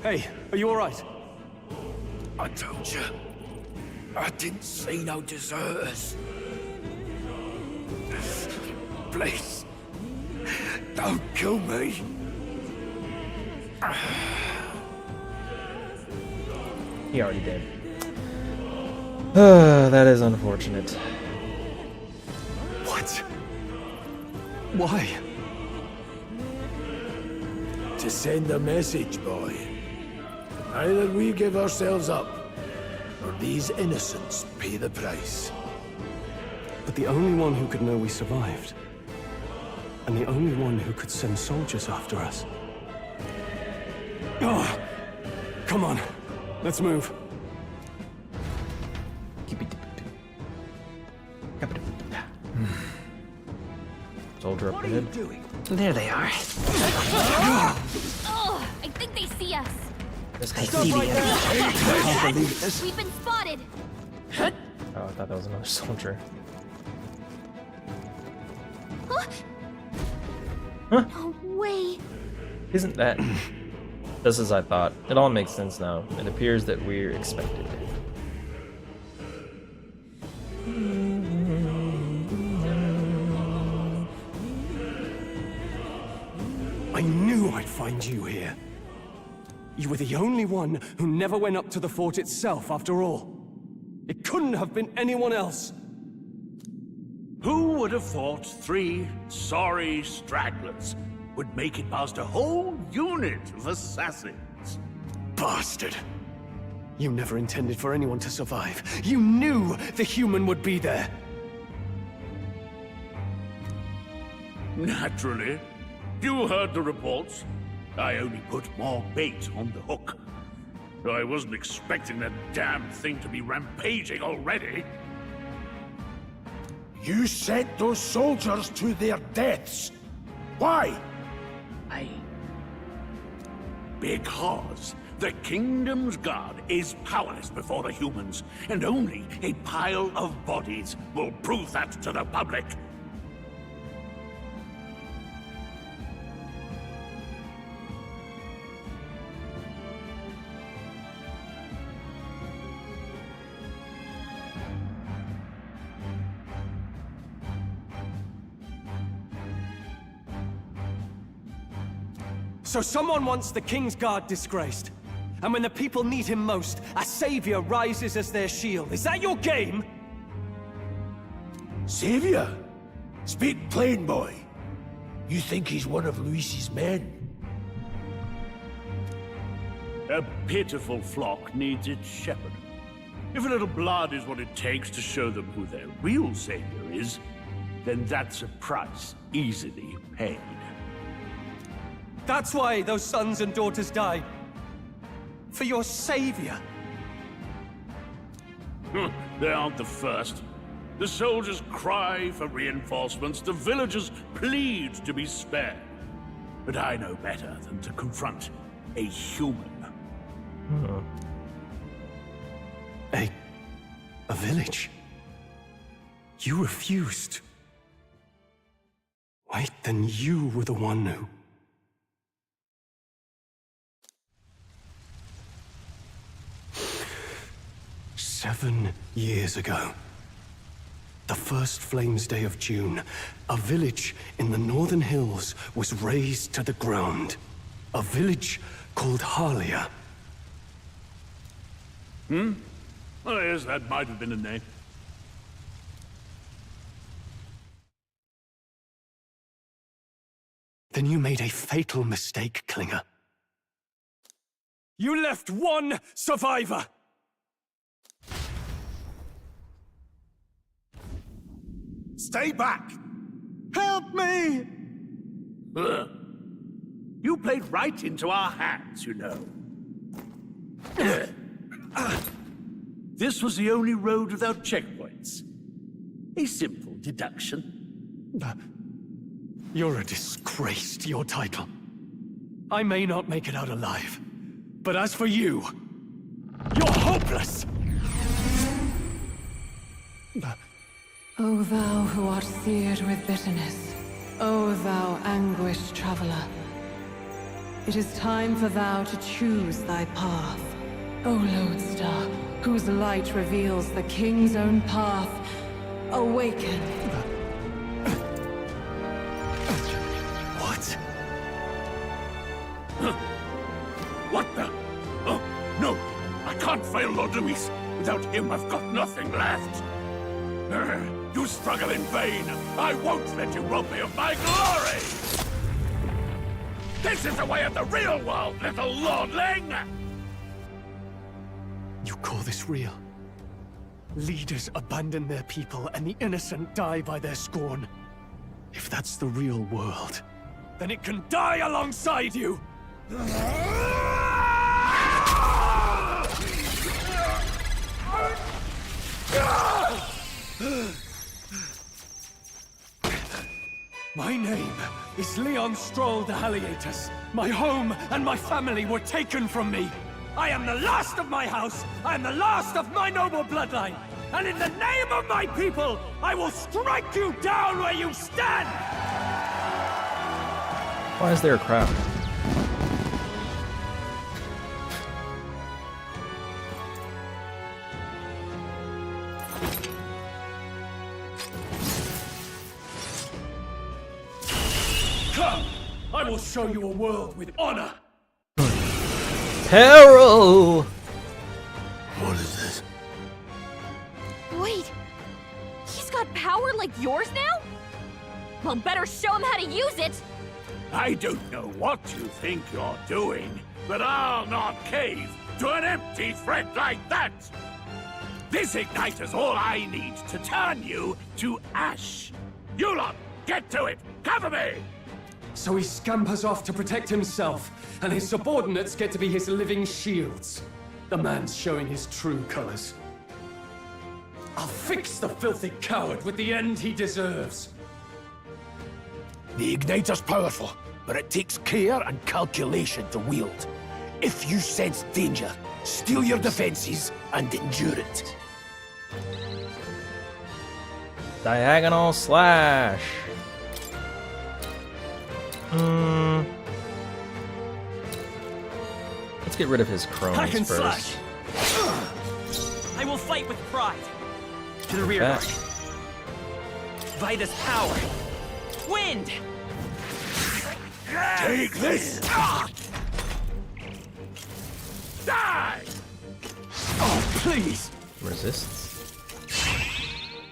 Hey, are you alright? I told you. I didn't see no deserters. Please, don't kill me. He already did. That is unfortunate. What? Why? To send a message, boy. Either we give ourselves up, or these innocents pay the price. But the only one who could know we survived, and the only one who could send soldiers after us. Oh, come on, let's move. Soldier up ahead. There they are. Oh, I think they see us. This I guy's see the enemy. I can't believe this. We've been spotted. Oh, I thought that was another soldier. Huh? Huh? No way. Isn't that just as I thought? It all makes sense now. It appears that we're expected. I knew I'd find you here. You were the only one who never went up to the fort itself, after all. It couldn't have been anyone else. Who would have thought 3 sorry stragglers would make it past a whole unit of assassins? Bastard! You never intended for anyone to survive. You knew the human would be there. Naturally. You heard the reports. I only put more bait on the hook. I wasn't expecting that damn thing to be rampaging already. You sent those soldiers to their deaths. Why? Because the kingdom's guard is powerless before the humans, and only a pile of bodies will prove that to the public. So someone wants the King's Guard disgraced. And when the people need him most, a savior rises as their shield. Is that your game? Savior? Speak plain, boy. You think he's one of Luis's men? A pitiful flock needs its shepherd. If a little blood is what it takes to show them who their real savior is, then that's a price easily paid. That's why those sons and daughters died. For your savior. They aren't the first. The soldiers cry for reinforcements, the villagers plead to be spared. But I know better than to confront a human. A village? You refused. Wait, then you were the one who... 7 years ago. The first Flames Day of June, a village in the northern hills was razed to the ground. A village called Harlia. Well, yes, that might have been a name. Then you made a fatal mistake, Klinger. You left one survivor! Stay back! Help me! You played right into our hands, you know. This was the only road without checkpoints. A simple deduction. You're a disgrace to your title. I may not make it out alive, but as for you, you're hopeless! O thou who art seared with bitterness, O thou anguished traveler, it is time for thou to choose thy path. O lodestar, whose light reveals the king's own path, awaken. What? What the? Oh, no! I can't fail Lord Luis. Without him, I've got nothing left. You struggle in vain. I won't let you rob me of my glory! This is the way of the real world, little lordling! You call this real? Leaders abandon their people and the innocent die by their scorn. If that's the real world, then it can die alongside you! My name is Leon Stroll de Haliatus. My home and my family were taken from me. I am the last of my house. I am the last of my noble bloodline. And in the name of my people, I will strike you down where you stand! Why is there a crowd? Come! I will show you a world with honor! Peril! What is this? Wait, he's got power like yours now? Well, better show him how to use it! I don't know what you think you're doing, but I'll not cave to an empty threat like that! This igniter's all I need to turn you to ash. You lot, get to it! Cover me! So he scampers off to protect himself, and his subordinates get to be his living shields. The man's showing his true colors. I'll fix the filthy coward with the end he deserves. The igniter's powerful, but it takes care and calculation to wield. If you sense danger, steel your defenses and endure it. Diagonal slash. Let's get rid of his Hack and cronies first. slash. I will fight with pride. To the rear Back. guard. Vida's power. Wind. Take this! Die! Oh, please! Resists.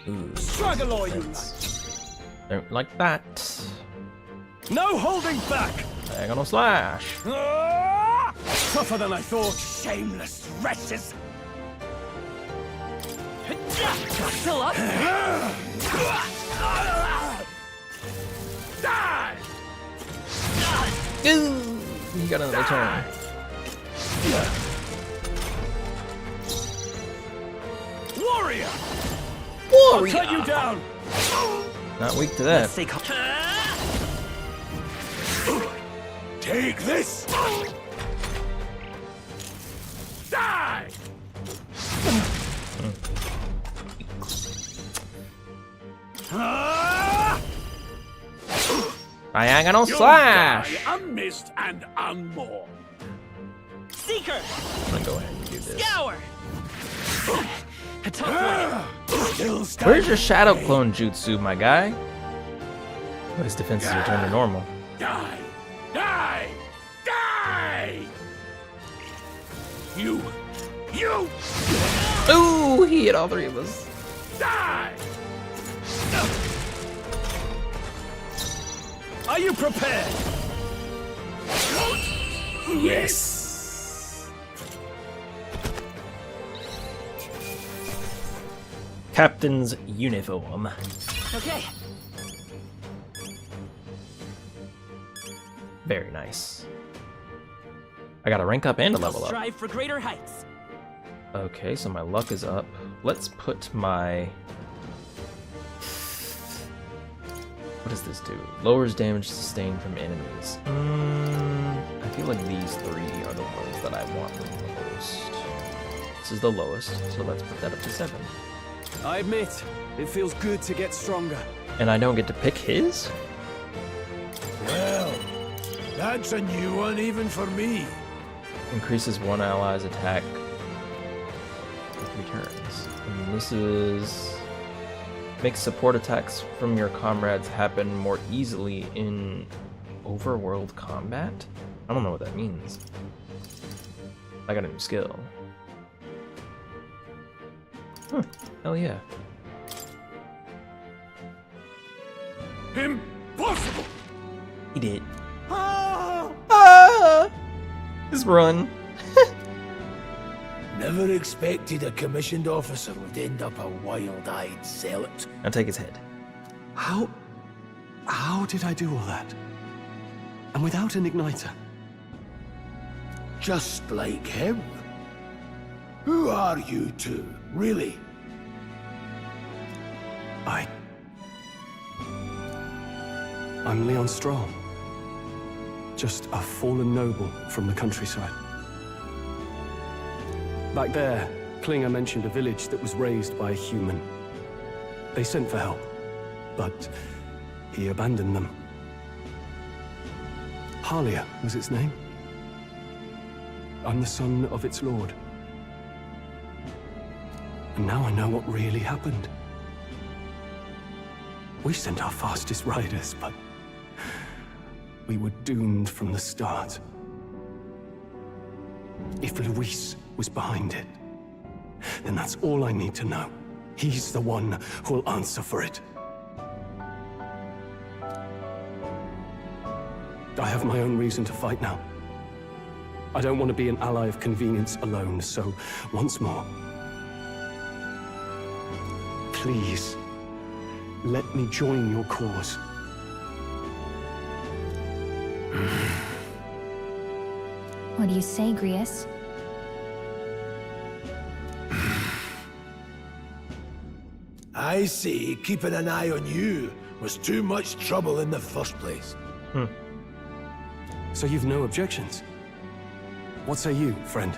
Ooh. Struggle all you defense. Don't like that. No holding back! Diagonal slash. Tougher than I thought. Shameless wretches! Still up? Die! Ooh, he got another turn. Warrior! Warrior! I'll cut you down! Not weak to that. Let's take Take this! Die! Diagonal You'll slash! die unmissed and unmourned. Seeker! I'm gonna go ahead and do this. Scour! A tough one. Where's your shadow clone jutsu, my guy? Oh, his defenses return to normal. Die! Die! Die! You! Ooh, he hit all three of us. Die! Are you prepared? Yes! Captain's uniform. Okay. Very nice. I got a rank up and a level up. Strive for greater heights. Okay, so my luck is up. Let's put my... What does this do? Lowers damage sustained from enemies. I feel like these three are the ones that I want the most. This is the lowest, so let's put that up to 7. I admit, it feels good to get stronger. And I don't get to pick his? Well, that's a new one even for me. Increases one ally's attack with returns. And this is... Makes support attacks from your comrades happen more easily in overworld combat? I don't know what that means. I got a new skill. Huh, hell yeah. Impossible! He did. Ah! His run. Never expected a commissioned officer would end up a wild-eyed zealot. Now take his head. How did I do all that? And without an igniter? Just like him. Who are you two, really? I'm Leon Strong. Just a fallen noble from the countryside. Back there, Klinger mentioned a village that was raised by a human. They sent for help, but he abandoned them. Halia was its name. I'm the son of its lord. And now I know what really happened. We sent our fastest riders, but we were doomed from the start. If Luis was behind it, then that's all I need to know. He's the one who'll answer for it. I have my own reason to fight now. I don't want to be an ally of convenience alone, so once more, please, let me join your cause. What do you say, Grius? I see keeping an eye on you was too much trouble in the first place. So you've no objections? What say you, friend?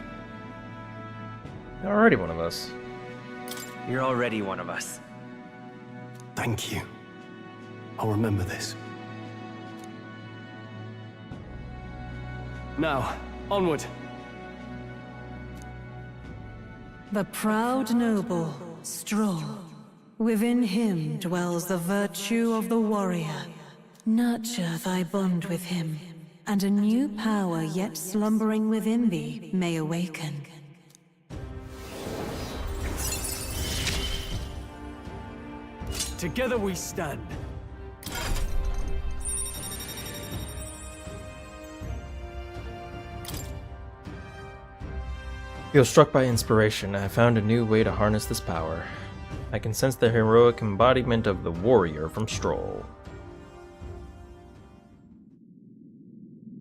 You're already one of us. You're already one of us. Thank you. I'll remember this. Now, onward. The proud noble, strong. Within him dwells the virtue of the warrior. Nurture thy bond with him, and a new power yet slumbering within thee may awaken. Together we stand. Feel struck by inspiration. I have found a new way to harness this power. I can sense the heroic embodiment of the warrior from Stroll.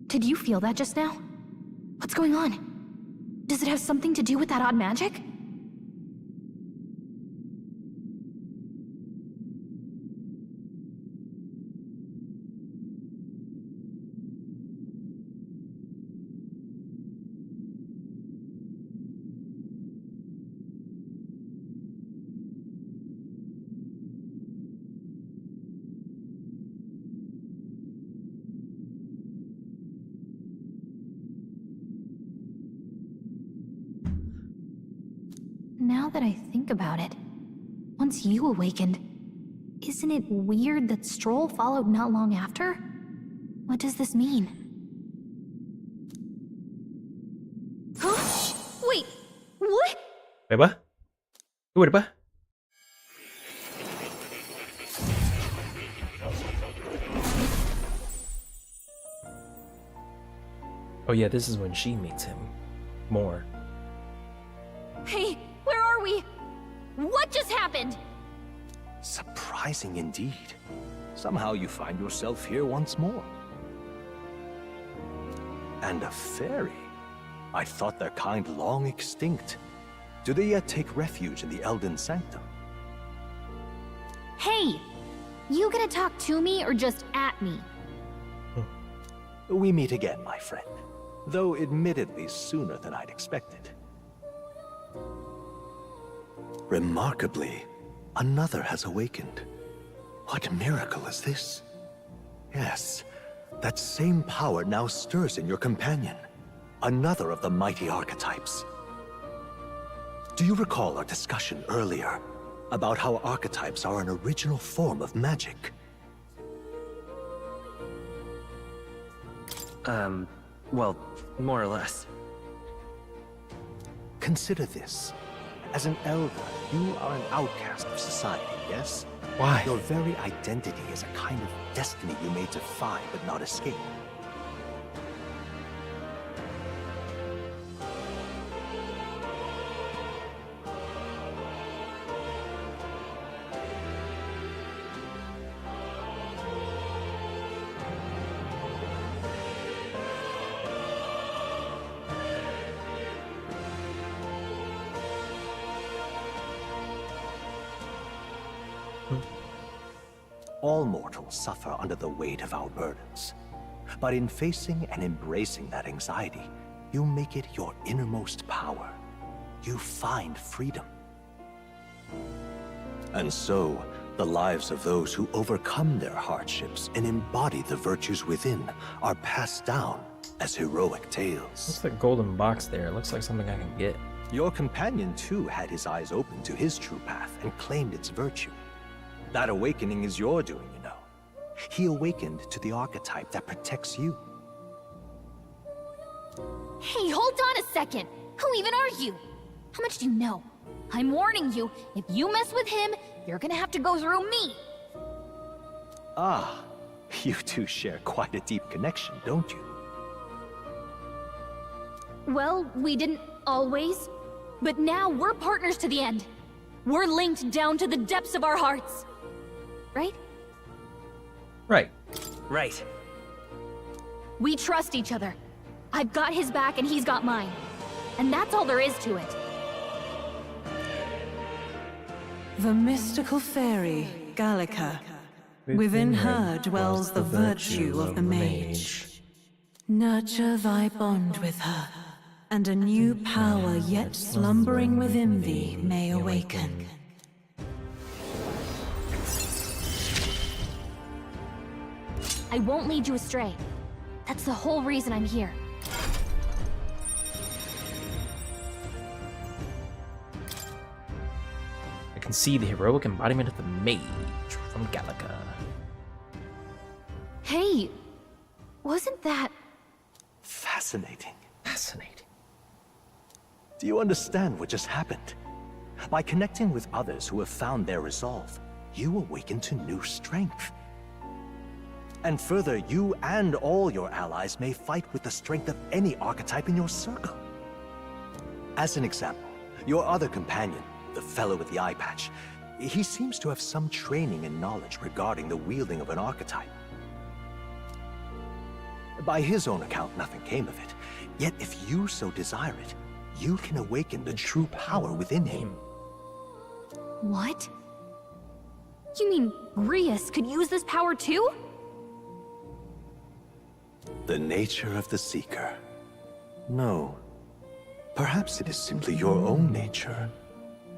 Did you feel that just now? What's going on? Does it have something to do with that odd magic? Now that I think about it, once you awakened, isn't it weird that Stroll followed not long after? What does this mean? Huh? Wait, what? Wait, what? Wait, what? Oh yeah, this is when she meets him. More. Hey, where are we? What just happened? Surprising indeed. Somehow you find yourself here once more. And a fairy? I thought their kind long extinct. Do they yet take refuge in the Elden Sanctum? Hey! You gonna talk to me or just at me? We meet again, my friend. Though admittedly sooner than I'd expected. Remarkably, another has awakened. What miracle is this? Yes, that same power now stirs in your companion. Another of the mighty archetypes. Do you recall our discussion earlier about how archetypes are an original form of magic? Well, more or less. Consider this. As an elder, you are an outcast of society, yes? Why? Your very identity is a kind of destiny you may defy but not escape. All mortals suffer under the weight of our burdens. But in facing and embracing that anxiety, you make it your innermost power. You find freedom. And so, the lives of those who overcome their hardships and embody the virtues within are passed down as heroic tales. What's that golden box there? It looks like something I can get. Your companion, too, had his eyes open to his true path and claimed its virtue. That awakening is your doing, you know. He awakened to the archetype that protects you. Hey, hold on a second! Who even are you? How much do you know? I'm warning you, if you mess with him, you're gonna have to go through me! Ah, you two share quite a deep connection, don't you? Well, we didn't always, but now we're partners to the end. We're linked down to the depths of our hearts. Right? Right. Right. We trust each other. I've got his back and he's got mine. And that's all there is to it. The mystical fairy, Gallica. Within her dwells the virtue of the mage. Nurture thy bond with her, and a new power yet slumbering within thee may awaken. I won't lead you astray. That's the whole reason I'm here. I can see the heroic embodiment of the mage from Gallica. Hey, wasn't that... Fascinating. Fascinating. Do you understand what just happened? By connecting with others who have found their resolve, you awaken to new strength. And further, you and all your allies may fight with the strength of any archetype in your circle. As an example, your other companion, the fellow with the eye patch, he seems to have some training and knowledge regarding the wielding of an archetype. By his own account, nothing came of it. Yet if you so desire it, you can awaken the true power within him. What? You mean Grius could use this power too? The nature of the Seeker. No. Perhaps it is simply your own nature.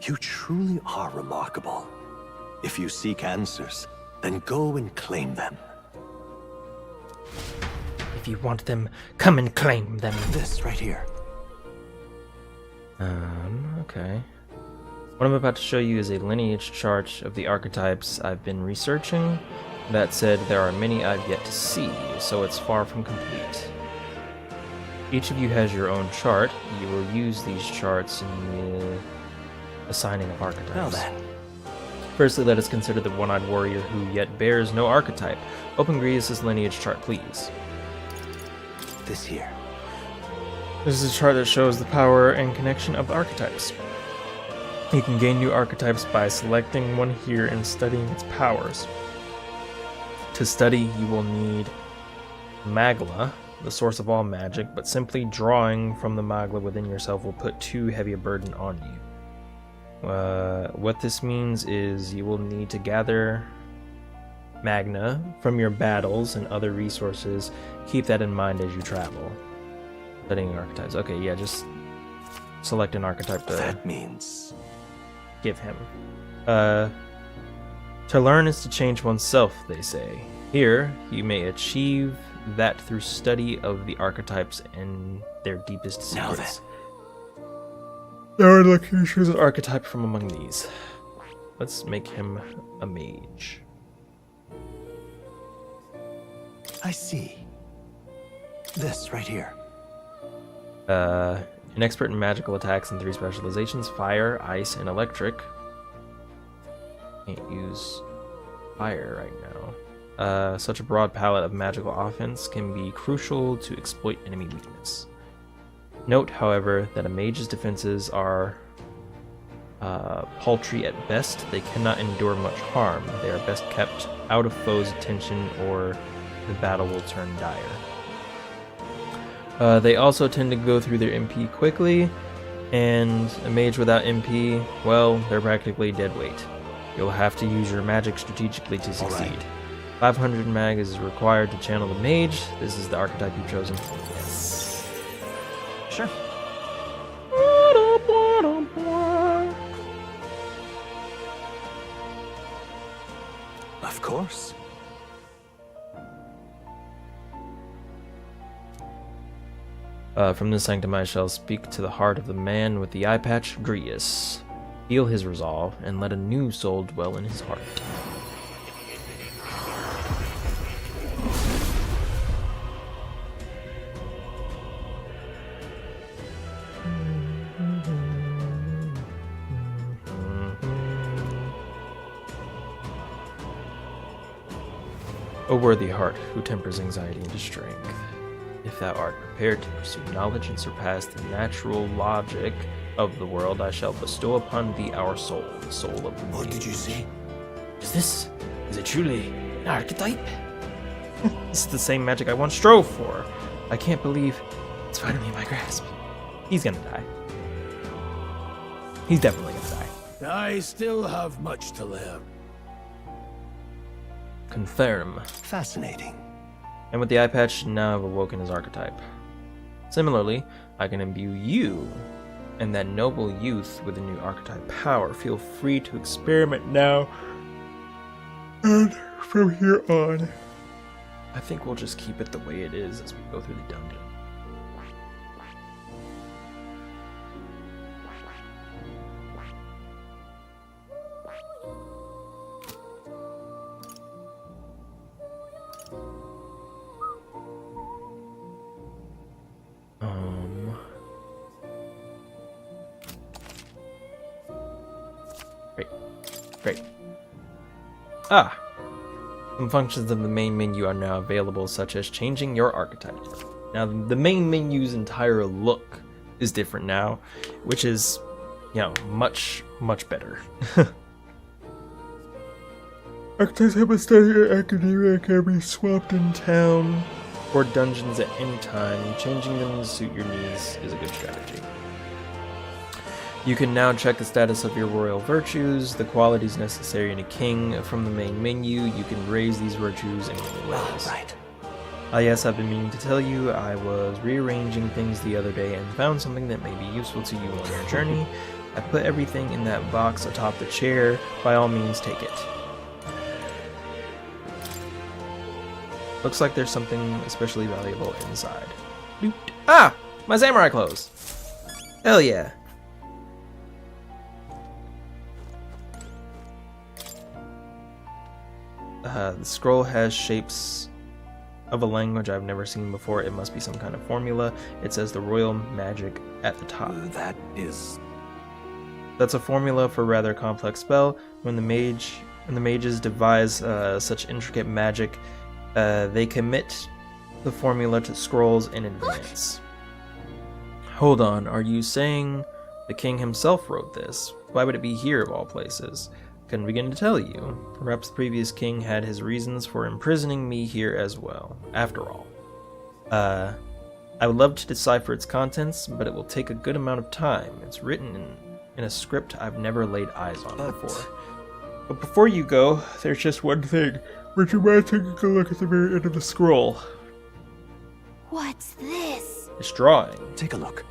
You truly are remarkable. If you seek answers, then go and claim them. If you want them, come and claim them. This right here. Okay. What I'm about to show you is a lineage chart of the archetypes I've been researching. That said, there are many I've yet to see, so it's far from complete. Each of you has your own chart. You will use these charts in the assigning of archetypes. Now then. Firstly, let us consider the one-eyed warrior who yet bears no archetype. Open Grievous' lineage chart, please. This here. This is a chart that shows the power and connection of the archetypes. You can gain new archetypes by selecting one here and studying its powers. To study, you will need Magla, the source of all magic, but simply drawing from the Magla within yourself will put too heavy a burden on you. What this means is you will need to gather Magna from your battles and other resources. Keep that in mind as you travel. Studying archetypes. Okay, yeah, just select an archetype to That means give him. To learn is to change oneself, they say. Here, you may achieve that through study of the archetypes and their deepest secrets. Now I'd like you to choose an archetype from among these. Let's make him a mage. I see. This right here. An expert in magical attacks and 3 specializations: fire, ice, and electric. Can't use fire right now. Such a broad palette of magical offense can be crucial to exploit enemy weakness. Note, however, that a mage's defenses are paltry at best. They cannot endure much harm. They are best kept out of foes' attention, or the battle will turn dire. They also tend to go through their MP quickly, and a mage without MP, well, they're practically dead weight. You'll have to use your magic strategically to succeed. 500 mag is required to channel the mage. This is the archetype you've chosen. Yes. Sure. Of course. From this sanctum I shall speak to the heart of the man with the eye patch, Grievous. Feel his resolve, and let a new soul dwell in his heart. O worthy heart, who tempers anxiety into strength. If thou art prepared to pursue knowledge and surpass the natural logic of the world, I shall bestow upon thee our soul, the soul of the mage. What did you see? Is it truly an archetype? This is the same magic I once strove for. I can't believe it's finally in my grasp. He's gonna die. He's definitely gonna die. I still have much to learn. Confirm. Fascinating. And with the eye patch, now I've awoken his archetype. Similarly, I can imbue you and that noble youth with a new archetype power. Feel free to experiment now and from here on. I think we'll just keep it the way it is as we go through the dungeon. Great. Some functions of the main menu are now available, such as changing your archetype. Now, the main menu's entire look is different now, which is, you know, much better. Archetypes have been studied in academia, can be swapped in town or dungeons at any time. Changing them to suit your needs is a good strategy. You can now check the status of your royal virtues, the qualities necessary in a king. From the main menu, you can raise these virtues in many ways. Yes, I've been meaning to tell you, I was rearranging things the other day and found something that may be useful to you on your journey. I put everything in that box atop the chair. By all means, take it. Looks like there's something especially valuable inside. Ah! My samurai clothes! Hell yeah! The scroll has shapes of a language I've never seen before. It must be some kind of formula. It says the royal magic at the top. That's a formula for a rather complex spell. When the mages devise such intricate magic, they commit the formula to scrolls in advance. Hold on, are you saying the king himself wrote this? Why would it be here of all places? Couldn't begin to tell you. Perhaps the previous king had his reasons for imprisoning me here as well. After all. I would love to decipher its contents, but it will take a good amount of time. It's written in a script I've never laid eyes on before. But before you go, there's just one thing. Would you mind taking a look at the very end of the scroll? What's this? It's drawing. Take a look.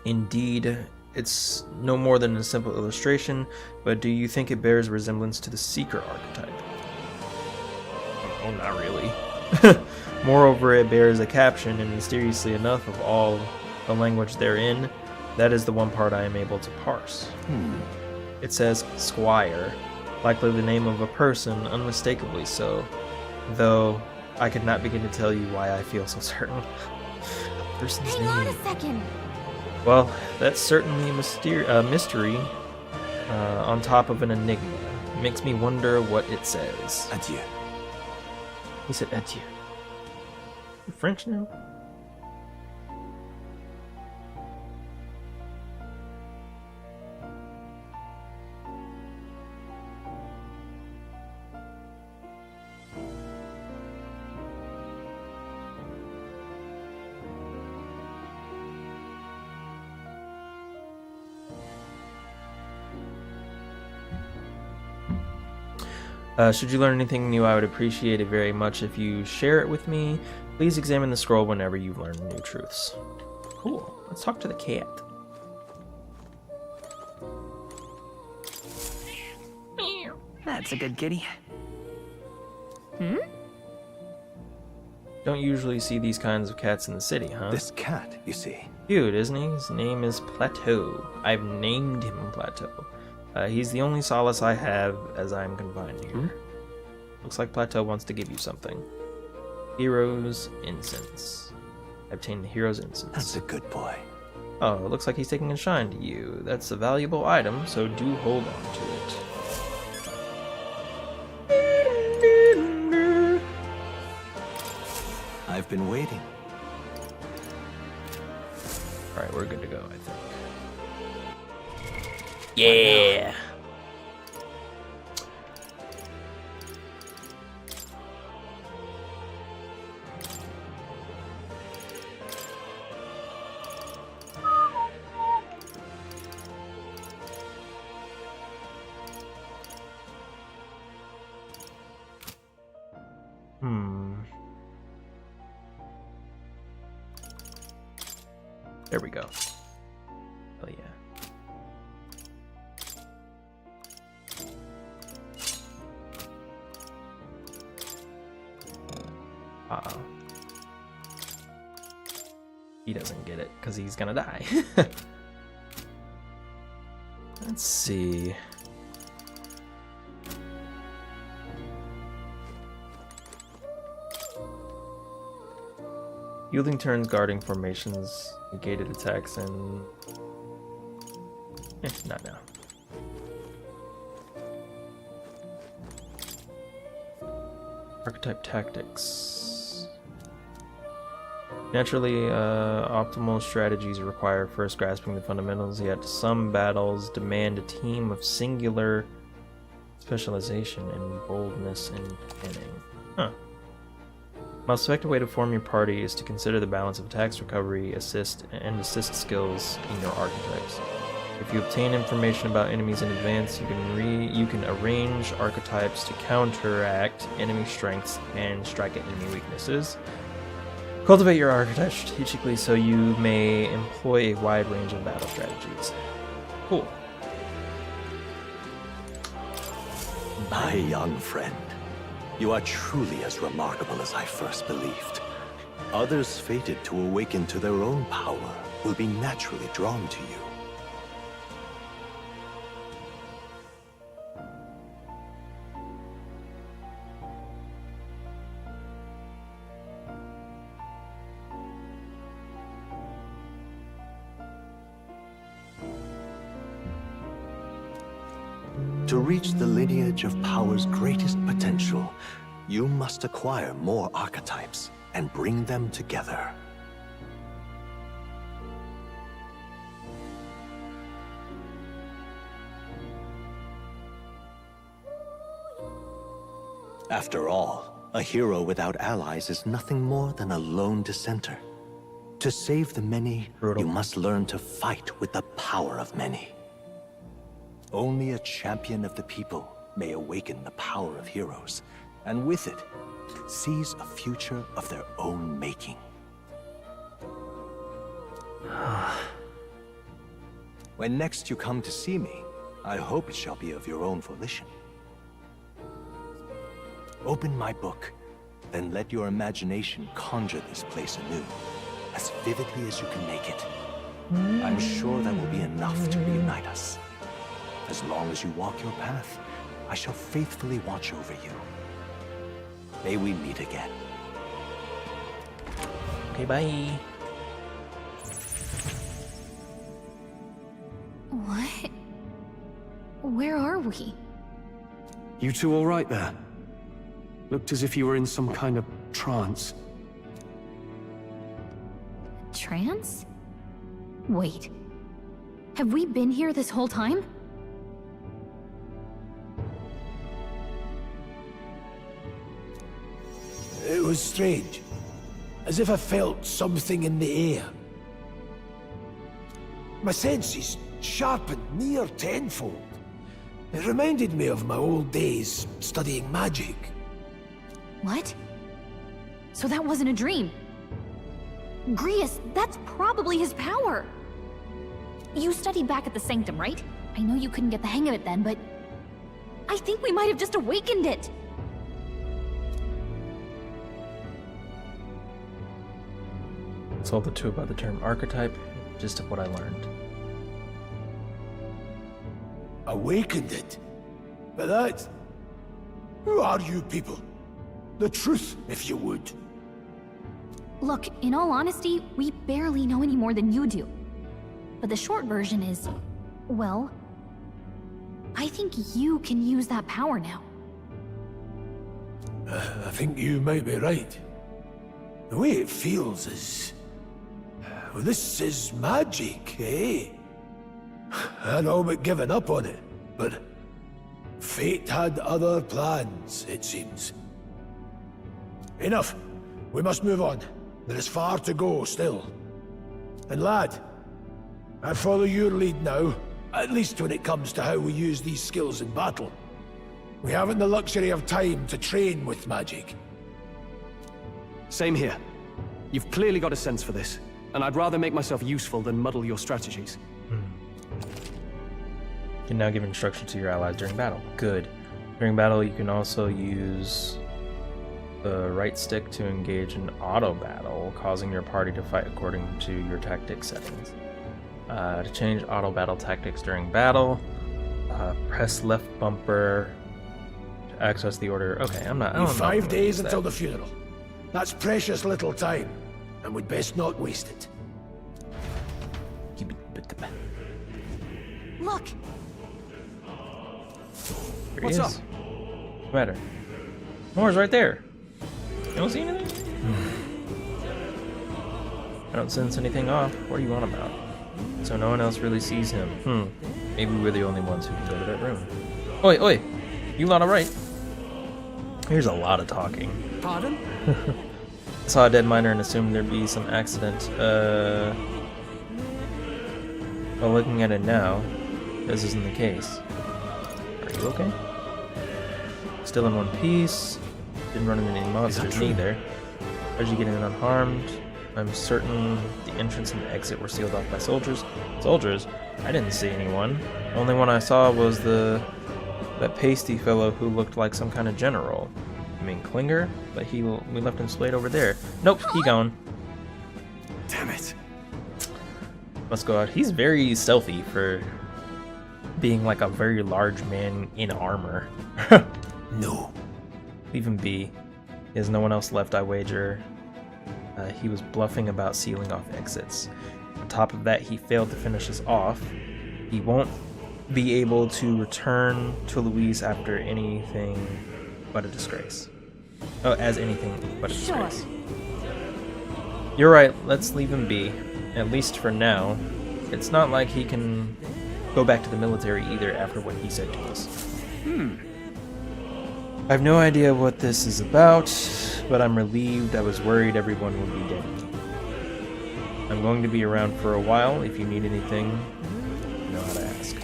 Indeed, it's no more than a simple illustration, but do you think it bears resemblance to the Seeker archetype? Oh, not really. Moreover, it bears a caption, and mysteriously enough, of all the language therein, that is the one part I am able to parse. It says Squire, likely the name of a person, unmistakably so, though I could not begin to tell you why I feel so certain. A person's Hang on a second. Well, that's certainly a mystery on top of an enigma. It makes me wonder what it says. Adieu. He said adieu. You French now? Should you learn anything new, I would appreciate it very much if you share it with me. Please examine the scroll whenever you've learned new truths. Cool. Let's talk to the cat. That's a good kitty. Don't usually see these kinds of cats in the city, huh? This cat, you see. Cute, isn't he? His name is Plateau. I've named him Plateau. He's the only solace I have as I'm confined here. Looks like Plateau wants to give you something. Hero's Incense. I obtained the Hero's Incense. That's a good boy. Oh, it looks like he's taking a shine to you. That's a valuable item, so do hold on to it. I've been waiting. Alright, we're good to go, I think. Yeah! There we go. Oh yeah. Uh-oh. He doesn't get it, because he's gonna die. Let's see. Yielding turns, guarding formations, negated attacks, and... not now. Archetype tactics. Naturally, optimal strategies require first grasping the fundamentals, yet some battles demand a team of singular specialization and boldness in planning. Huh. Most effective way to form your party is to consider the balance of attacks, recovery, assist skills in your archetypes. If you obtain information about enemies in advance, you can arrange archetypes to counteract enemy strengths and strike at enemy weaknesses. Cultivate your archetype strategically so you may employ a wide range of battle strategies. Cool. My young friend, you are truly as remarkable as I first believed. Others fated to awaken to their own power will be naturally drawn to you. To reach the lineage of power's greatest potential, you must acquire more archetypes and bring them together. After all, a hero without allies is nothing more than a lone dissenter. To save the many, you must learn to fight with the power of many. Only a champion of the people may awaken the power of heroes, and with it, seize a future of their own making. When next you come to see me, I hope it shall be of your own volition. Open my book, then let your imagination conjure this place anew, as vividly as you can make it. I'm sure that will be enough to reunite us. As long as you walk your path, I shall faithfully watch over you. May we meet again. Okay, bye. What? Where are we? You two all right there? Looked as if you were in some kind of trance. Trance? Wait. Have we been here this whole time? It was strange. As if I felt something in the air. My senses sharpened near tenfold. It reminded me of my old days studying magic. What? So that wasn't a dream. Grius, that's probably his power. You studied back at the Sanctum, right? I know you couldn't get the hang of it then, but I think we might have just awakened it. That's all the two about the term archetype, just of what I learned. Awakened it? But that... Who are you people? The truth, if you would. Look, in all honesty, we barely know any more than you do. But the short version is, well, I think you can use that power now. I think you might be right. The way it feels is... Well, this is magic, eh? I'd all but given up on it, but... Fate had other plans, it seems. Enough. We must move on. There is far to go still. And lad, I follow your lead now, at least when it comes to how we use these skills in battle. We haven't the luxury of time to train with magic. Same here. You've clearly got a sense for this, and I'd rather make myself useful than muddle your strategies. You can now give instructions to your allies during battle. Good. During battle, you can also use the right stick to engage in auto battle, causing your party to fight according to your tactic settings. To change auto battle tactics during battle, press left bumper to access the order. Okay, I don't know. 5 days until the funeral. That's precious little time, and we'd best not waste it. Look! Here What's he up? is. What's the matter? Moore's right there. You don't see anything? I don't sense anything off. What are you on about? So no one else really sees him. Maybe we're the only ones who can go to that room. Oi, oi! You not alright? Here's a lot of talking. Pardon? I saw a dead miner and assumed there'd be some accident. Well, looking at it now, this isn't the case. Are you okay? Still in one piece. Didn't run into any monsters neither. How'd you get in unharmed? I'm certain the entrance and the exit were sealed off by soldiers. Soldiers? I didn't see anyone. The only one I saw was that pasty fellow who looked like some kind of general. I mean Klinger? But we left him splayed over there. Nope, he gone. Damn it. Must go out. He's very stealthy for being like a very large man in armor. No. Leave him be. There's no one else left, I wager. He was bluffing about sealing off exits. On top of that, he failed to finish us off. He won't be able to return to Luis after anything but a disgrace. Oh, as anything but a disgrace. You're right, let's leave him be. At least for now. It's not like he can go back to the military either after what he said to us. I have no idea what this is about, but I'm relieved. I was worried everyone would be dead. I'm going to be around for a while. If you need anything, you know how to ask.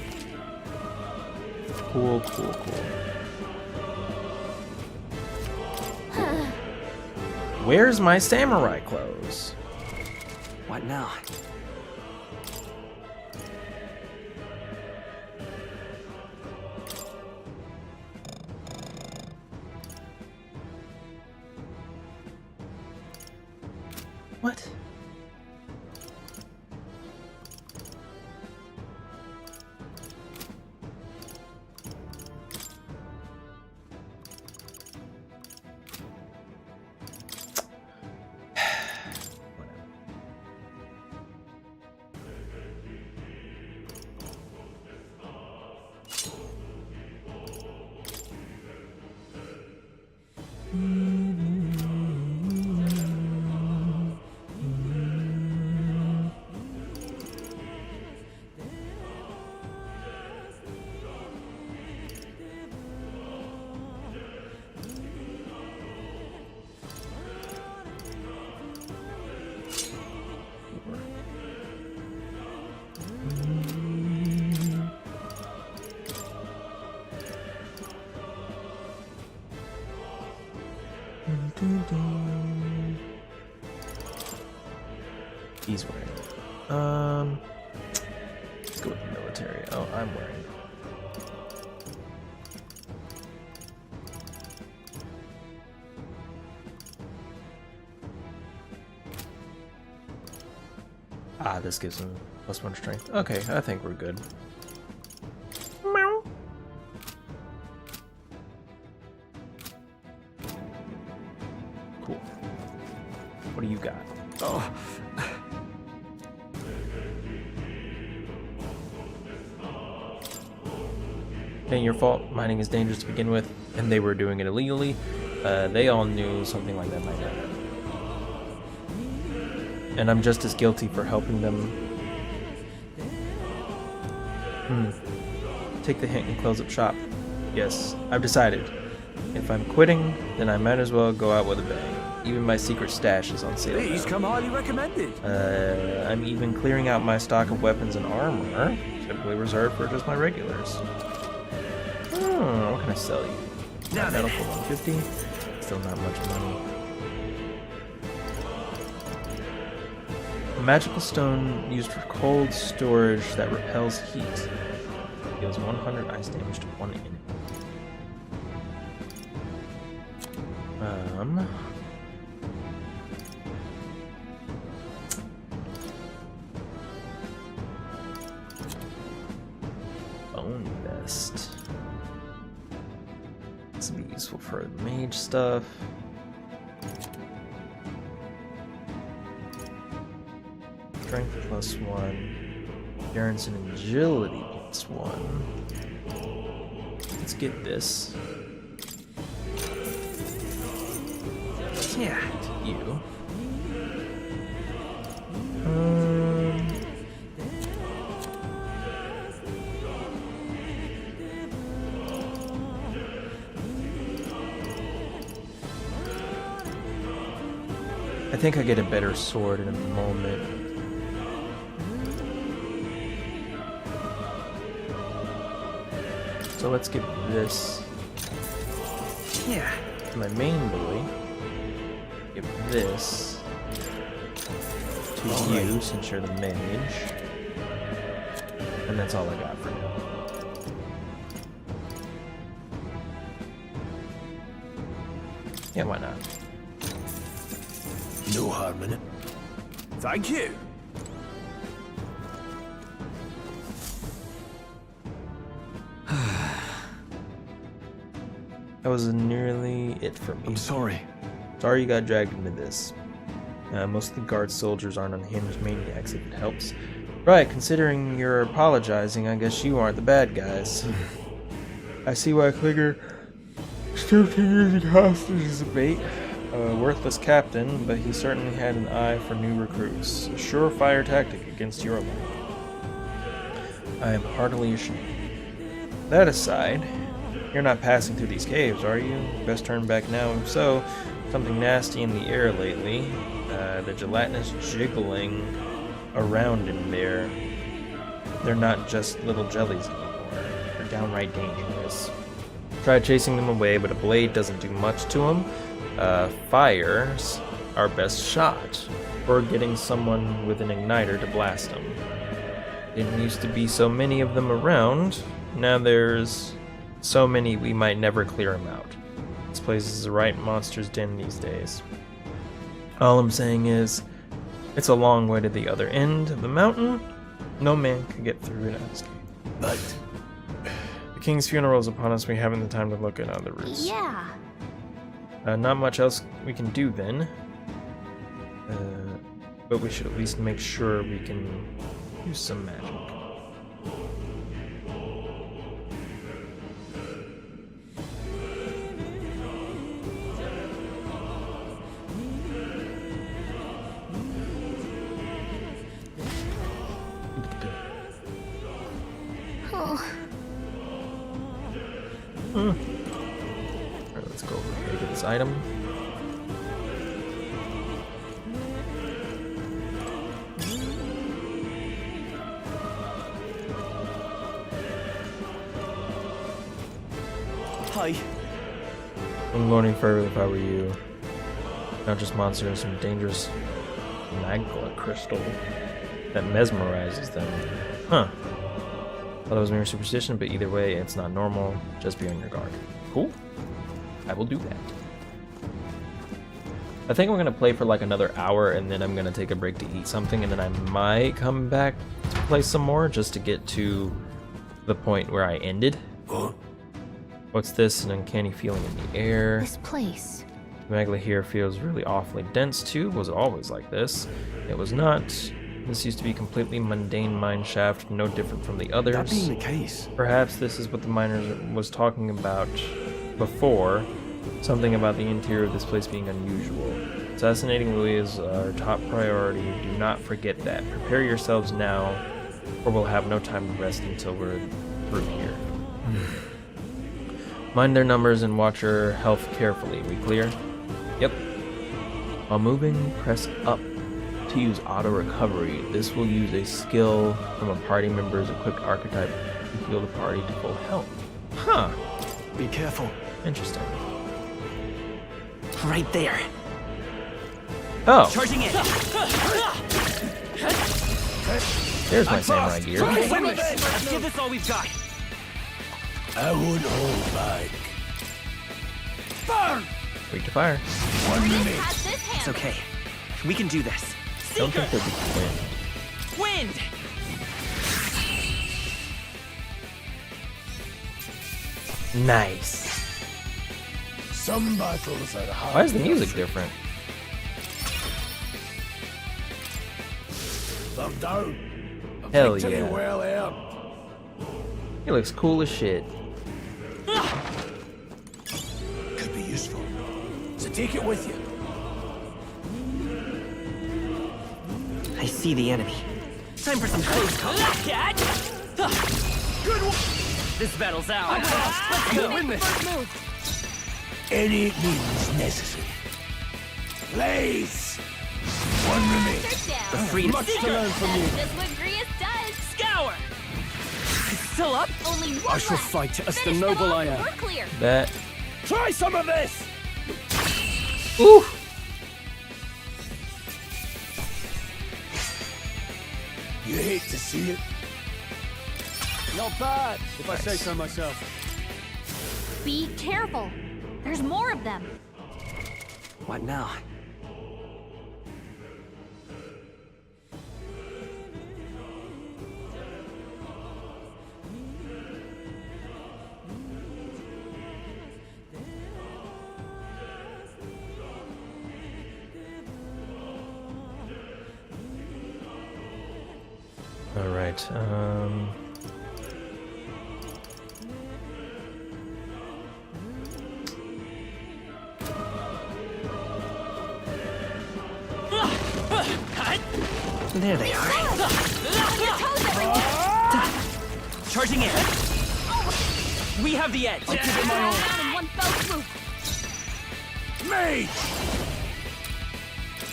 Cool, cool, cool. Where's my samurai clothes? What now? What? He's wearing it. Let's go with the military. Oh, I'm wearing it. Ah, this gives him +1 strength. Okay, I think we're good. Meow. Cool. What do you got? Oh. Ain't your fault. Mining is dangerous to begin with, and they were doing it illegally. They all knew something like that might happen. And I'm just as guilty for helping them. Take the hint and close up shop. Yes, I've decided. If I'm quitting, then I might as well go out with a bang. Even my secret stash is on sale These now. come highly recommended. I'm even clearing out my stock of weapons and armor, typically reserved for just my regulars. What can I sell you? Now Metal for 150. Still not much money. A magical stone used for cold storage that repels heat. Deals 100 ice damage to one enemy. Bone vest. This will be useful for the mage stuff. Strength +1. Endurance and agility +1. Let's get this. Yeah, you. I think I get a better sword in a moment. So let's get this. Yeah, to my main boy. Give this to you since you're the mage. And that's all I got for now. Yeah, why not? No harm in it. Thank you. That was nearly it for me. I'm sorry. Sorry you got dragged into this. Most of the guard soldiers aren't unhinged maniacs if it helps. Right, considering you're apologizing, I guess you aren't the bad guys. I see why Klinger still using hostages as a bait. A worthless captain, but he certainly had an eye for new recruits. A surefire tactic against your life. I am heartily ashamed. That aside, you're not passing through these caves, are you? Best turn back now. If so, something nasty in the air lately. The gelatinous jiggling around in there. They're not just little jellies anymore. They're downright dangerous. Tried chasing them away, but a blade doesn't do much to them. Fire's our best shot, or getting someone with an igniter to blast them. Didn't used to be so many of them around. Now there's so many we might never clear them out. This place is the right monster's den these days. All I'm saying is, it's a long way to the other end of the mountain. No man could get through it unscathed. But the king's funeral is upon us. We haven't the time to look at other routes. Yeah. Not much else we can do then. But we should at least make sure we can use some magic. Alright, let's go over here to this item. Hi. Wouldn't go any further if I were you. Not just monsters, some dangerous magma crystal that mesmerizes them. Huh. Thought it was mere superstition, but either way, it's not normal. Just be on your guard. Cool. I will do that. I think I'm gonna play for like another hour, and then I'm gonna take a break to eat something, and then I might come back to play some more just to get to the point where I ended. What's this? An uncanny feeling in the air. This place. The magma here feels really awfully dense too. Was it always like this? It was not. This used to be a completely mundane mine shaft, no different from the others. That being the case, perhaps this is what the miner was talking about before. Something about the interior of this place being unusual. Assassinating Louis is our top priority. Do not forget that. Prepare yourselves now, or we'll have no time to rest until we're through here. Mind their numbers and watch your health carefully. We clear? Yep. While moving, press up to use auto recovery. This will use a skill from a party member's equipped archetype to heal the party to full health. Huh. Be careful. Interesting. Right there. Oh. Charging in. There's my samurai gear. Let's give this all we've got. I won't hold back. Burn! Weak to fire. 1 minute. It's okay. We can do this. Don't think there'd be wind. Wind! Nice. Some battles are hard. Why is the music different? I'm down. Hell Victory yeah. well earned. He looks cool as shit. Could be useful. So take it with you. I see the enemy. Time for some close combat. Good one. This battle's ours. Let's go. Win this. Any means necessary. Blaze! 1 minute. The freedom. Much to learn from you. That's what Grius does. Scour. It's still up. Only one I shall left. fight as the Finish them noble off I and am. We're clear. That. Try some of this! Ooh. You hate to see it. Not bad, if I say so myself. Be careful. There's more of them. What now? right. There they are. Charging in. We have the edge. I'll give it my all. Mage!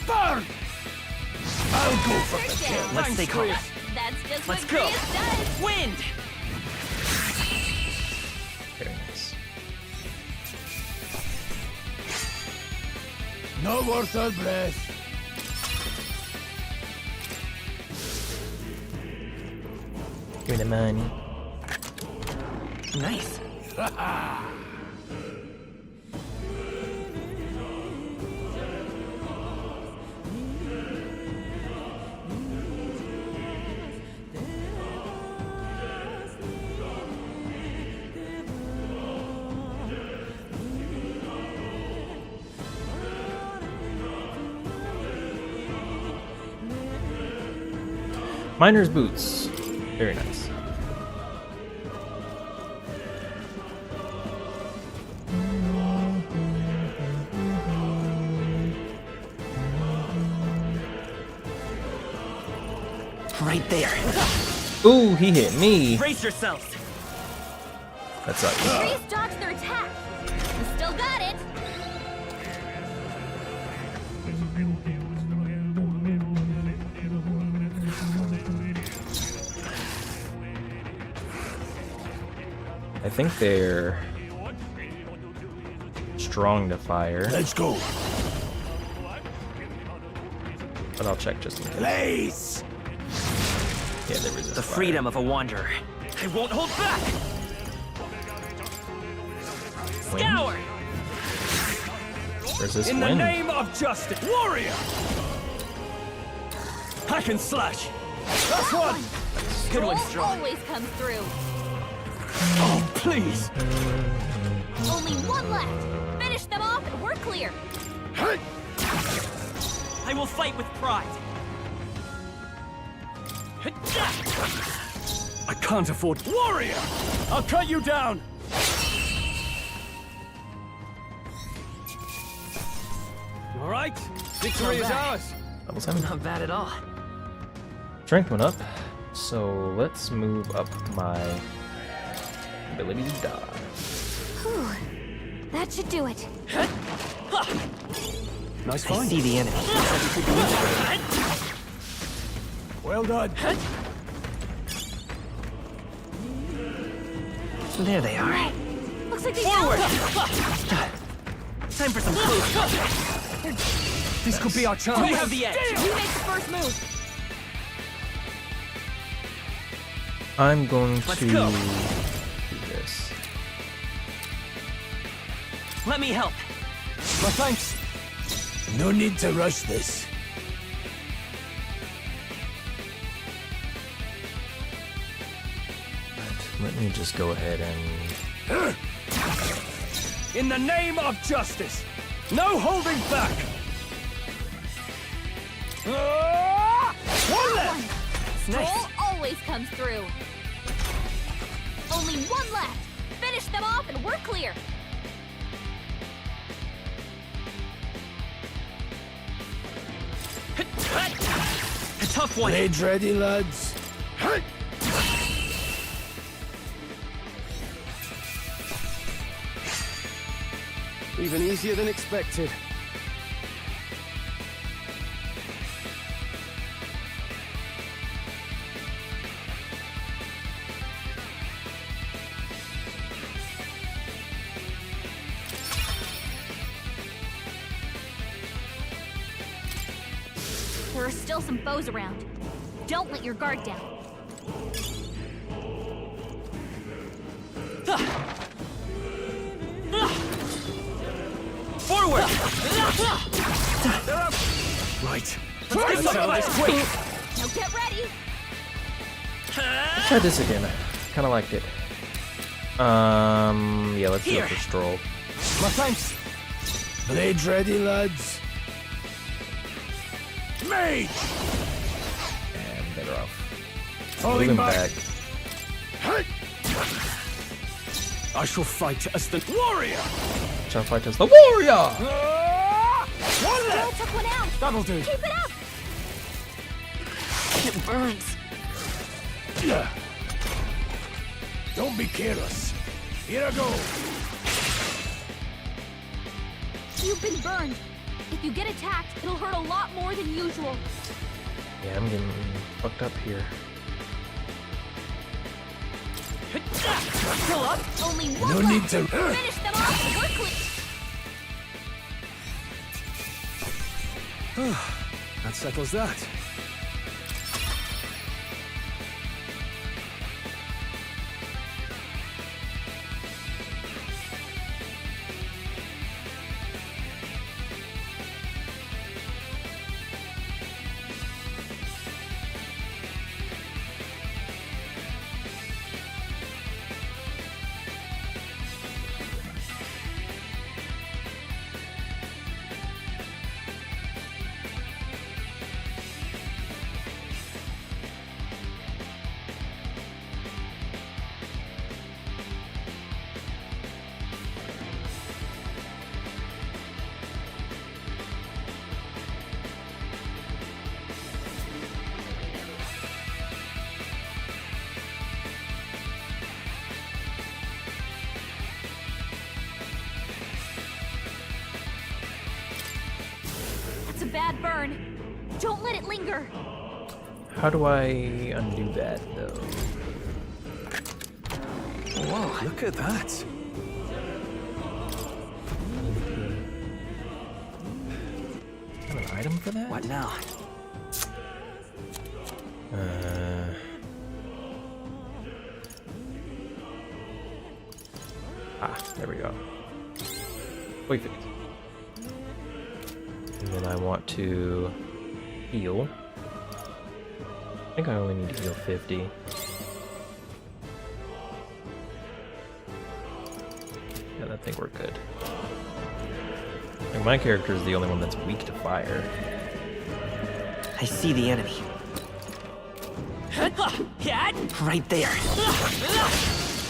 Burn! I'll go for the kill. Let's stay calm. That's just Let's what go. Chris does. Wind! Very nice. Not worth our breath. Give me the money. Nice. Miner's boots. Very nice. Right there. Ooh, he hit me. Brace yourselves. That sucks. Freeze dodged their attack. You still got it. I think they're strong to fire. Let's go. But I'll check just in case. Blaze! Yeah, they resist The fire. freedom of a wanderer. I won't hold back. Scour! Resist In the wind. name of justice, warrior! Hack and slash. That's one. Good one, Troll strong. always comes through. Oh, please. Only one left. Finish them off and we're clear. I will fight with pride. I can't afford... Warrior! I'll cut you down! All right, victory is ours. Level 7. Not bad at all. Strength went up, so let's move up my ability to dodge. Whew. That should do it. Nice I find. see the enemy. Well done. There they are. Looks like they Forward! found Time for some close. This could be our chance. We have the edge. Who makes the first move? I'm going Let's to go. do this. Let me help. My thanks. No need to rush this. Let me just go ahead and... In the name of justice, no holding back. One left. Troll always comes through. Only one left. Finish them off and we're clear. A tough one. Blades ready, lads. Even easier than expected. There are still some foes around. Don't let your guard down. Forward! Right. Let's get some of this quick. Now get ready. Let's try this again. Kind of liked it. Yeah, let's Here. go for Stroll. My thanks. Blades ready, lads. Mage! And better off. Moving back. I shall fight as the warrior. Shall fight as the warrior. Still took one out. That'll do. Keep it up. It burns. Don't be careless. Here I go. You've been burned. If you get attacked, it'll hurt a lot more than usual. Yeah, I'm getting fucked up here. Still up? Only one No left. need to- Finish them off quickly. That settles that. That's a bad burn. Don't let it linger. How do I undo that, though? Whoa, look at that. Have an item for that? What now? There we go. Perfect. And then I want to heal. I think I only need to heal 50. Yeah, I think we're good. Like, my character is the only one that's weak to fire. I see the enemy. Right there.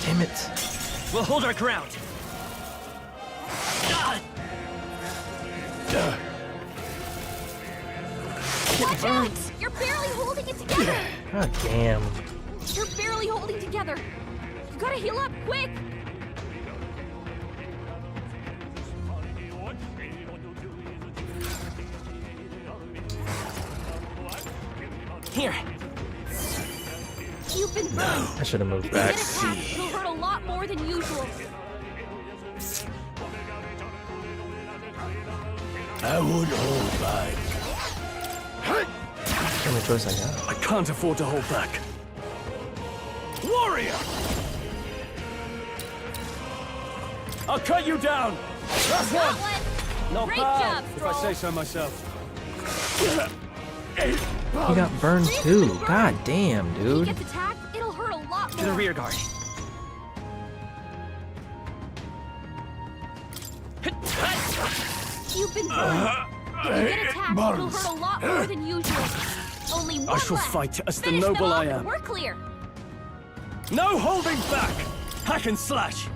Damn it. We'll hold our ground. Watch out! You're barely holding it together. God damn. You're barely holding together. You gotta heal up quick. Here. You've been burned. I should have moved If you back. get attacked, it'll hurt a lot more than usual. I would hold back. That's the only choice I got. I can't afford to hold back. Warrior! I'll cut you down. That's Got one. one. Not Great bad, job, if Troll. I say so myself. He got burned too. God damn, If he dude. gets attacked, it'll hurt a lot To the more. rear guard. You've been burned. If you get attacked, it'll hurt a lot more than usual. Only one I shall left. fight as the Finish them noble off I and am. We're clear. No holding back! Hack and slash!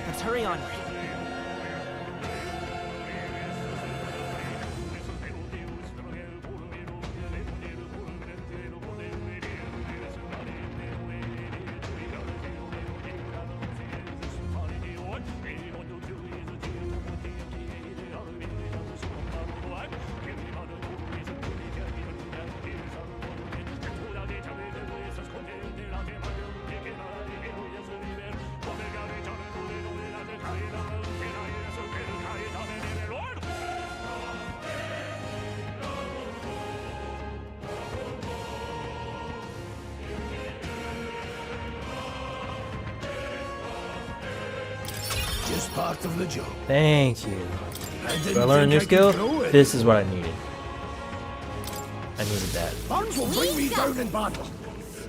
Let's hurry onward. Just part of the job. Thank you. I Did didn't I learn a think new I could skill? throw it. This is what I needed. I needed that. Burns will bring me down in battle.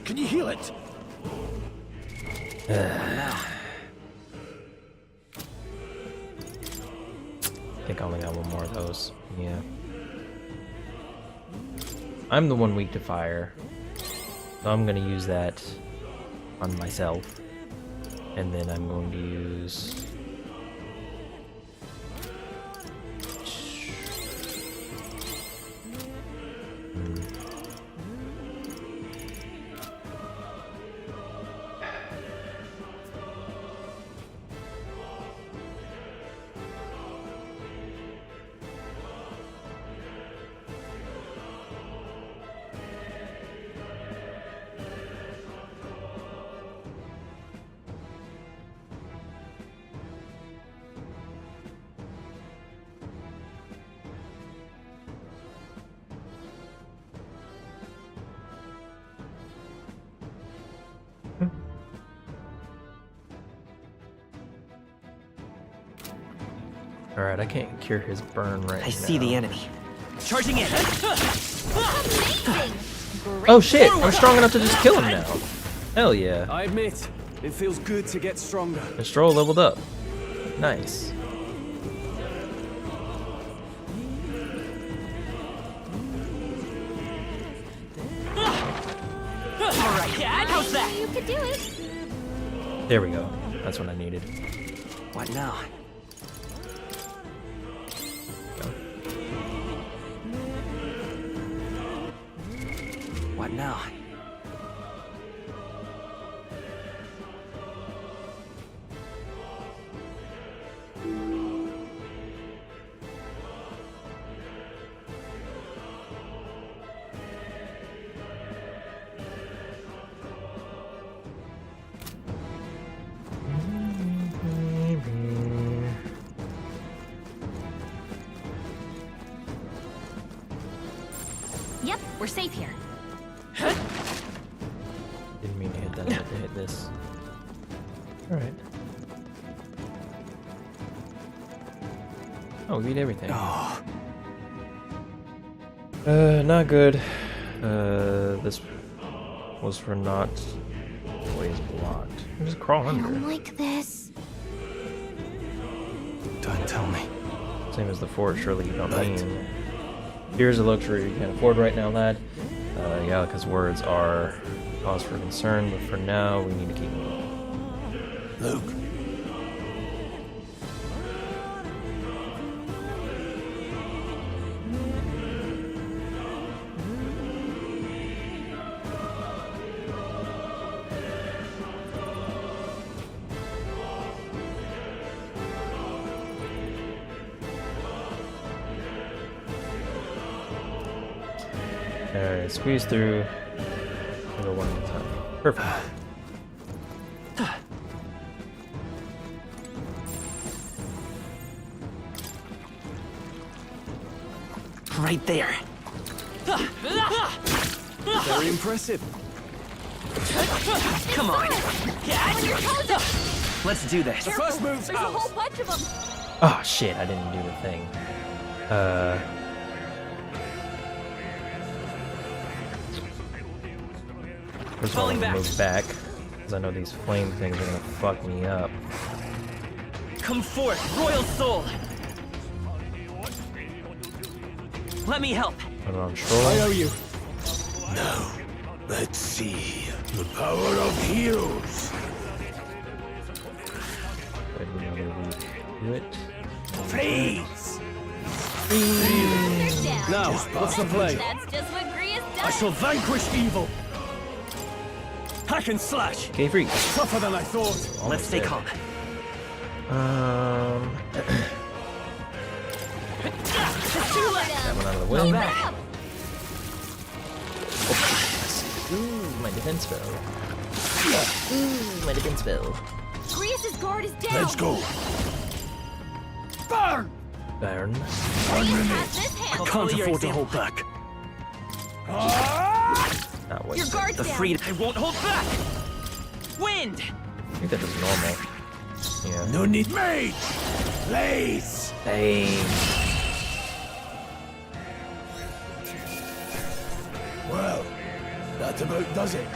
Can you heal it? I think I only got one more of those. Yeah. I'm the one weak to fire, so I'm gonna use that on myself, and then I'm going to use. Alright, I can't cure his burn right now. I see the enemy. Charging in! Oh shit! I'm strong enough to just kill him now. Hell yeah. I admit, it feels good to get stronger. Astro leveled up. Nice. Alright, how's that? You could do it. There we go. That's what I needed. What now? What now? Yep, we're safe here. Didn't mean to hit that, I had to hit this. Alright. Oh, we beat everything. Not good. This was for not always blocked. Just crawl I under. don't like this. Don't tell me. Same as the fort, surely you don't mean. Here's a luxury you can't afford right now, lad. Yalika's words are cause for concern, but for now, we need to keep moving. Luke. Alright, squeeze through. And go one at a time. Perfect. Right there. Very impressive. Come on. Let's do this. The first move's There's a ours. whole bunch of them. Oh shit, I didn't do the thing. First of all, I'm gonna move back, because I know these flame things are gonna fuck me up. Come forth, royal soul. Let me help. Put it on Troll. I owe you. Now, let's see the power of heroes. But another week. Do it. Please. Now, what's the play? That's just what Gria's I does. shall vanquish evil. Hack and slash. Okay, freak. Tougher than I thought. Let's stay dead. calm. That one out of the way. Ooh, my defense spell. Ooh, my defense spell. Gria's guard is down. Let's go. Burn! Burn. Grias has this I hand. can't afford to hold back. Not Your wasted. guard's The down. freedom. I won't hold back. Wind. I think that was normal. Yeah. No need mage. Blaze. Hey. Well, that about does it.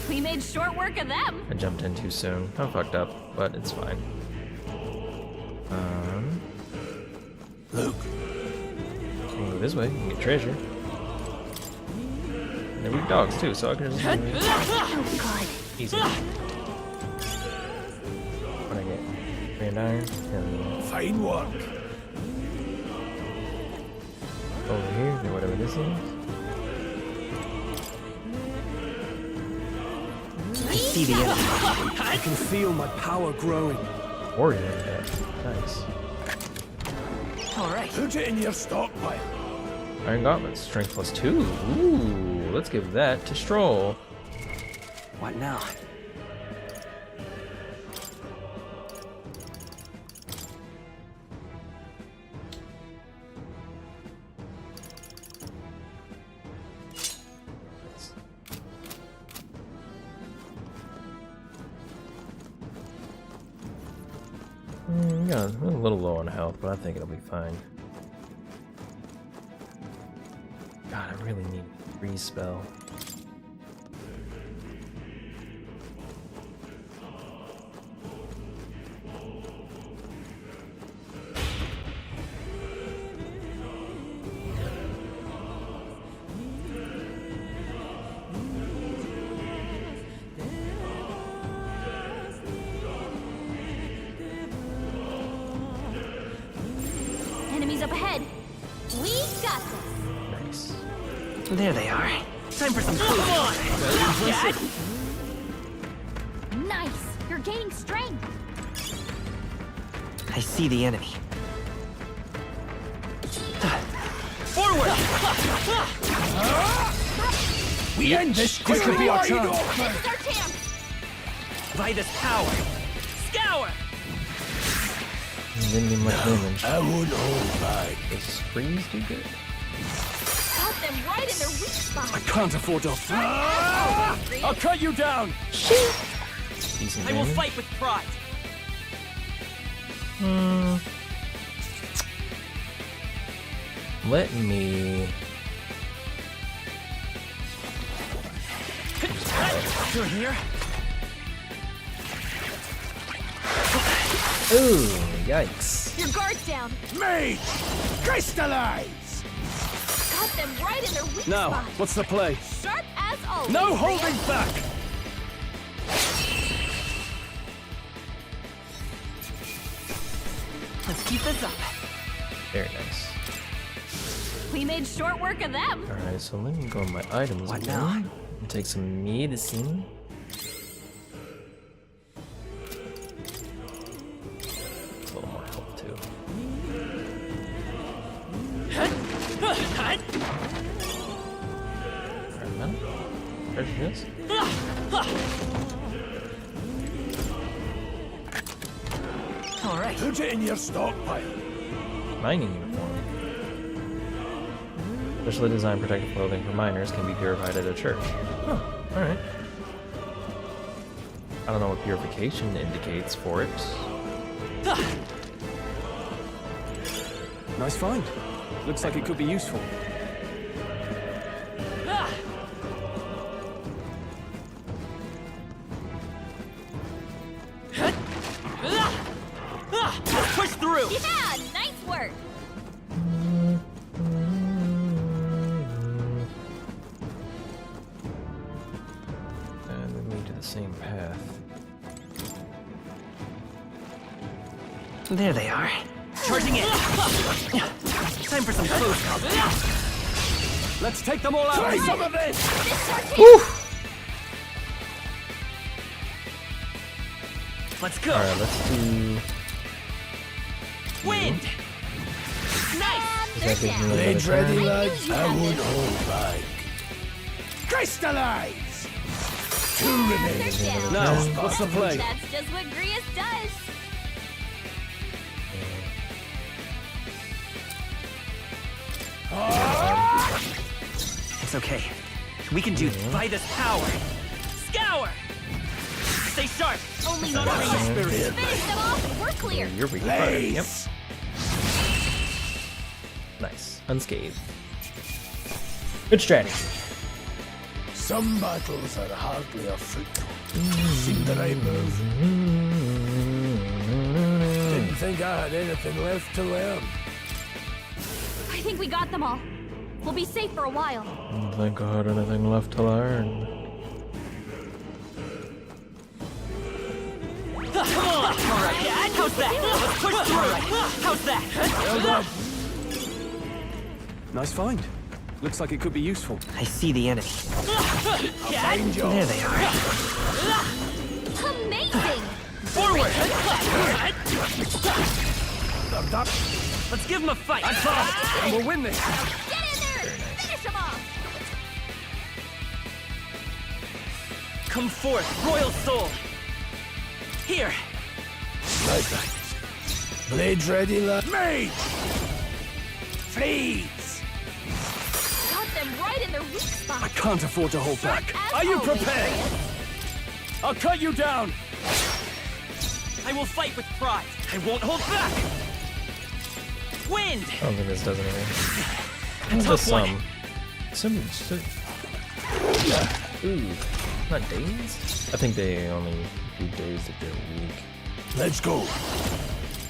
We made short work of them. I jumped in too soon. I fucked up, but it's fine. Luke, Go this way and get treasure. And they're weak dogs too, so I can just easy. What I get? Grand iron. Fine work. Over here, whatever this is. I see the enemy. I can feel my power growing. Warrior, nice. All right. Put it in your stockpile. Iron gauntlets, strength +2. Ooh, let's give that to Stroll. What now? Yeah, I'm a little low on health, but I think it'll be fine. God, I really need freeze spell. Enemies up ahead. We got this. Nice. There they are. Time for some food. Nice. You're gaining strength. I see the enemy. Forward! We end this. This could be our turn. This is our chance. By this power. Scour! Didn't need much damage. I won't hold back. Does freeze do good? Got them right in their weak spot. I can't afford to. I'll cut you down. Decent I will damage. fight with pride. Let me. You're here? Ooh, yikes. Your guard's down. Mage! Crystallize! Got them right in their weak Now, spot. what's the play? Sharp as always. No holding back. Let's keep this up. Very nice. We made short work of them. Alright, so let me go on my items What again now? and take some medicine. A little more health too. Alright, man. There she is. All right. Put it in your stockpile. Mining uniform. Specially designed protective clothing for miners can be purified at a church. Huh, alright. I don't know what purification indicates for it. Nice find. Looks like it could be useful. Push through! Yeah, nice work. And we lead to the same path. There they are. Charging in. Time for some close combat. Let's take them all out. Try some of this! Let's go. Alright, let's do. Wind. Nice. Does that give me another Blades turn? ready, lads. I won't hold back. Crystallize! Two remain. Now, what's the play? That's just what Grius does. It's okay. We can do by this power. Scour. Stay sharp. Only Not one. spirit. Finish them off and we're clear. You're weak. Yep. Nice. Unscathed. Good strategy. Some battles are hardly afoot. Seemed the right move. Didn't think I had anything left to learn. I I think we got them all. We'll be safe for a while. I don't think I had anything left to learn. Come on! Alright, yeah, how's that? Let's push through! How's that? Well done. Nice find. Looks like it could be useful. I see the enemy. There they are. Amazing! Forward! Let's give him a fight! I'm fast, and we'll win this! Get in there! Finish him off! Come forth, Royal Soul! Here! Blades ready, lad. Mage! Freeze! Got them right in their weak spot. I can't afford to hold back. Are you prepared? I'll cut you down! I will fight with pride. I won't hold back! Wind! I don't think this does anything. Tough Just one. some. Ooh, not days? I think they only do days if they're weak. Let's go.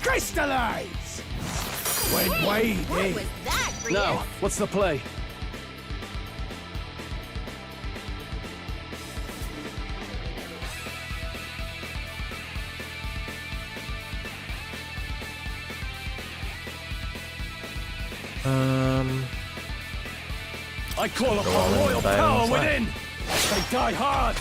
Crystallize! Went wide, What eh? was that, Rhea? Now, what's the play? I call Go upon all in royal and die on power the side. within! They die hard!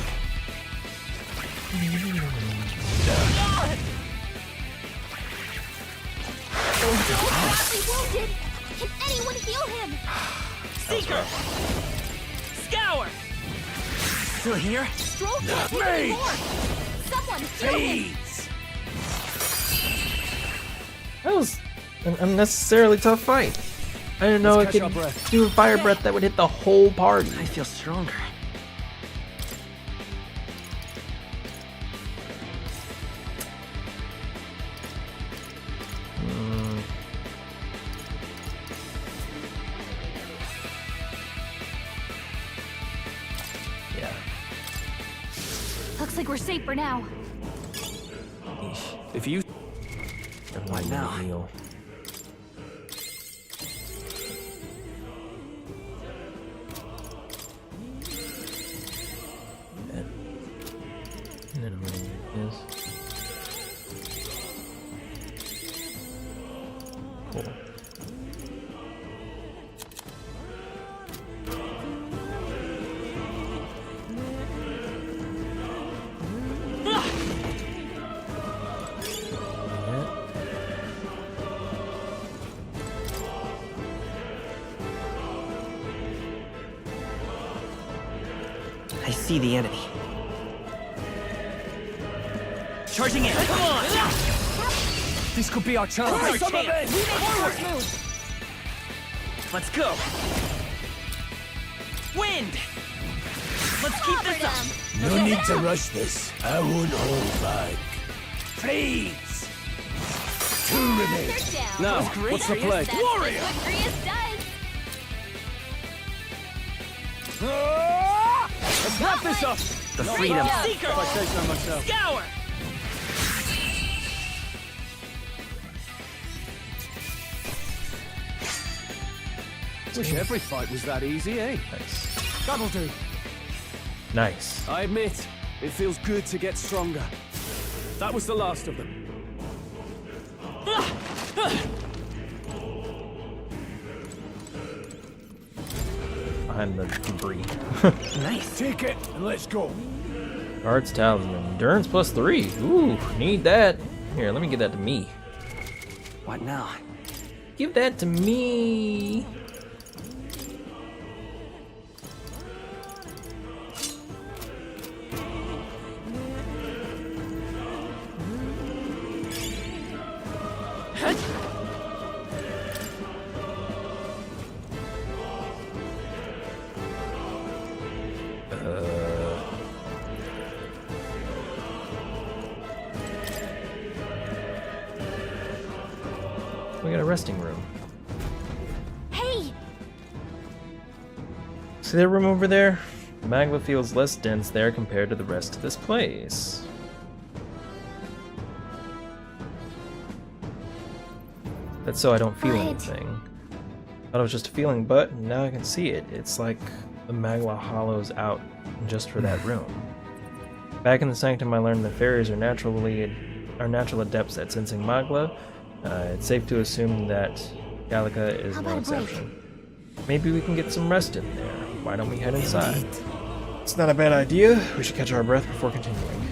Badly wounded. Can anyone heal him? Seeker! Scour! Still here? Stroll Not can't take me. anymore. Someone heal him. Freeze! That was an unnecessarily tough fight. I didn't know Let's it catch our could breath. do a fire breath that would hit the whole party. I feel stronger. Yeah. Looks like we're safe for now. If you... Why now? Heal. And then I'm gonna do this. Cool. I see the enemy. Charging in! Come on! This could be our chance. Our Some of chance. it. We make forward move! Let's go! Wind! Let's keep this up! No need to rush this. I won't hold back. Freeze! Two remain. They're down. Now, Great. what's the play? That's Warrior! what Grius does. Let's wrap this up! The freedom. job. Seeker! If I say so myself. Scour! Wish every fight was that easy, eh? Nice. That'll do. Nice. I admit, it feels good to get stronger. That was the last of them. Behind the debris. Nice. Take it and let's go. Guards Talisman. Endurance +3. Ooh, need that. Here, let me give that to me. What now? Give that to me. We got a resting room. Hey! See that room over there? The magma feels less dense there compared to the rest of this place. That's so I don't feel But- anything. Thought it was just a feeling, but now I can see it. It's like the Magla hollow's out just for that room. Back in the Sanctum, I learned that fairies are natural adepts at sensing Magla. It's safe to assume that Gallica is no exception. Maybe we can get some rest in there. Why don't we head inside? It's not a bad idea. We should catch our breath before continuing.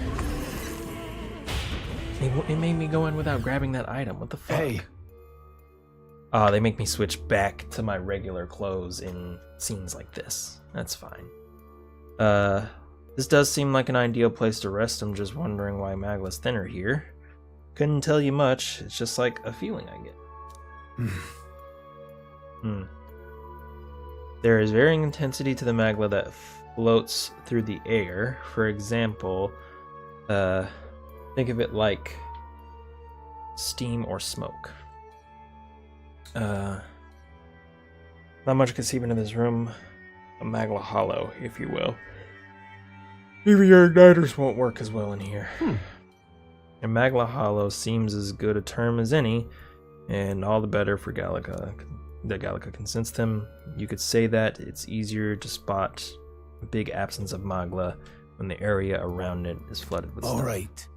It made me go in without grabbing that item. What the fuck? Hey. Oh, they make me switch back to my regular clothes in scenes like this. That's fine. This does seem like an ideal place to rest. I'm just wondering why Magla's thinner here. Couldn't tell you much. It's just like a feeling I get. There is varying intensity to the Magla that floats through the air. For example, think of it like steam or smoke. Not much can seep into this room. A Magla hollow, if you will. Even your igniters won't work as well in here. A Magla hollow seems as good a term as any, and all the better for Gallica. That Gallica can sense them. You could say that it's easier to spot a big absence of Magla when the area around it is flooded with snow. All right.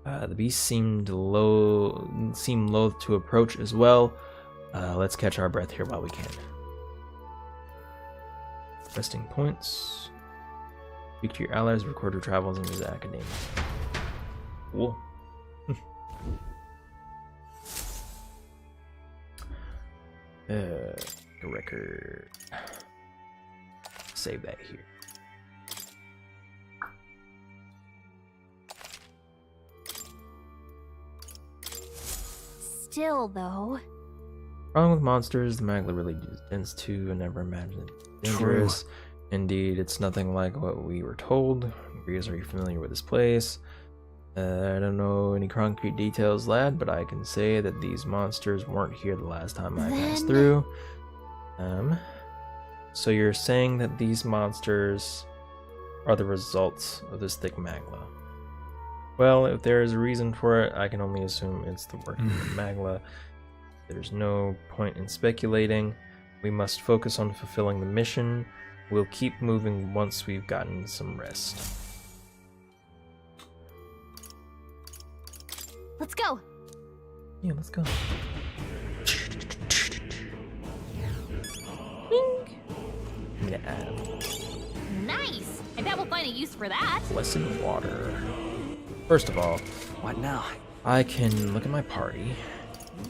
The beast seemed loath to approach as well. Let's catch our breath here while we can. Resting points. Speak to your allies, record your travels in his academy. Cool. Record. Save that here. Still, though. Problem with monsters, the Magla really tends to never imagine it dangerous. True. Indeed, it's nothing like what we were told. Grievous, are you familiar with this place? I don't know any concrete details, lad, but I can say that these monsters weren't here the last time I passed through. So you're saying that these monsters are the results of this thick Magla? Well, if there is a reason for it, I can only assume it's the working of the Magla. There's no point in speculating. We must focus on fulfilling the mission. We'll keep moving once we've gotten some rest. Let's go. Yeah, let's go. Yeah. Nice. I bet we'll find a use for that. Blessed water. First of all, what now? I can look at my party.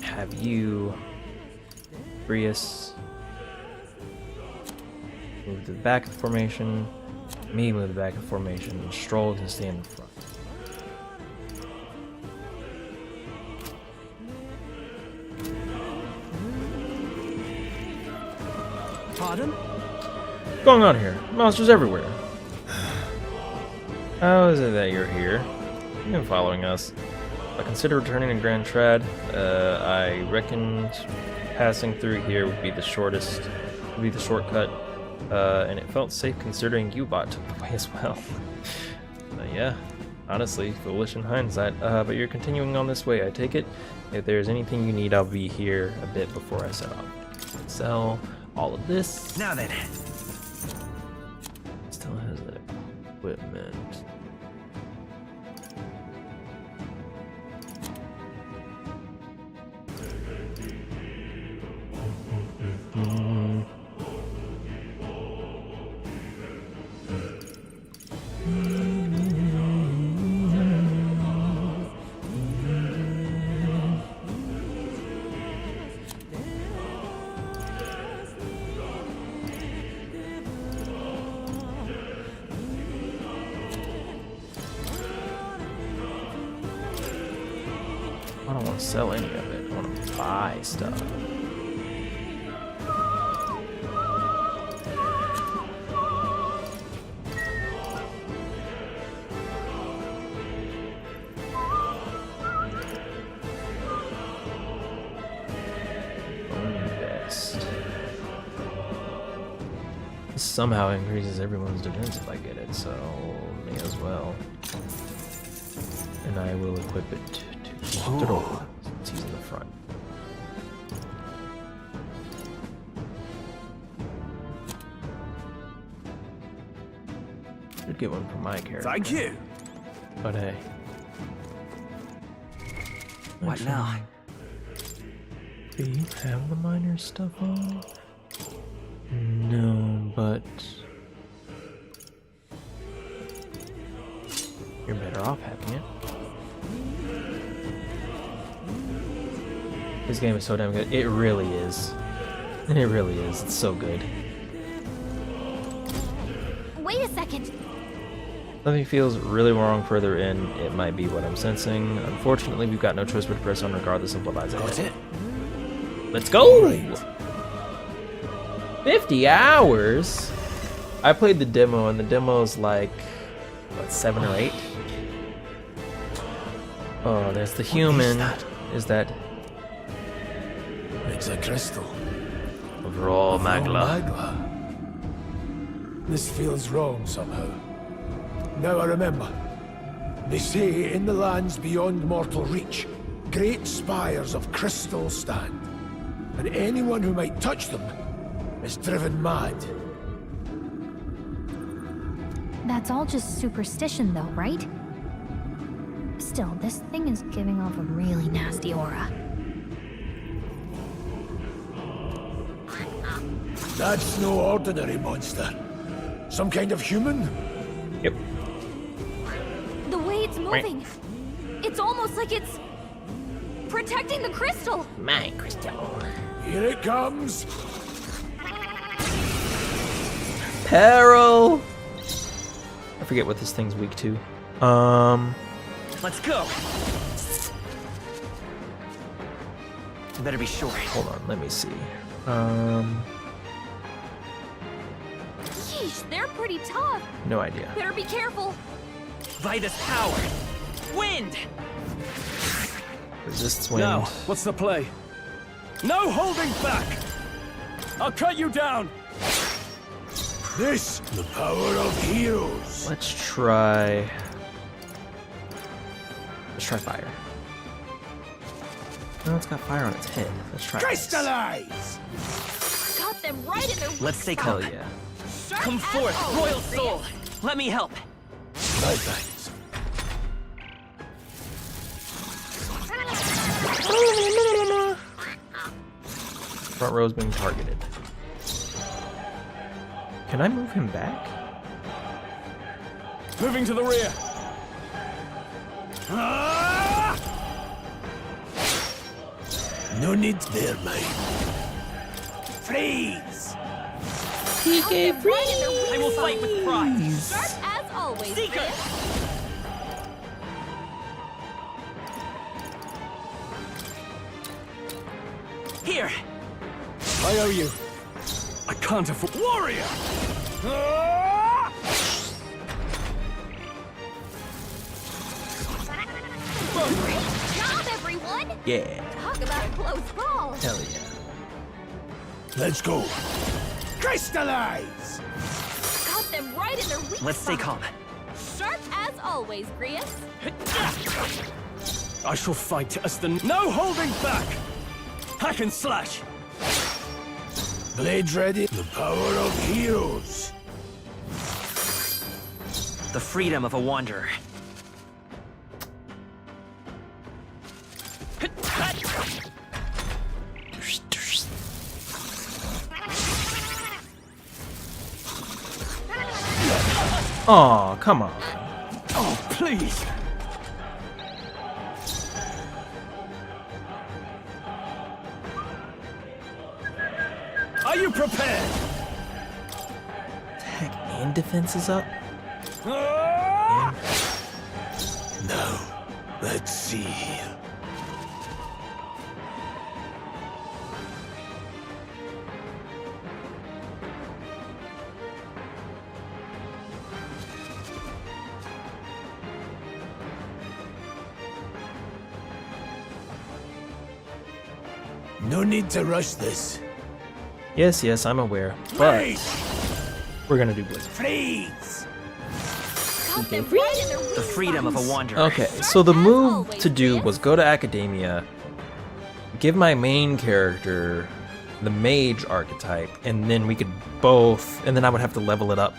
Have you, Brius, move to the back of the formation. Me move to the back of the formation. And Stroll can stay in the front. Pardon? What's going on here? Monsters everywhere. How is it that you're here? You've been following us. I consider returning to Grand Trad. I reckoned passing through here would be the shortcut, and it felt safe considering U-Bot took the way as well. Yeah, honestly, foolish in hindsight. But you're continuing on this way, I take it. If there's anything you need, I'll be here a bit before I set off. Sell all of this. Now then. Still has that equipment. I don't want to sell any of it. I want to buy stuff. Invest. This somehow increases everyone's defense if I get it, so may as well. And I will equip it to Stroll, since he's in the front. Should get one for my character. Thank you. But hey. What now? Do you have the miner stuff on? No, but you're better off having it. This game is so damn good. It really is. It really is. It's so good. Wait a second. Nothing feels really wrong further in. It might be what I'm sensing. Unfortunately, we've got no choice but to press on regardless of what lies ahead. Got it. Let's go! 50 hours? I played the demo, and the demo's like, what, 7 or 8? Oh, there's the human. Is that? It's a crystal. Overall, Magla. This feels wrong somehow. Now I remember. They say in the lands beyond mortal reach, great spires of crystal stand, and anyone who might touch them is driven mad. That's all just superstition, though, right? Still, this thing is giving off a really nasty aura. That's no ordinary monster. Some kind of human? Yep. The way it's moving, it's almost like it's protecting the crystal. My crystal. Here it comes. Peril! I forget what this thing's weak to. Let's go. You better be sure. Hold on, let me see. Yeesh, they're pretty tough. No idea. Better be careful. Vitus power. Wind. Resists wind. Now, what's the play? No holding back! I'll cut you down! This, the power of heroes. Let's try fire. No, it's got fire on its head. Let's try Crystallize! Got them right in their Let's stay Hell calm. yeah. Come forth, royal soul. Let me help. My thanks. Front row's being targeted. Can I move him back? Moving to the rear. No need there, mate. Freeze! PK freeze. I will fight with pride. Sharp as always. Seeker. Here. I owe you. I can't afford. Warrior! Great job, everyone. Yeah. Talk about a close call. Hell yeah. Let's go. Crystallize! Got them right in their weak Let's stay calm. Sharp as always, Grius. I shall fight as the no holding back! Hack and slash! Blades ready. The power of heroes. The freedom of a wanderer. Oh, come on. Oh, please! Are you prepared? Attack and defense is up? Now, let's see here. No need to rush this. Yes, yes, I'm aware. But we're gonna do Blizzard. Freeze! Okay. The freedom of a wanderer. Okay, so the move to do was go to Academia, give my main character the mage archetype, and then we could both, and then I would have to level it up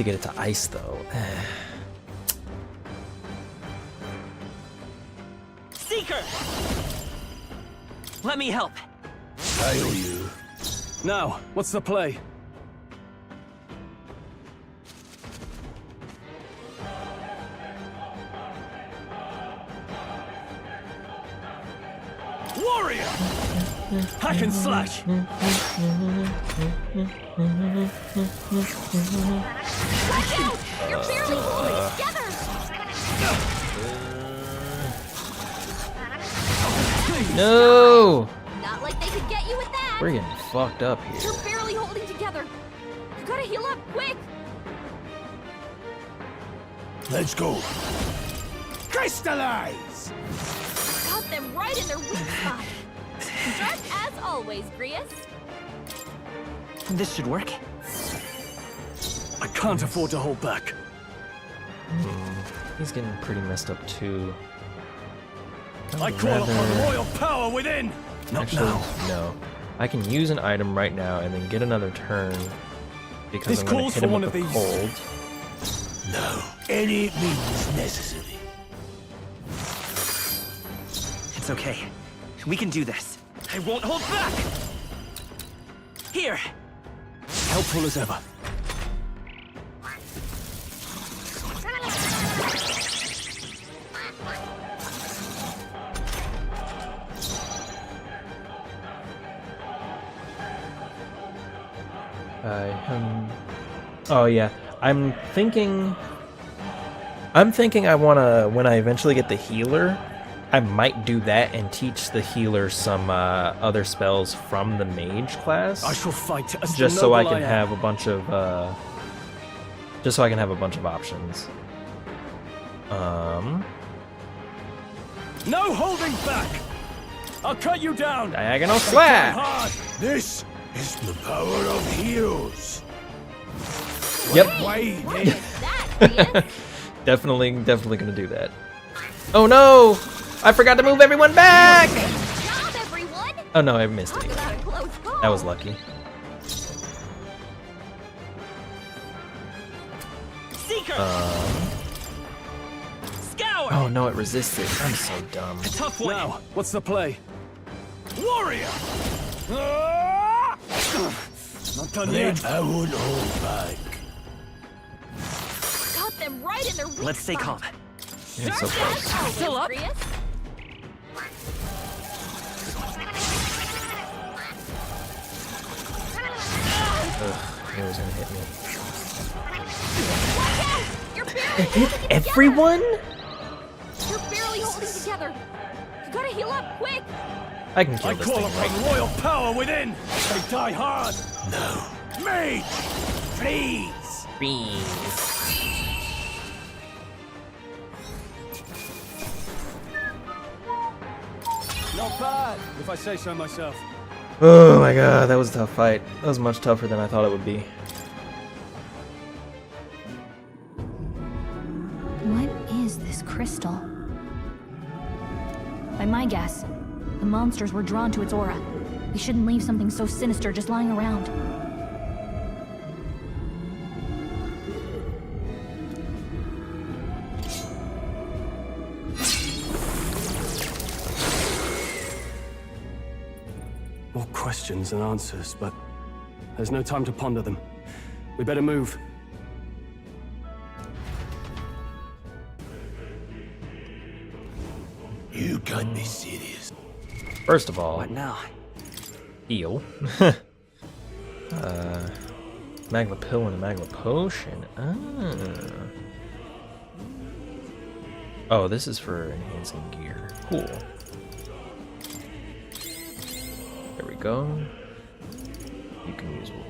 to get it to ice, though. Seeker! Let me help. I owe you. Now, what's the play? Warrior! Hack and slash! Watch out! You're barely holding together! No! Not like they could get you with that! We're getting fucked up here. You're barely holding together! You gotta heal up, quick! Let's go. Crystallize! Got them right in their weak spot! Dressed as always, Grius. This should work. I can't afford to hold back. He's getting pretty messed up too. I call upon royal power within! Actually, no. I can use an item right now and then get another turn because This I'm going calls to hit for him one with of a these. cold. No, any means necessary. It's okay. We can do this. I won't hold back! Here! Helpful as ever. Oh yeah, I'm thinking I wanna, when I eventually get the healer, I might do that and teach the healer some other spells from the mage class. I shall fight as just the so I noble can am. have a bunch of options. No holding back! I'll cut you down! Diagonal Try slap! hard. This is the power of heroes. Yep. Wait, Definitely gonna do that. Oh no! I forgot to move everyone back! Job, everyone! Oh no, I missed it. About a close call. That was lucky. Seeker! Scour! Oh no, it resisted. I'm so dumb. A tough one! Now, what's the play? Warrior! Not done yet. I won't hold back. Got them right in their weak Let's stay spot. calm. Yeah, so close. Still up? Grius? Ugh, it was gonna hit me. Watch out! You're barely It hit holding it everyone? together. You're barely holding together. You gotta heal up, quick! I can kill I this call thing upon right royal power within! They die hard! No. Mage! Please! Freeze. Not bad, if I say so myself. Oh my god, that was a tough fight. That was much tougher than I thought it would be. What is this crystal? By my guess, the monsters were drawn to its aura. We shouldn't leave something so sinister just lying around. More questions than answers, but there's no time to ponder them. We better move. You can't be serious. First of all, What now? heal. Magma pill and a magma potion. Oh, this is for enhancing gear. Cool. There we go. You can use one.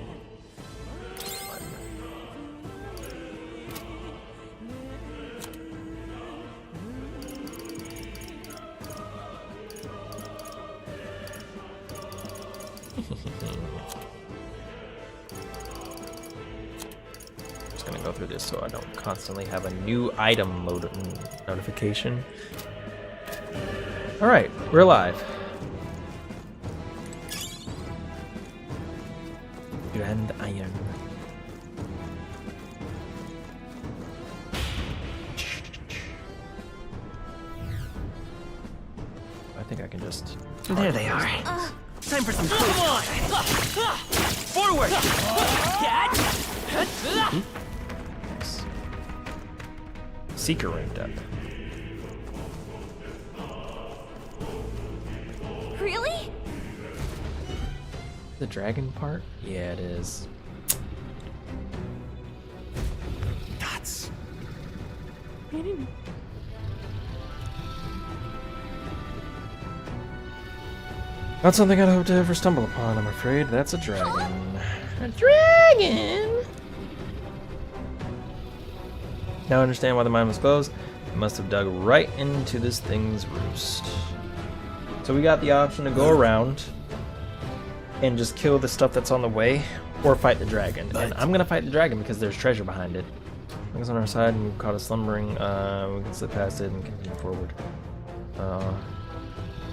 Just gonna go through this so I don't constantly have a new item notification. Alright, we're alive. Grand Iron. There they are. Time for some come on! Forward! Seeker ranked up. Really? The dragon part? Yeah, it is. That's... Not something I'd hope to ever stumble upon, I'm afraid. That's a dragon. A dragon! Now I understand why the mine was closed. It must have dug right into this thing's roost. So we got the option to go around and just kill the stuff that's on the way, or fight the dragon. And I'm gonna fight the dragon because there's treasure behind it. It's on our side and we've caught it slumbering. We can slip past it and continue forward.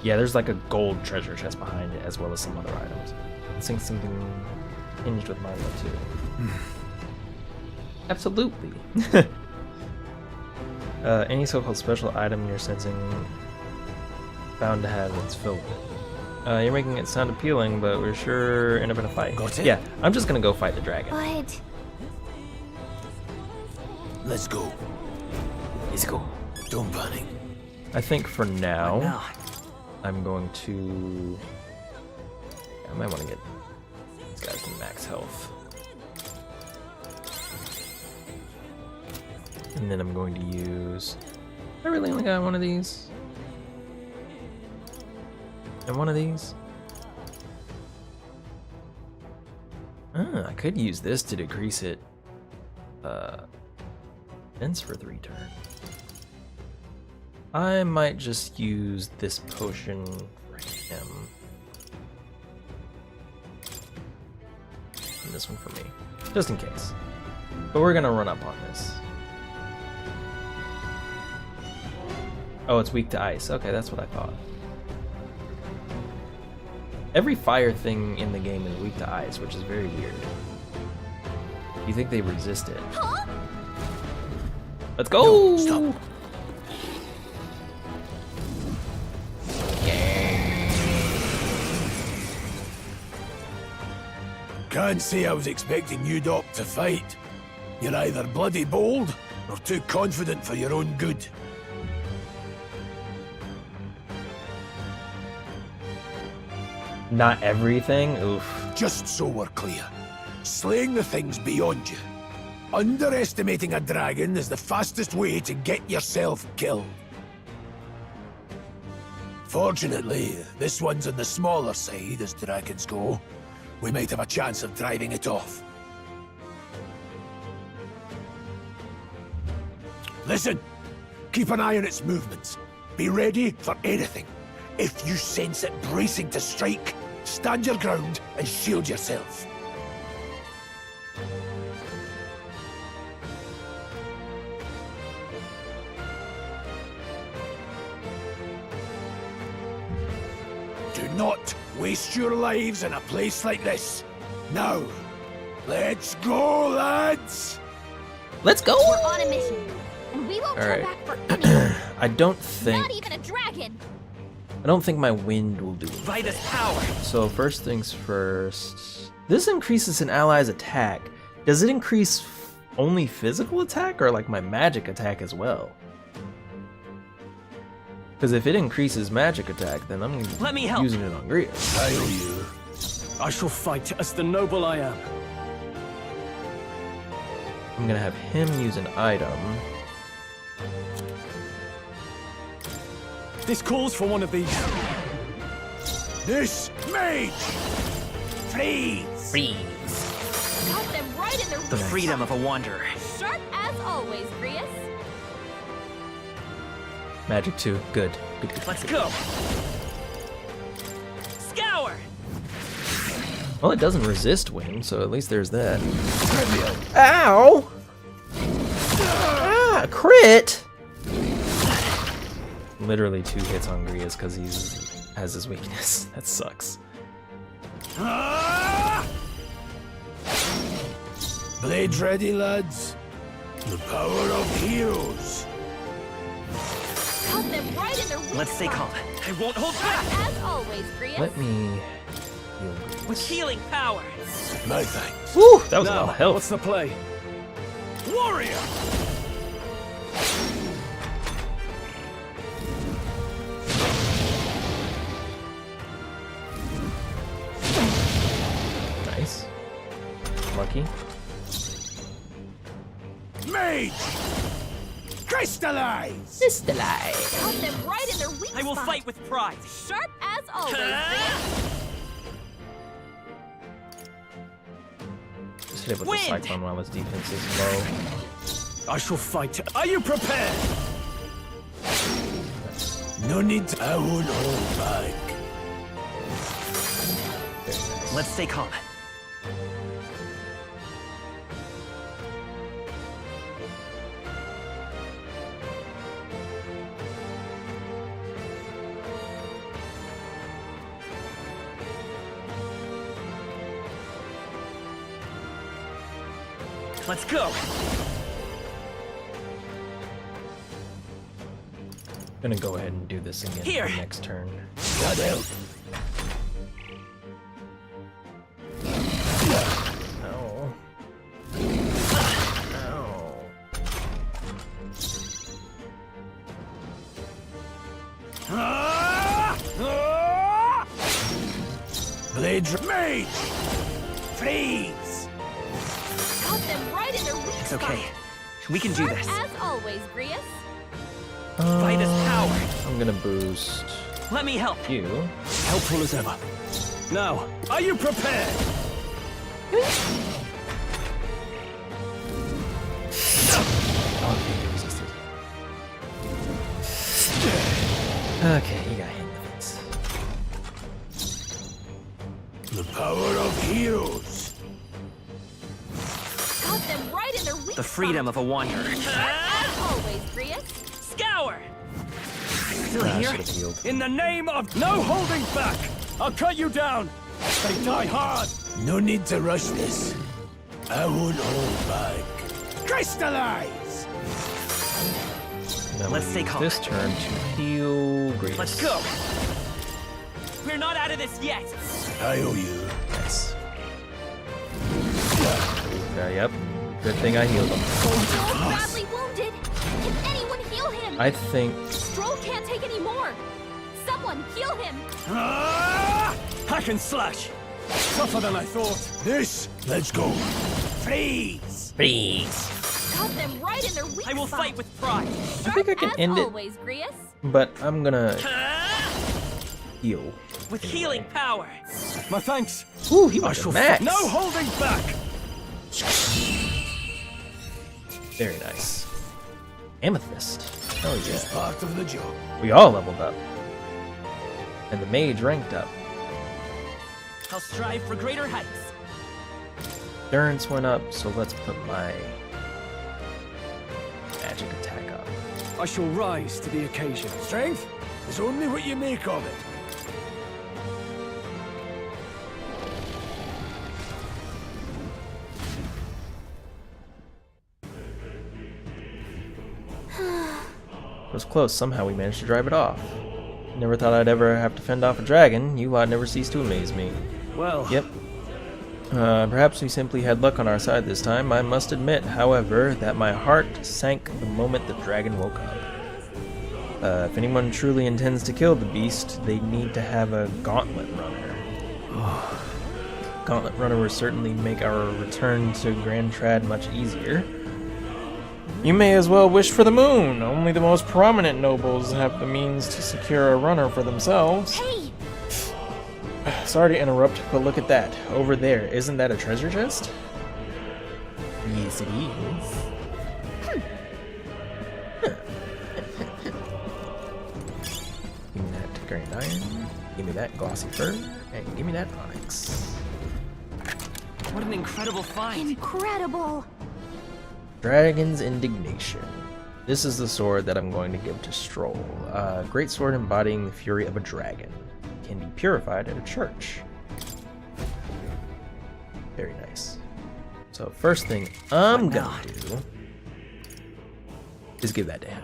Yeah, there's like a gold treasure chest behind it, as well as some other items. I think something hinged with mine too. Absolutely. Any so-called special item you're sensing bound to have its fill. You're making it sound appealing, but we're sure end up in a fight. Got it? Yeah, I'm just gonna go fight the dragon. But Let's go. Let's go. Don't panic. I think for now, I'm going to... I might want to get these guys to max health. And then I'm going to use... I really only got one of these. And one of these. I could use this to decrease it. Defense for 3 turns. I might just use this potion for him. And this one for me. Just in case. But we're gonna run up on this. Oh, it's weak to ice. Okay, that's what I thought. Every fire thing in the game is weak to ice, which is very weird. You think they resist it? Huh? Let's go! No, stop. Can't say I was expecting you, Doc, to fight. You're either bloody bold or too confident for your own good. Not everything? Oof. Just so we're clear, slaying the thing's beyond you. Underestimating a dragon is the fastest way to get yourself killed. Fortunately, this one's on the smaller side as dragons go. We might have a chance of driving it off. Listen, keep an eye on its movements. Be ready for anything. If you sense it bracing to strike, stand your ground and shield yourself. Do not waste your lives in a place like this. Now, let's go, lads! Let's go! we're on a mission, and we won't All turn right. back for anyone. I don't think... Not even a dragon. I don't think my wind will do it. Vitus power. So first things first. This increases an ally's attack. Does it increase only physical attack or like my magic attack as well? Because if it increases magic attack, then I'm using it on Gria. I shall fight as the noble I am. I'm gonna have him use an item. This calls for one of these. This mage! Freeze! Freeze. Got them right in The freedom of a wanderer. Sharp as always, Grius. Magic 2. Good. Good, good. Let's go. Scour. Well, it doesn't resist wind, so at least there's that. Ow! Ah, crit! Literally 2 hits on Grius because he has his weakness. That sucks. Blades ready, lads. The power of heroes. Cut them right in their weak Let's stay calm. spot. I won't hold back. As always, Grius. Let me heal With healing power. No thanks. Woo! That was a Now, lot of health. what's the play? Warrior! Nice. Lucky. Mage! Crystallize! Crystallize! Cut them right in their weak I will spot. fight with pride. Sharp as always, Grius. Just hit it with the cyclone while his defense is low. I shall fight. Are you prepared? No need to... I won't hold back. Let's stay calm. Let's go. Gonna go ahead and do this again Here. for the next turn. God help. Ow. Ow. Blade Mage! Freeze! Cut them right in their weak It's spot. okay. We can do Sharp this. as always, Grius. Fight is power. I'm gonna boost Let me help. you. Helpful as ever. Now, are you prepared? Okay, you resisted. Okay, you got hit in the face. The power of heroes! Cut them right in their weak The freedom of a wanderer. As always, Grius. Scour! Still I here? should have healed. In the name of no holding back! I'll cut you down! They die hard! No need to rush this. I won't hold back. Crystallize! Now Let's we'll stay use calm. this turn to heal Grease. Let's go. We're not out of this yet. I owe you. Nice. Yep. Good thing I healed him. Joel's badly wounded. Can anyone heal him? I think Stroll can't take any more. Someone heal him. Hack and slash! Tougher than I thought. This, let's go. Freeze! Freeze. Cut them right in their weak I will spot. fight with pride. I think I can As end it, always, Grius. but I'm gonna heal. With healing power. My thanks. Ooh, he I went shall to max. No holding back! Very nice. Amethyst. Oh yeah. Just part of the job. We all leveled up. And the mage ranked up. I'll strive for greater heights. Endurance went up, so let's put my magic attack up. I shall rise to the occasion. Strength is only what you make of it. It was close. Somehow we managed to drive it off. Never thought I'd ever have to fend off a dragon. You lot never cease to amaze me. Well... Yep. Perhaps we simply had luck on our side this time. I must admit, however, that my heart sank the moment the dragon woke up. If anyone truly intends to kill the beast, they need to have a gauntlet runner. Gauntlet runner would certainly make our return to Grand Trad much easier. You may as well wish for the moon. Only the most prominent nobles have the means to secure a runner for themselves. Hey! Sorry to interrupt, but look at that. Over there. Isn't that a treasure chest? Yes, it is. Give me that grand iron. Give me that glossy fur. And give me that onyx. What an incredible find. Incredible! Dragon's Indignation. This is the sword that I'm going to give to Stroll. Great sword embodying the fury of a dragon. Can be purified at a church. Very nice. So first thing I'm gonna do is give that to him.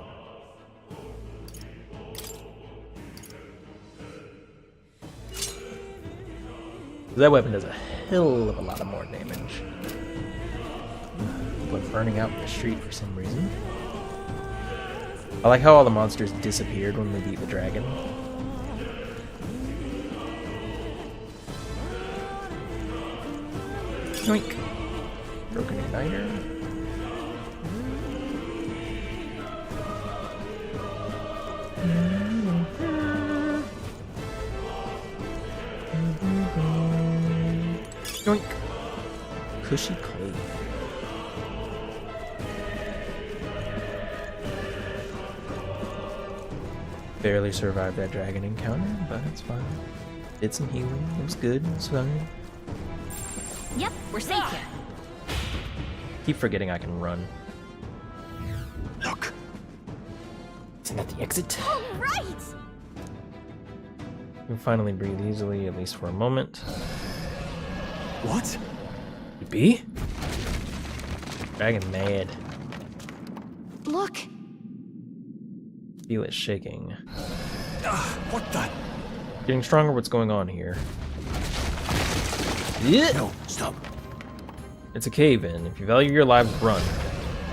That weapon does a hell of a lot of more damage. People are burning out in the street for some reason. I like how all the monsters disappeared when we beat the dragon. Yoink. Broken igniter. Yoink. Cushy clay. Barely survived that dragon encounter, but it's fine. Did some healing. It was good. It was fine. Yep, we're safe here. Keep forgetting I can run. Look. Isn't that the exit? All right! You can finally breathe easily, at least for a moment. What? You be? Dragon mad. Look. Feel it shaking. What the? Getting stronger. What's going on here? No, stop. It's a cave-in. If you value your lives, run.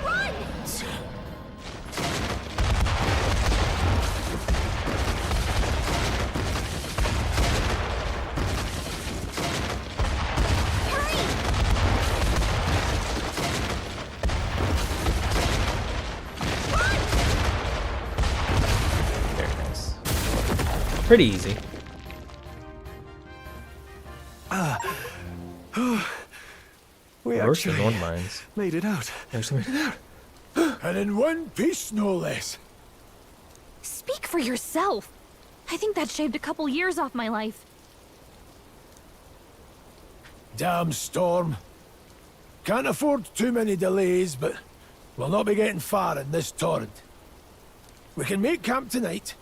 Run! Very nice. Pretty easy. We Worse than actually Nordmines. made it out. Actually made it out. And in one piece, no less. Speak for yourself. I think that shaved a couple years off my life. Damn storm. Can't afford too many delays, but we'll not be getting far in this torrent. We can make camp tonight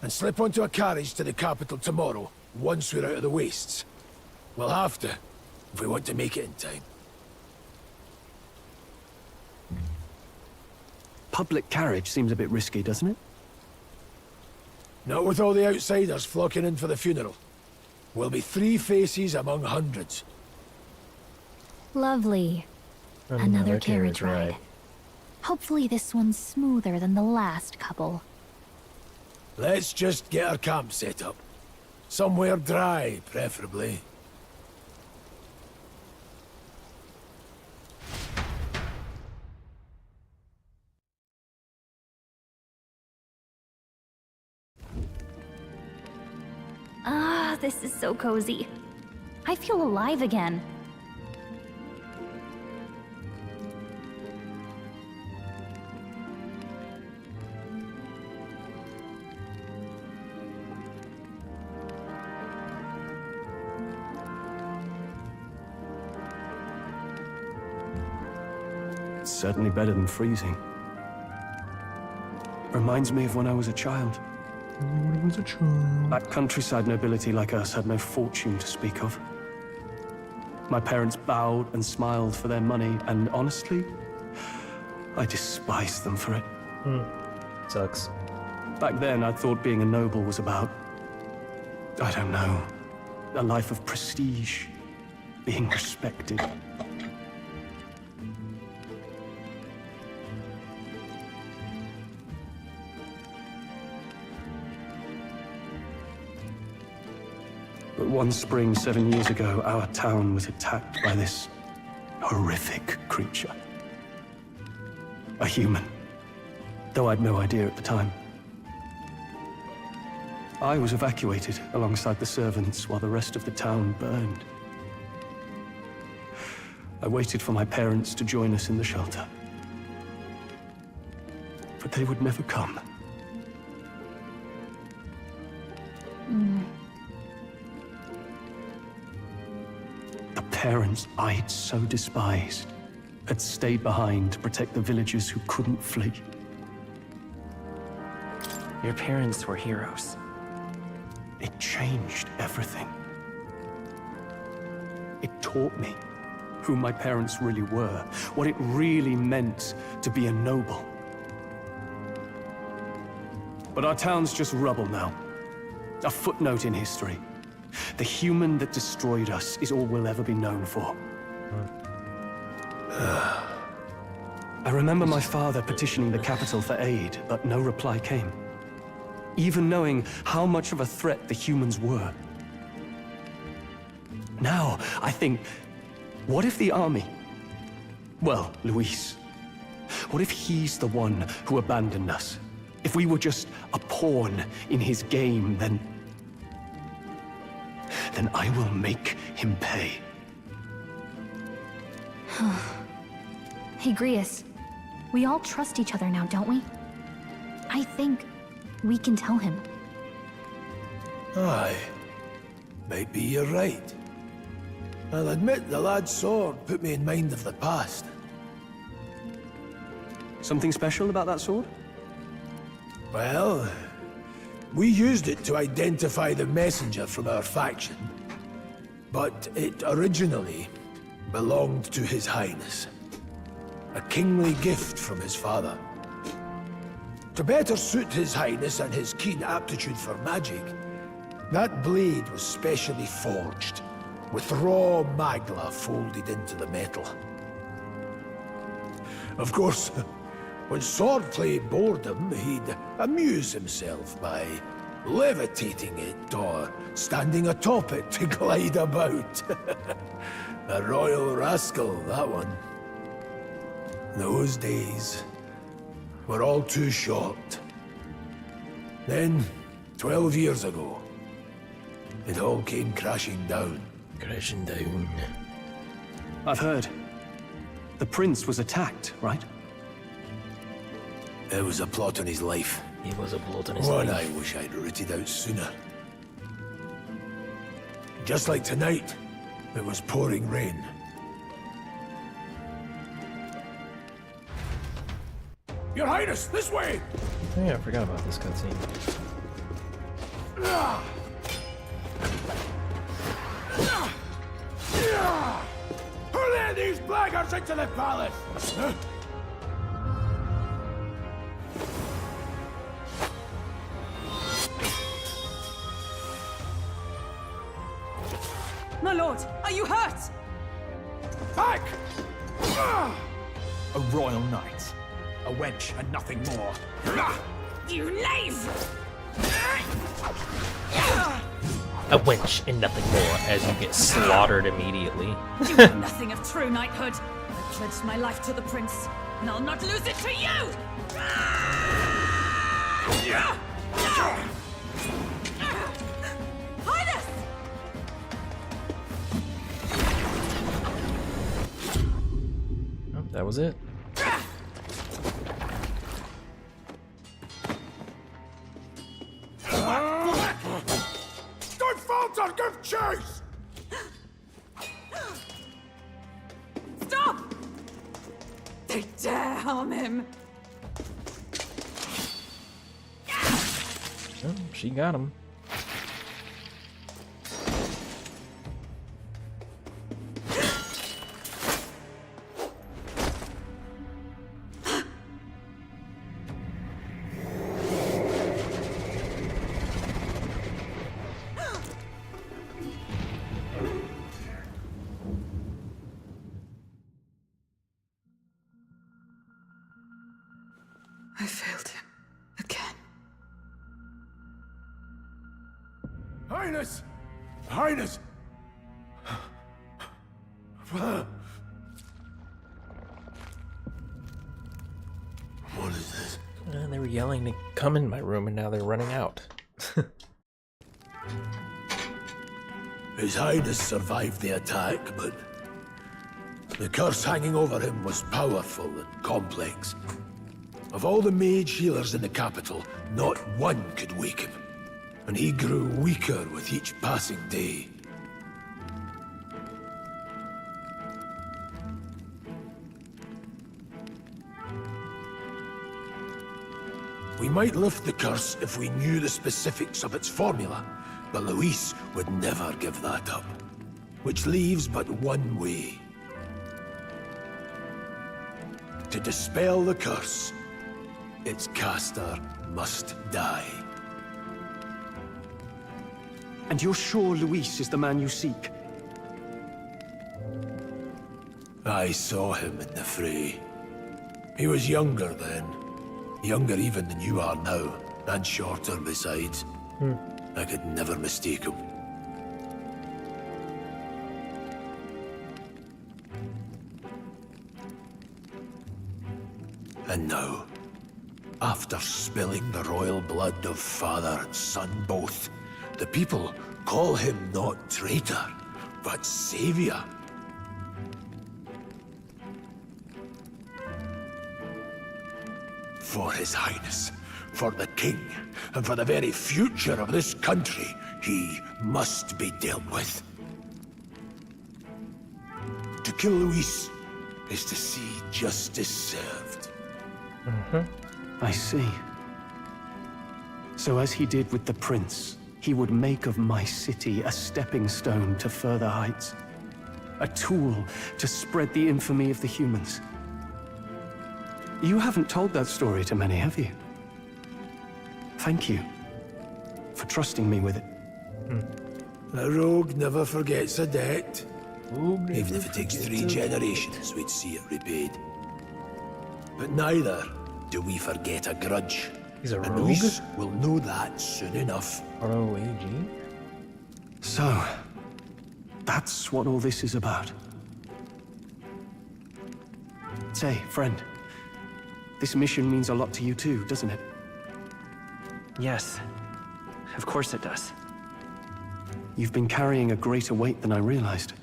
and slip onto a carriage to the capital tomorrow, once we're out of the wastes. We'll have to, if we want to make it in time. Public carriage seems a bit risky, doesn't it? Not with all the outsiders flocking in for the funeral. We'll be 3 faces among hundreds. Lovely. Another carriage ride. Hopefully this one's smoother than the last couple. Let's just get our camp set up. Somewhere dry, preferably. Ah, this is so cozy. I feel alive again. It's certainly better than freezing. Reminds me of when I was a child. That countryside nobility like us had no fortune to speak of. My parents bowed and smiled for their money, and honestly, I despised them for it. Sucks. Back then, I thought being a noble was about, I don't know, a life of prestige, being respected. But one spring 7 years ago, our town was attacked by this horrific creature. A human, though I'd no idea at the time. I was evacuated alongside the servants while the rest of the town burned. I waited for my parents to join us in the shelter. But they would never come. The parents I'd so despised had stayed behind to protect the villagers who couldn't flee. Your parents were heroes. It changed everything. It taught me who my parents really were, what it really meant to be a noble. But our town's just rubble now. A footnote in history. The human that destroyed us is all we'll ever be known for. I remember my father petitioning the capital for aid, but no reply came. Even knowing how much of a threat the humans were. Now, I think, what if the army... Well, Luis. What if he's the one who abandoned us? If we were just a pawn in his game, then I will make him pay. Hey, Grius. We all trust each other now, don't we? I think we can tell him. Aye. Maybe you're right. I'll admit the lad's sword put me in mind of the past. Something special about that sword? Well, we used it to identify the messenger from our faction. But it originally belonged to His Highness. A kingly gift from his father. To better suit His Highness and his keen aptitude for magic, that blade was specially forged, with raw magla folded into the metal. Of course, when swordplay bored him, he'd amuse himself by levitating it or standing atop it to glide about. A royal rascal, that one. Those days were all too short. Then, 12 years ago, it all came crashing down. Crashing down. I've heard. The prince was attacked, right? It was a plot on his life. It was a plot on his One life. I wish I'd rooted out sooner. Just like tonight, it was pouring rain. Your Highness, this way! Oh yeah, I forgot about this cutscene. Hurry these blackguards into the palace! My lord, are you hurt? Back! A royal knight. A wench and nothing more. You knave! A wench and nothing more as you get slaughtered immediately. You know nothing of true knighthood. I pledged my life to the prince, and I'll not lose it to you! Highness! Oh, that was it. Don't falter! Give chase! Stop! They dare harm him! Oh, she got him. I failed him. Again. Highness! Highness! What is this? They were yelling to come in my room and now they're running out. His Highness survived the attack, but the curse hanging over him was powerful and complex. Of all the mage healers in the capital, not one could wake him. And he grew weaker with each passing day. We might lift the curse if we knew the specifics of its formula, but Luis would never give that up. Which leaves but one way. To dispel the curse, its caster must die. And you're sure Luis is the man you seek? I saw him in the fray. He was younger then. Younger even than you are now, and shorter besides. I could never mistake him. And now, after spilling the royal blood of father and son both, the people call him not traitor, but savior. For His Highness, for the King, and for the very future of this country, he must be dealt with. To kill Luis is to see justice served. I see. So as he did with the prince, he would make of my city a stepping stone to further heights. A tool to spread the infamy of the humans. You haven't told that story to many, have you? Thank you for trusting me with it. A rogue never forgets a debt. Even if it takes 3 generations, we'd see it repaid. But neither do we forget a grudge. He's a and rogue? Luis will know that soon enough. R-O-A-G? So, that's what all this is about. Say, friend, this mission means a lot to you too, doesn't it? Yes, of course it does. You've been carrying a greater weight than I realized.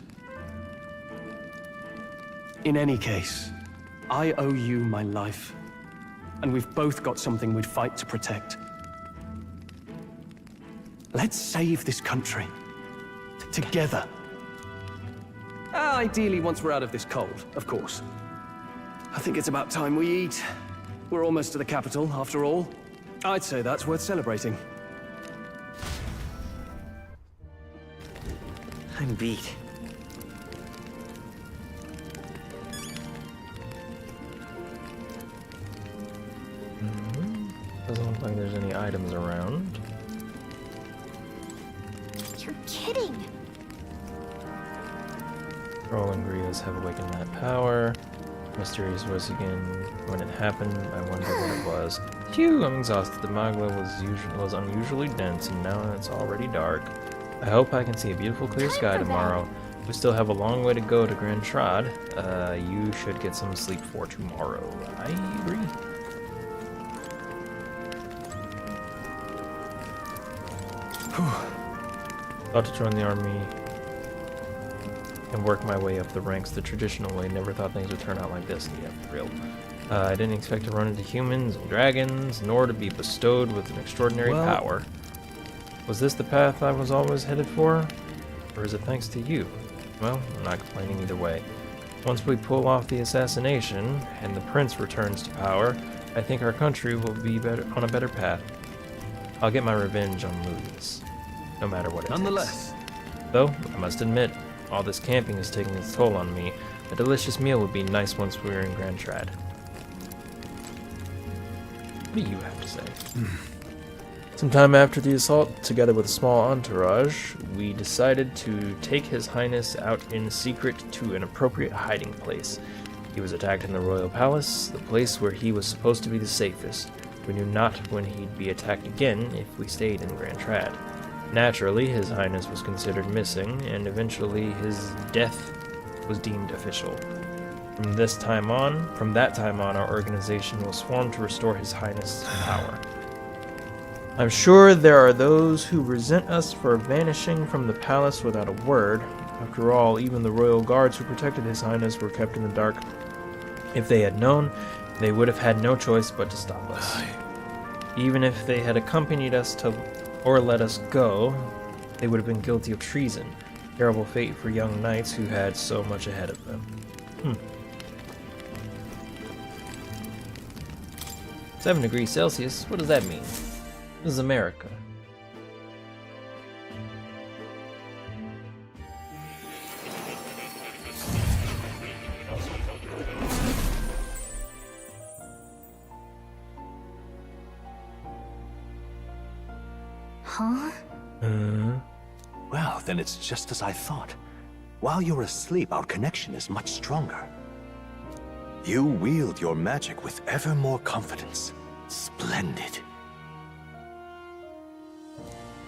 In any case, I owe you my life, and we've both got something we'd fight to protect. Let's save this country. Together. Ideally, once we're out of this cold, of course. I think it's about time we eat. We're almost to the capital, after all. I'd say that's worth celebrating. I'm beat. Doesn't look like there's any items around. You're kidding. Rolling Grievous have awakened that power. Mysterious voice again. When it happened, I wondered what it was. Phew, I'm exhausted. The magma was unusually dense, and now it's already dark. I hope I can see a beautiful clear sky tomorrow. We still have a long way to go to Grand Trad. You should get some sleep for tomorrow. I agree. Thought to join the army and work my way up the ranks the traditional way. Never thought things would turn out like this. Yeah, for real. I didn't expect to run into humans and dragons, nor to be bestowed with an extraordinary power. Was this the path I was always headed for? Or is it thanks to you? Well, I'm not complaining either way. Once we pull off the assassination, and the prince returns to power, I think our country will be on a better path. I'll get my revenge on Luis, no matter what it Nonetheless. takes. Though, I must admit, all this camping is taking its toll on me. A delicious meal would be nice once we were in Grand Trad. What do you have to say? Sometime after the assault, together with a small entourage, we decided to take His Highness out in secret to an appropriate hiding place. He was attacked in the royal palace, the place where he was supposed to be the safest. We knew not when he'd be attacked again if we stayed in Grand Trad. Naturally, His Highness was considered missing, and eventually his death was deemed official. From that time on, our organization was formed to restore His Highness to power. I'm sure there are those who resent us for vanishing from the palace without a word. After all, even the royal guards who protected His Highness were kept in the dark. If they had known, they would have had no choice but to stop us. Even if they had accompanied us or let us go, they would have been guilty of treason. Terrible fate for young knights who had so much ahead of them. 7 degrees Celsius? What does that mean? This is America. Huh? Then it's just as I thought. While you're asleep, our connection is much stronger. You wield your magic with ever more confidence. Splendid.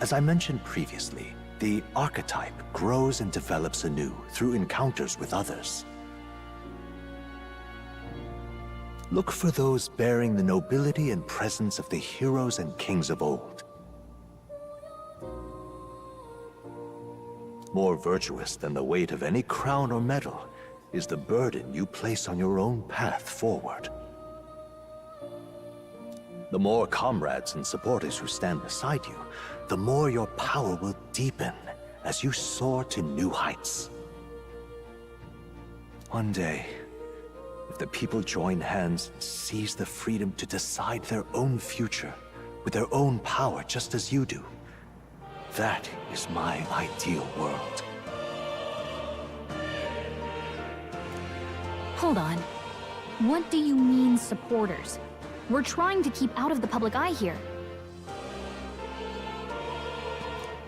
As I mentioned previously, the archetype grows and develops anew through encounters with others. Look for those bearing the nobility and presence of the heroes and kings of old. More virtuous than the weight of any crown or medal is the burden you place on your own path forward. The more comrades and supporters who stand beside you, the more your power will deepen as you soar to new heights. One day, if the people join hands and seize the freedom to decide their own future with their own power just as you do, that is my ideal world. Hold on. What do you mean, supporters? We're trying to keep out of the public eye here.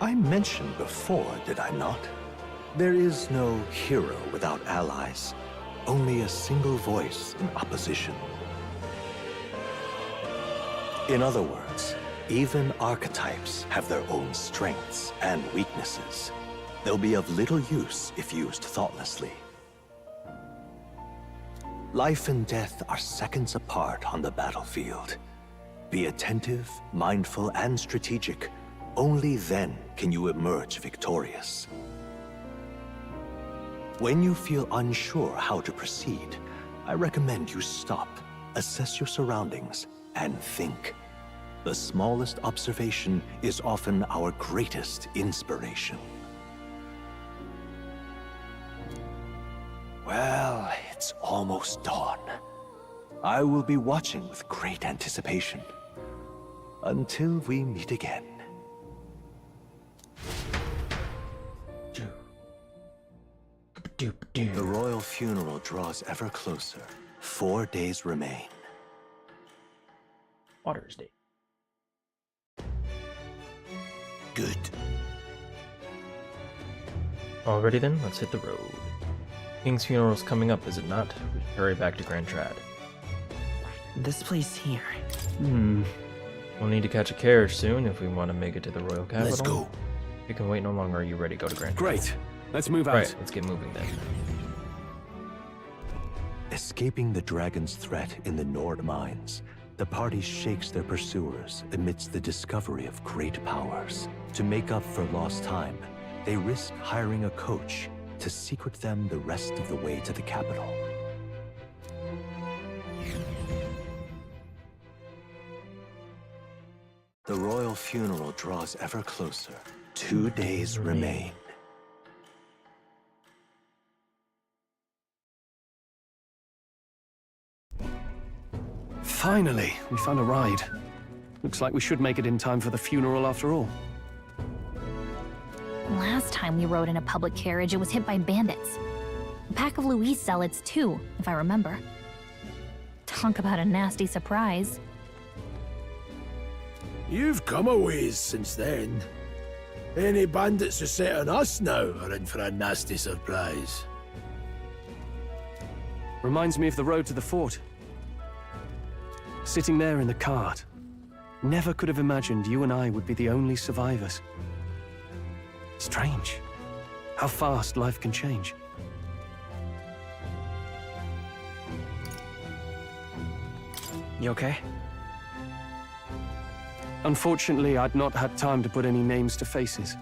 I mentioned before, did I not? There is no hero without allies. Only a single voice in opposition. In other words, even archetypes have their own strengths and weaknesses. They'll be of little use if used thoughtlessly. Life and death are seconds apart on the battlefield. Be attentive, mindful, and strategic. Only then can you emerge victorious. When you feel unsure how to proceed, I recommend you stop, assess your surroundings, and think. The smallest observation is often our greatest inspiration. Well, it's almost dawn. I will be watching with great anticipation. Until we meet again. The royal funeral draws ever closer. 4 days remain. Water's Day. Good. Alrighty then, let's hit the road. King's funeral's coming up, is it not? We should hurry back to Grand Trad. This place here. We'll need to catch a carriage soon if we want to make it to the royal capital. Let's go. We can wait no longer. Are you ready to go to Grand Trad? Great. Let's move out. Right, let's get moving then. Escaping the dragon's threat in the Nord mines, the party shakes their pursuers amidst the discovery of great powers. To make up for lost time, they risk hiring a coach to secret them the rest of the way to the capital. The royal funeral draws ever closer. 2 days remain. Finally, we found a ride. Looks like we should make it in time for the funeral after all. Last time we rode in a public carriage, it was hit by bandits. A pack of Louise zealots, too, if I remember. Talk about a nasty surprise. You've come a ways since then. Any bandits who set on us now are in for a nasty surprise. Reminds me of the road to the fort. Sitting there in the cart. Never could have imagined you and I would be the only survivors. Strange. How fast life can change. You okay? Unfortunately, I'd not had time to put any names to faces.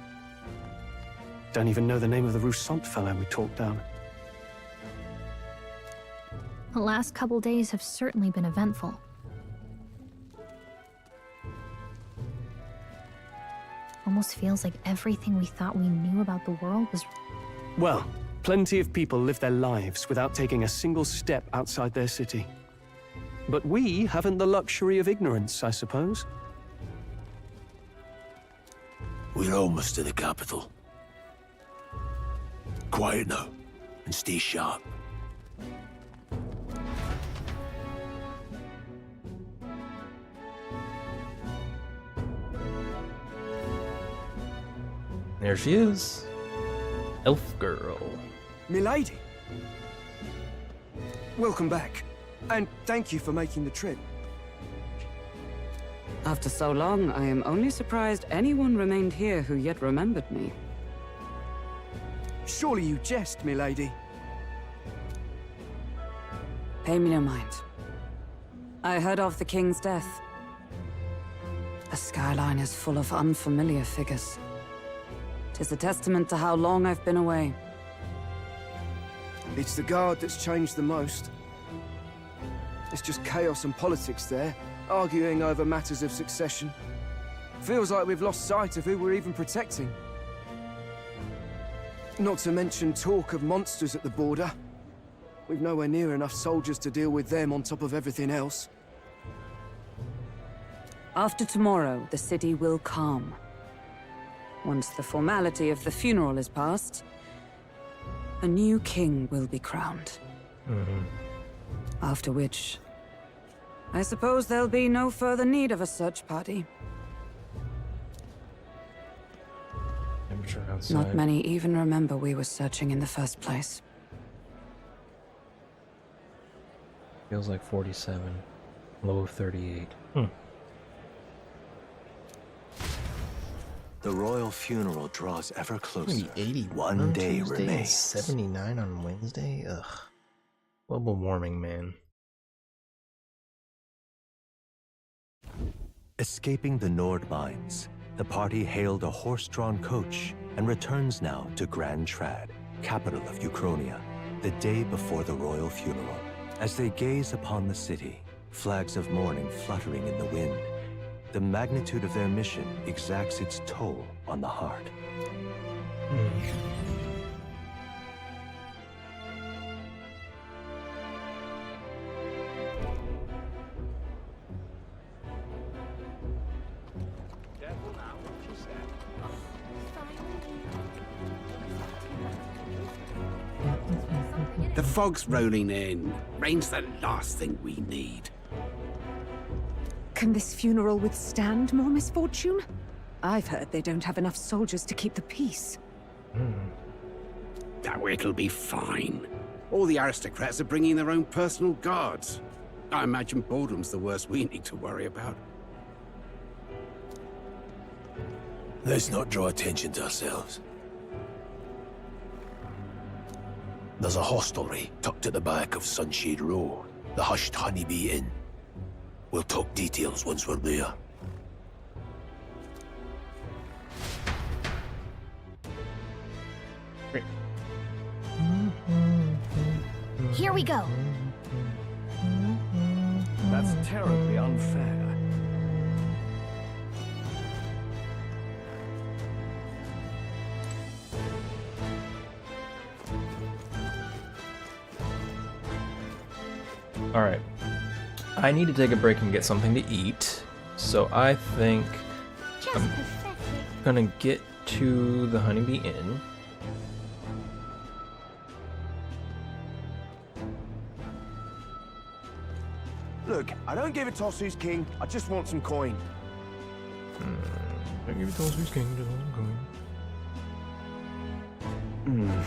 Don't even know the name of the Roussant fellow we talked down. The last couple days have certainly been eventful. Almost feels like everything we thought we knew about the world was... Well, plenty of people live their lives without taking a single step outside their city. But we haven't the luxury of ignorance, I suppose. We're almost to the capital. Quiet now, and stay sharp. There she is. Elf girl. Milady. Welcome back. And thank you for making the trip. After so long, I am only surprised anyone remained here who yet remembered me. Surely you jest, milady. Pay me no mind. I heard of the king's death. The skyline is full of unfamiliar figures. 'Tis a testament to how long I've been away. It's the guard that's changed the most. It's just chaos and politics there, arguing over matters of succession. Feels like we've lost sight of who we're even protecting. Not to mention talk of monsters at the border. We've nowhere near enough soldiers to deal with them on top of everything else. After tomorrow, the city will calm. Once the formality of the funeral is past, a new king will be crowned. After which, I suppose there'll be no further need of a search party. Temperature outside. Not many even remember we were searching in the first place. Feels like 47. Low of 38. The royal funeral draws ever closer. Maybe 81 One on day Tuesday and remains. 79 on Wednesday? Ugh. Global warming, man. Escaping the Nord mines, the party hailed a horse-drawn coach and returns now to Grand Trad, capital of Ukrainia, the day before the royal funeral. As they gaze upon the city, flags of mourning fluttering in the wind, the magnitude of their mission exacts its toll on the heart. The fog's rolling in. Rain's the last thing we need. Can this funeral withstand more misfortune? I've heard they don't have enough soldiers to keep the peace. Oh, it'll be fine. All the aristocrats are bringing their own personal guards. I imagine boredom's the worst we need to worry about. Let's not draw attention to ourselves. There's a hostelry tucked at the back of Sunshade Row, the Hushed Honeybee Inn. We'll talk details once we're there. Here we go. That's terribly unfair. Alright. I need to take a break and get something to eat. So I think I'm gonna get to the Honeybee Inn. Look, I don't give a toss who's king. I just want some coin. Don't give a toss who's king, just want some coin.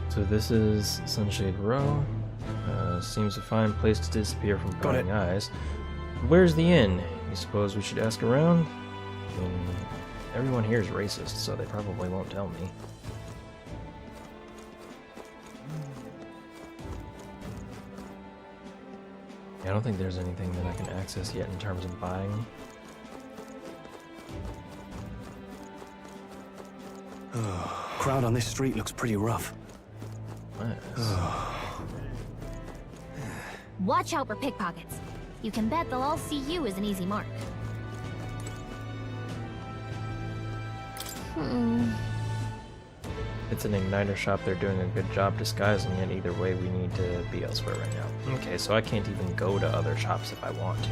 So this is Sunshade Row. Seems a fine place to disappear from prying eyes. Where's the inn? You suppose we should ask around? I mean, everyone here is racist, so they probably won't tell me. I don't think there's anything that I can access yet in terms of buying. Crowd on this street looks pretty rough. Nice. Watch out for pickpockets. You can bet they'll all see you as an easy mark. It's an igniter shop. They're doing a good job disguising it. Either way, we need to be elsewhere right now. Okay, so I can't even go to other shops if I want to.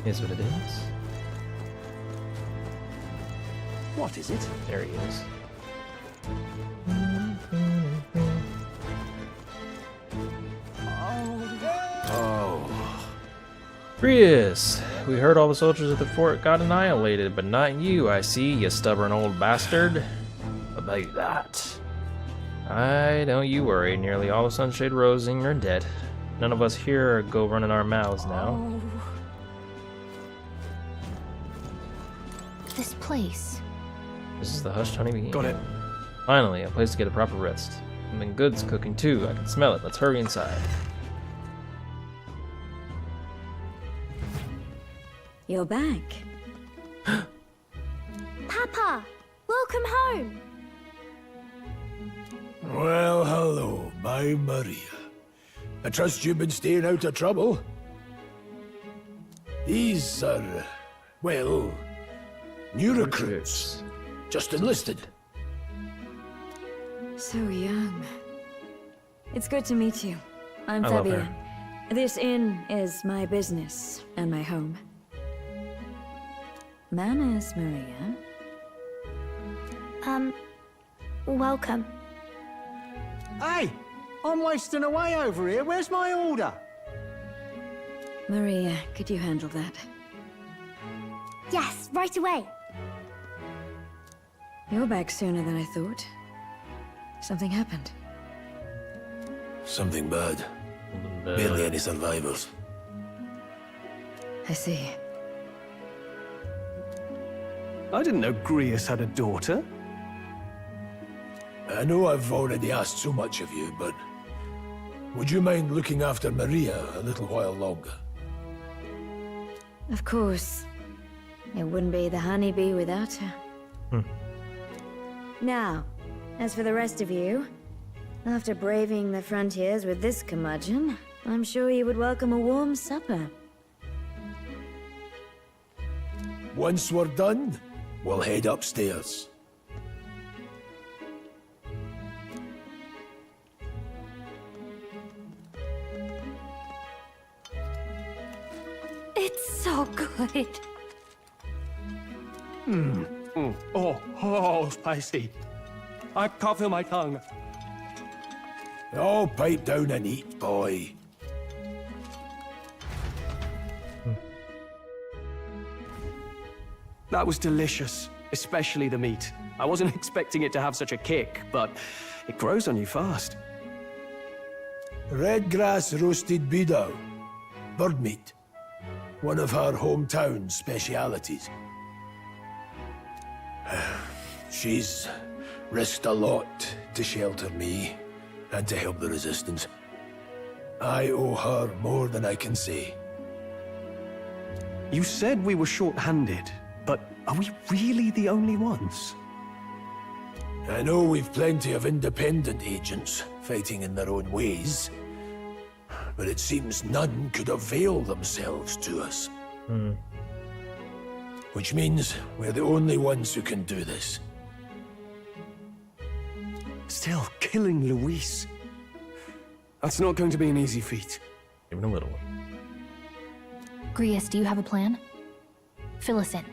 Is what it is. What is it? There he is. Oh. Prius! We heard all the soldiers at the fort got annihilated, but not you, I see, you stubborn old bastard. About that. Don't you worry, nearly all of Sunshade Rising are dead. None of us here go running our mouths now. Oh. This place. This is the Hushed Honeybee. Got it. Finally, a place to get a proper rest. Something good's cooking too. I can smell it. Let's hurry inside. You're back. Papa! Welcome home! Well, hello, my Maria. I trust you've been staying out of trouble. These are, well, new recruits. Just enlisted. So young. It's good to meet you. I'm I love Fabienne. her. This inn is my business and my home. Manners, Maria. Welcome. Hey! I'm wasting away over here. Where's my order? Maria, could you handle that? Yes, right away. You're back sooner than I thought. Something happened. Something bad. Barely any survivors. I see. I didn't know Grius had a daughter. I know I've already asked so much of you, but would you mind looking after Maria a little while longer? Of course. It wouldn't be the honeybee without her. Now, as for the rest of you, after braving the frontiers with this curmudgeon, I'm sure you would welcome a warm supper. Once we're done, we'll head upstairs. It's so good. Oh, spicy. I can't feel my tongue. Oh, pipe down and eat, boy. That was delicious, especially the meat. I wasn't expecting it to have such a kick, but it grows on you fast. Red grass roasted beedou. Bird meat. One of her hometown specialities. She's risked a lot to shelter me and to help the resistance. I owe her more than I can say. You said we were short-handed, but are we really the only ones? I know we've plenty of independent agents fighting in their own ways, but it seems none could avail themselves to us. Which means we're the only ones who can do this. Still, killing Luis. That's not going to be an easy feat. Even a little. Grius, do you have a plan? Fill us in.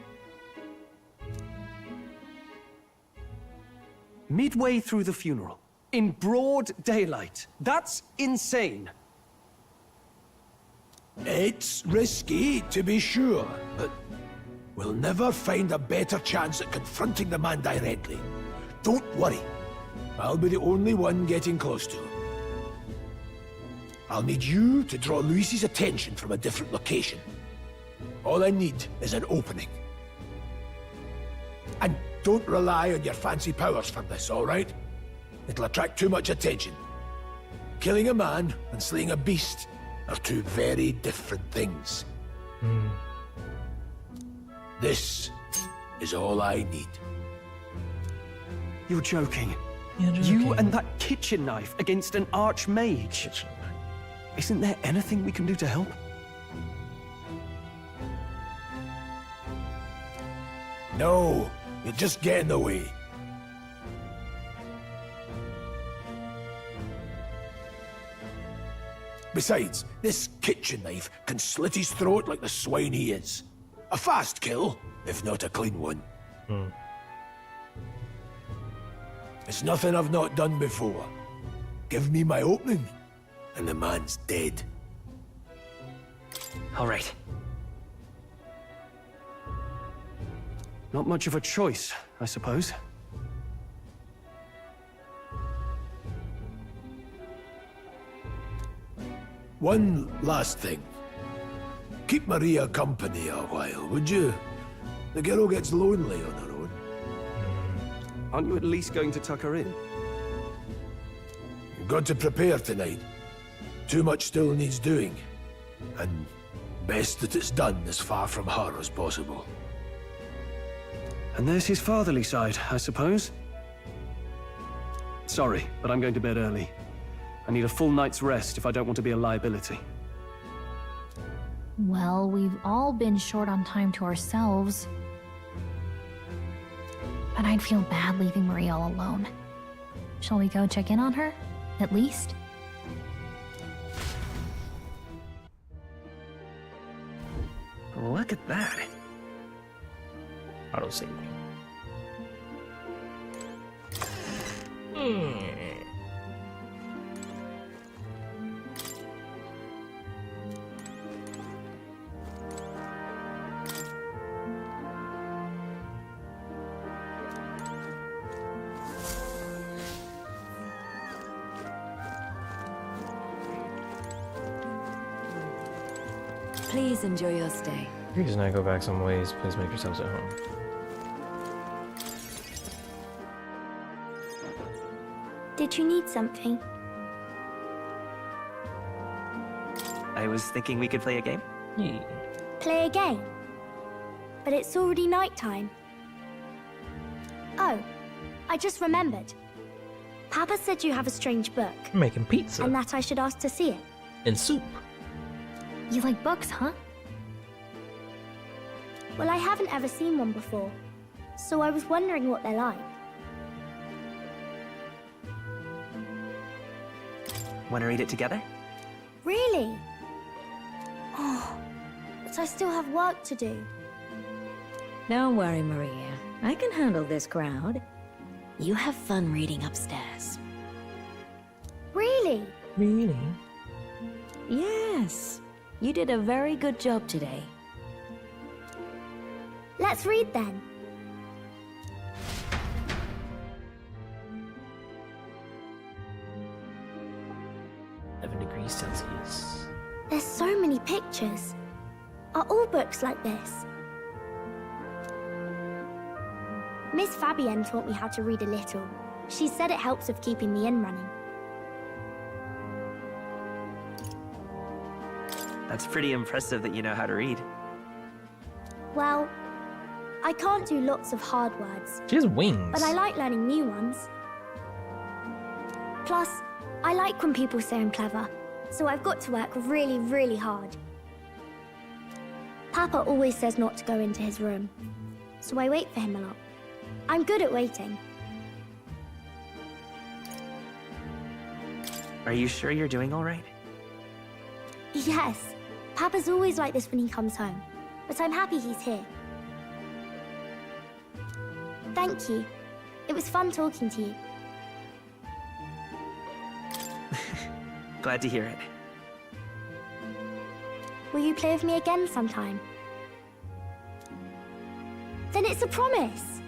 Midway through the funeral, in broad daylight. That's insane. It's risky, to be sure, but we'll never find a better chance at confronting the man directly. Don't worry. I'll be the only one getting close to him. I'll need you to draw Luis's attention from a different location. All I need is an opening. And don't rely on your fancy powers for this, all right? It'll attract too much attention. Killing a man and slaying a beast are two very different things. This is all I need. You're joking. You and that kitchen knife against an archmage. Isn't there anything we can do to help? No, you'll just get in the way. Besides, this kitchen knife can slit his throat like the swine he is. A fast kill, if not a clean one. It's nothing I've not done before. Give me my opening, and the man's dead. All right. Not much of a choice, I suppose. One last thing. Keep Maria company a while, would you? The girl gets lonely on her own. Aren't you at least going to tuck her in? You've got to prepare tonight. Too much still needs doing. And best that it's done as far from her as possible. And there's his fatherly side, I suppose. Sorry, but I'm going to bed early. I need a full night's rest if I don't want to be a liability. Well, we've all been short on time to ourselves. But I'd feel bad leaving Maria all alone. Shall we go check in on her? At least? Look at that. Autosave. Please enjoy your stay. Please not go back some ways. Please make yourselves at home. Did you need something? I was thinking we could play a game. Play a game? But it's already nighttime. Oh, I just remembered. Papa said you have a strange book. I'm making pizza. And that I should ask to see it. And soup. You like books, huh? Well, I haven't ever seen one before, so I was wondering what they're like. Want to read it together? Really? Oh, but I still have work to do. Don't worry, Maria. I can handle this crowd. You have fun reading upstairs. Really? Really? Yes. You did a very good job today. Let's read then. Celsius. There's so many pictures. Are all books like this? Miss Fabienne taught me how to read a little. She said it helps with keeping the inn running. That's pretty impressive that you know how to read. Well, I can't do lots of hard words. She has wings. But I like learning new ones. Plus, I like when people say I'm clever, so I've got to work really, really hard. Papa always says not to go into his room, so I wait for him a lot. I'm good at waiting. Are you sure you're doing all right? Yes, Papa's always like this when he comes home, but I'm happy he's here. Thank you. It was fun talking to you. Glad to hear it. Will you play with me again sometime? Then it's a promise.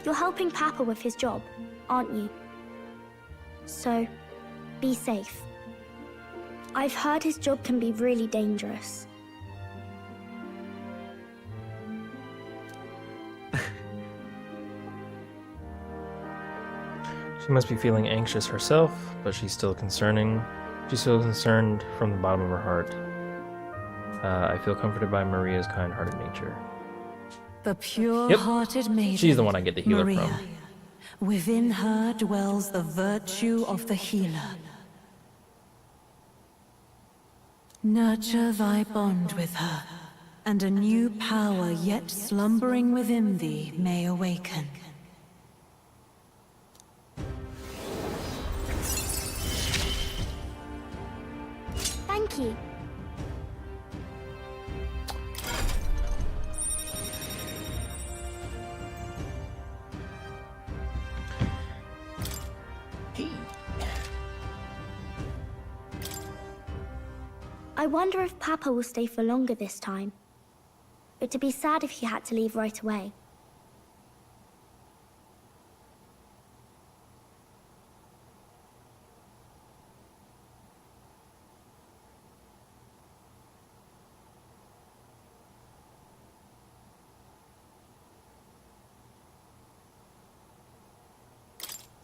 You're helping Papa with his job, aren't you? So, be safe. I've heard his job can be really dangerous. She must be feeling anxious herself, but she's still concerned from the bottom of her heart. I feel comforted by Maria's kind-hearted nature. The pure-hearted maiden, She's the one I get the healer Maria. from. Within her dwells the virtue of the healer. Nurture thy bond with her, and a new power yet slumbering within thee may awaken. Thank you. I wonder if Papa will stay for longer this time. It'd be sad if you had to leave right away.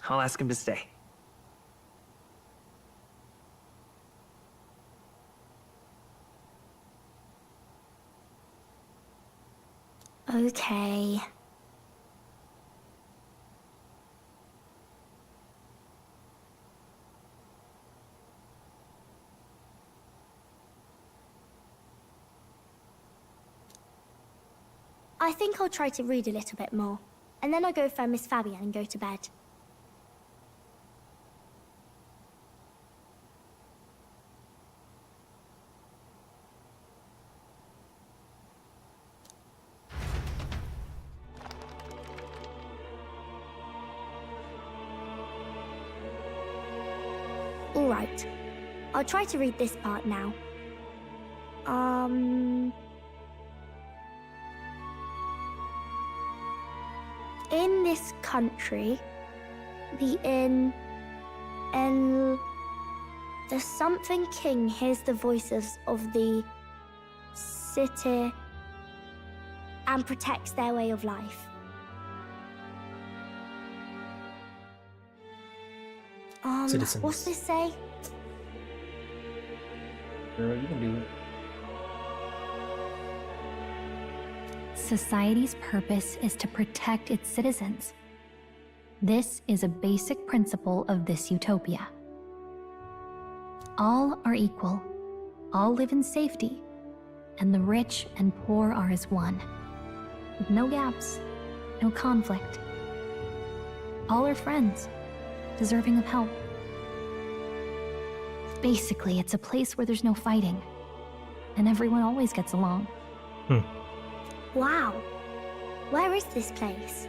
I'll ask him to stay. Okay. I think I'll try to read a little bit more, and then I'll go find Miss Fabian and go to bed. All right. I'll try to read this part now. In this country, the something king hears the voices of the city and protects their way of life. Citizens. What's this say? Girl, you can do it. Society's purpose is to protect its citizens. This is a basic principle of this utopia. All are equal, all live in safety, and the rich and poor are as one, with no gaps, no conflict. All are friends, deserving of help. Basically, it's a place where there's no fighting, and everyone always gets along. Wow. Where is this place?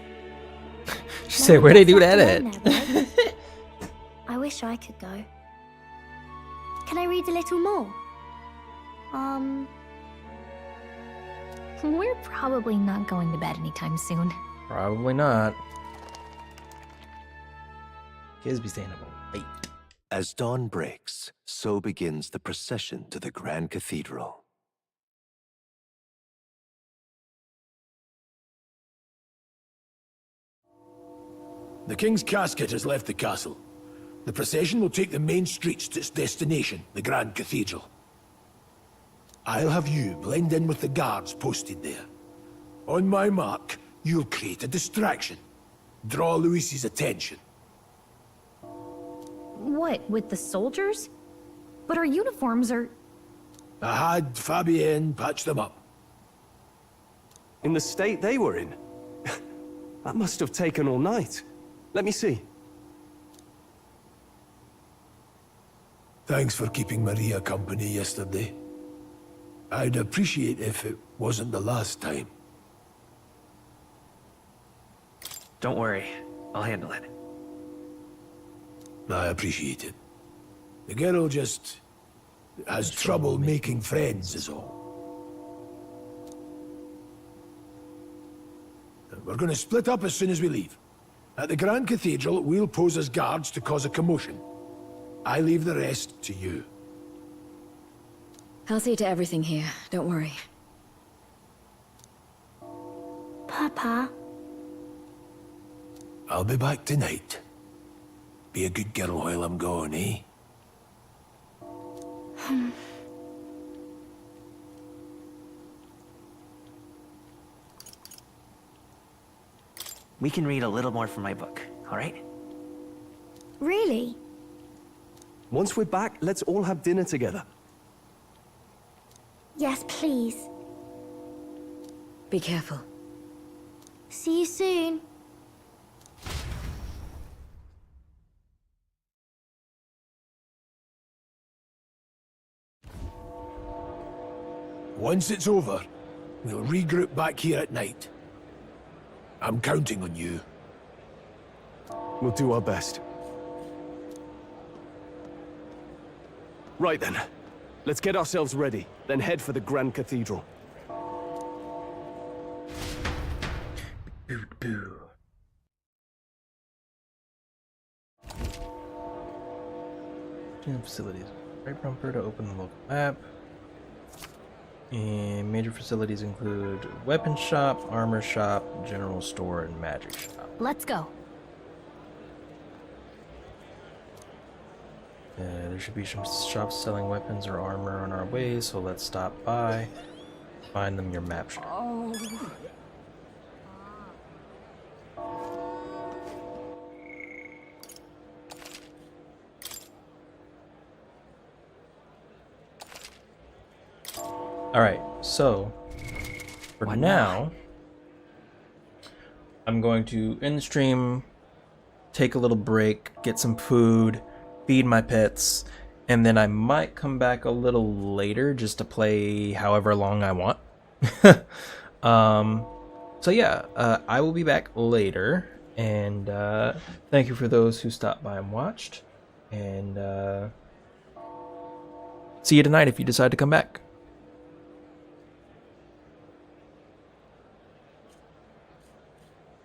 She said, where they do that at? There, right? I wish I could go. Can I read a little more? We're probably not going to bed anytime soon. Probably not. Kids be staying up all late. As dawn breaks, so begins the procession to the Grand Cathedral. The King's casket has left the castle. The procession will take the main streets to its destination, the Grand Cathedral. I'll have you blend in with the guards posted there. On my mark, you'll create a distraction. Draw Luis's attention. What, with the soldiers? But our uniforms are... I had Fabienne patch them up. In the state they were in? That must have taken all night. Let me see. Thanks for keeping Maria company yesterday. I'd appreciate if it wasn't the last time. Don't worry, I'll handle it. I appreciate it. The girl just has trouble making friends is all. We're going to split up as soon as we leave. At the Grand Cathedral, we'll pose as guards to cause a commotion. I leave the rest to you. I'll see to everything here, don't worry. Papa? I'll be back tonight. Be a good girl while I'm gone, eh? We can read a little more from my book, all right? Really? Once we're back, let's all have dinner together. Yes, please. Be careful. See you soon. Once it's over, we'll regroup back here at night. I'm counting on you. We'll do our best. Right then. Let's get ourselves ready, then head for the Grand Cathedral. Boo boo. Facilities. Right bumper to open the local map. And major facilities include weapon shop, armor shop, general store, and magic shop. Let's go. There should be some shops selling weapons or armor on our way, so let's stop by. Find them your map shop. Oh. Alright, so for now, I'm going to end the stream, take a little break, get some food, feed my pets, and then I might come back a little later just to play however long I want. So yeah, I will be back later, and thank you for those who stopped by and watched, and see you tonight if you decide to come back.